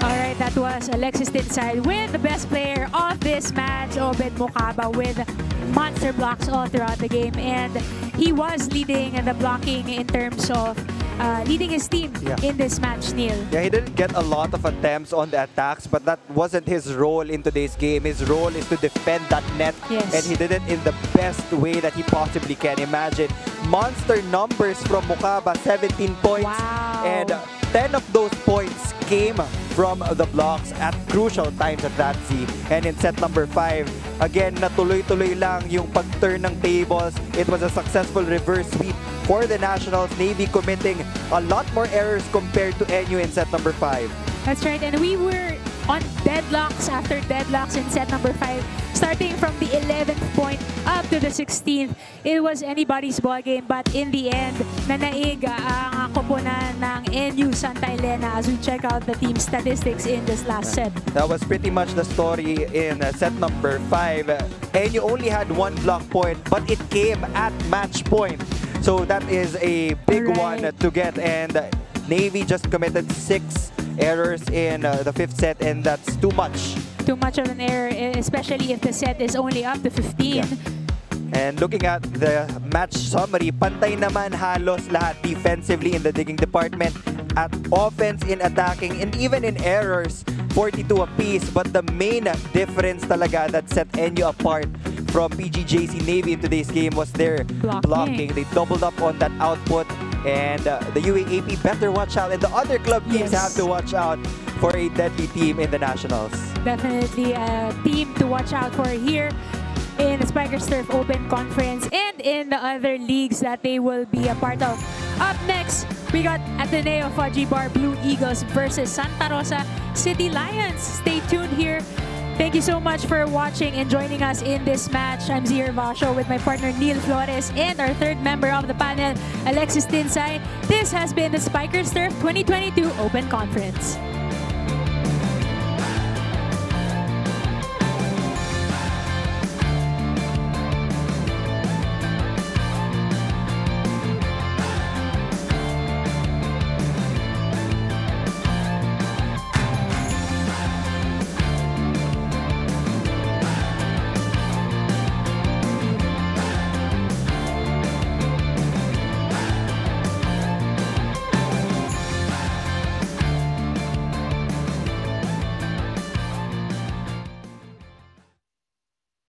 All right, that was Alexis Tinsay with the best player of this match, Obed Mukaba, with monster blocks all throughout the game. And he was leading the blocking in terms of leading his team in this match, Neil. Yeah, he didn't get a lot of attempts on the attacks, but that wasn't his role in today's game. His role is to defend that net, and he did it in the best way that he possibly can. Imagine monster numbers from Mukaba, 17 points, and 10 of those points came from the blocks at crucial times at that Z. And in set number 5, again, natuloy-tuloy lang yung pag-turn ng tables. It was a successful reverse sweep for the Nationals, Navy committing a lot more errors compared to NU in set number 5. That's right, and we were on deadlocks after deadlocks in set number 5. Starting from the 11th point up to the 16th, it was anybody's ball game, but in the end, nanaig ang koponan ng NU-STA.ELENA as we check out the team statistics in this last set. That was pretty much the story in set number 5. NU only had 1 block point, but it came at match point. So that is a big one to get, and Navy just committed 6 errors in the 5th set, and that's too much. Too much of an error, especially if the set is only up to 15. And looking at the match summary, pantay naman halos lahat defensively in the digging department, at offense in attacking, and even in errors, 42 apiece. But the main difference talaga that set NU apart from PGJC Navy in today's game was their blocking. They doubled up on that output, and the UAAP better watch out, and the other club teams have to watch out for a deadly team in the Nationals. Definitely a team to watch out for here in the Spikers Turf Open Conference and in the other leagues that they will be a part of. Up next, we got Ateneo Fudgy Bar Blue Eagles versus Santa Rosa City Lions. Stay tuned here. Thank you so much for watching and joining us in this match. I'm Zia Vasho with my partner Neil Flores and our third member of the panel, Alexis Tinsay. This has been the Spikers Turf 2022 Open Conference.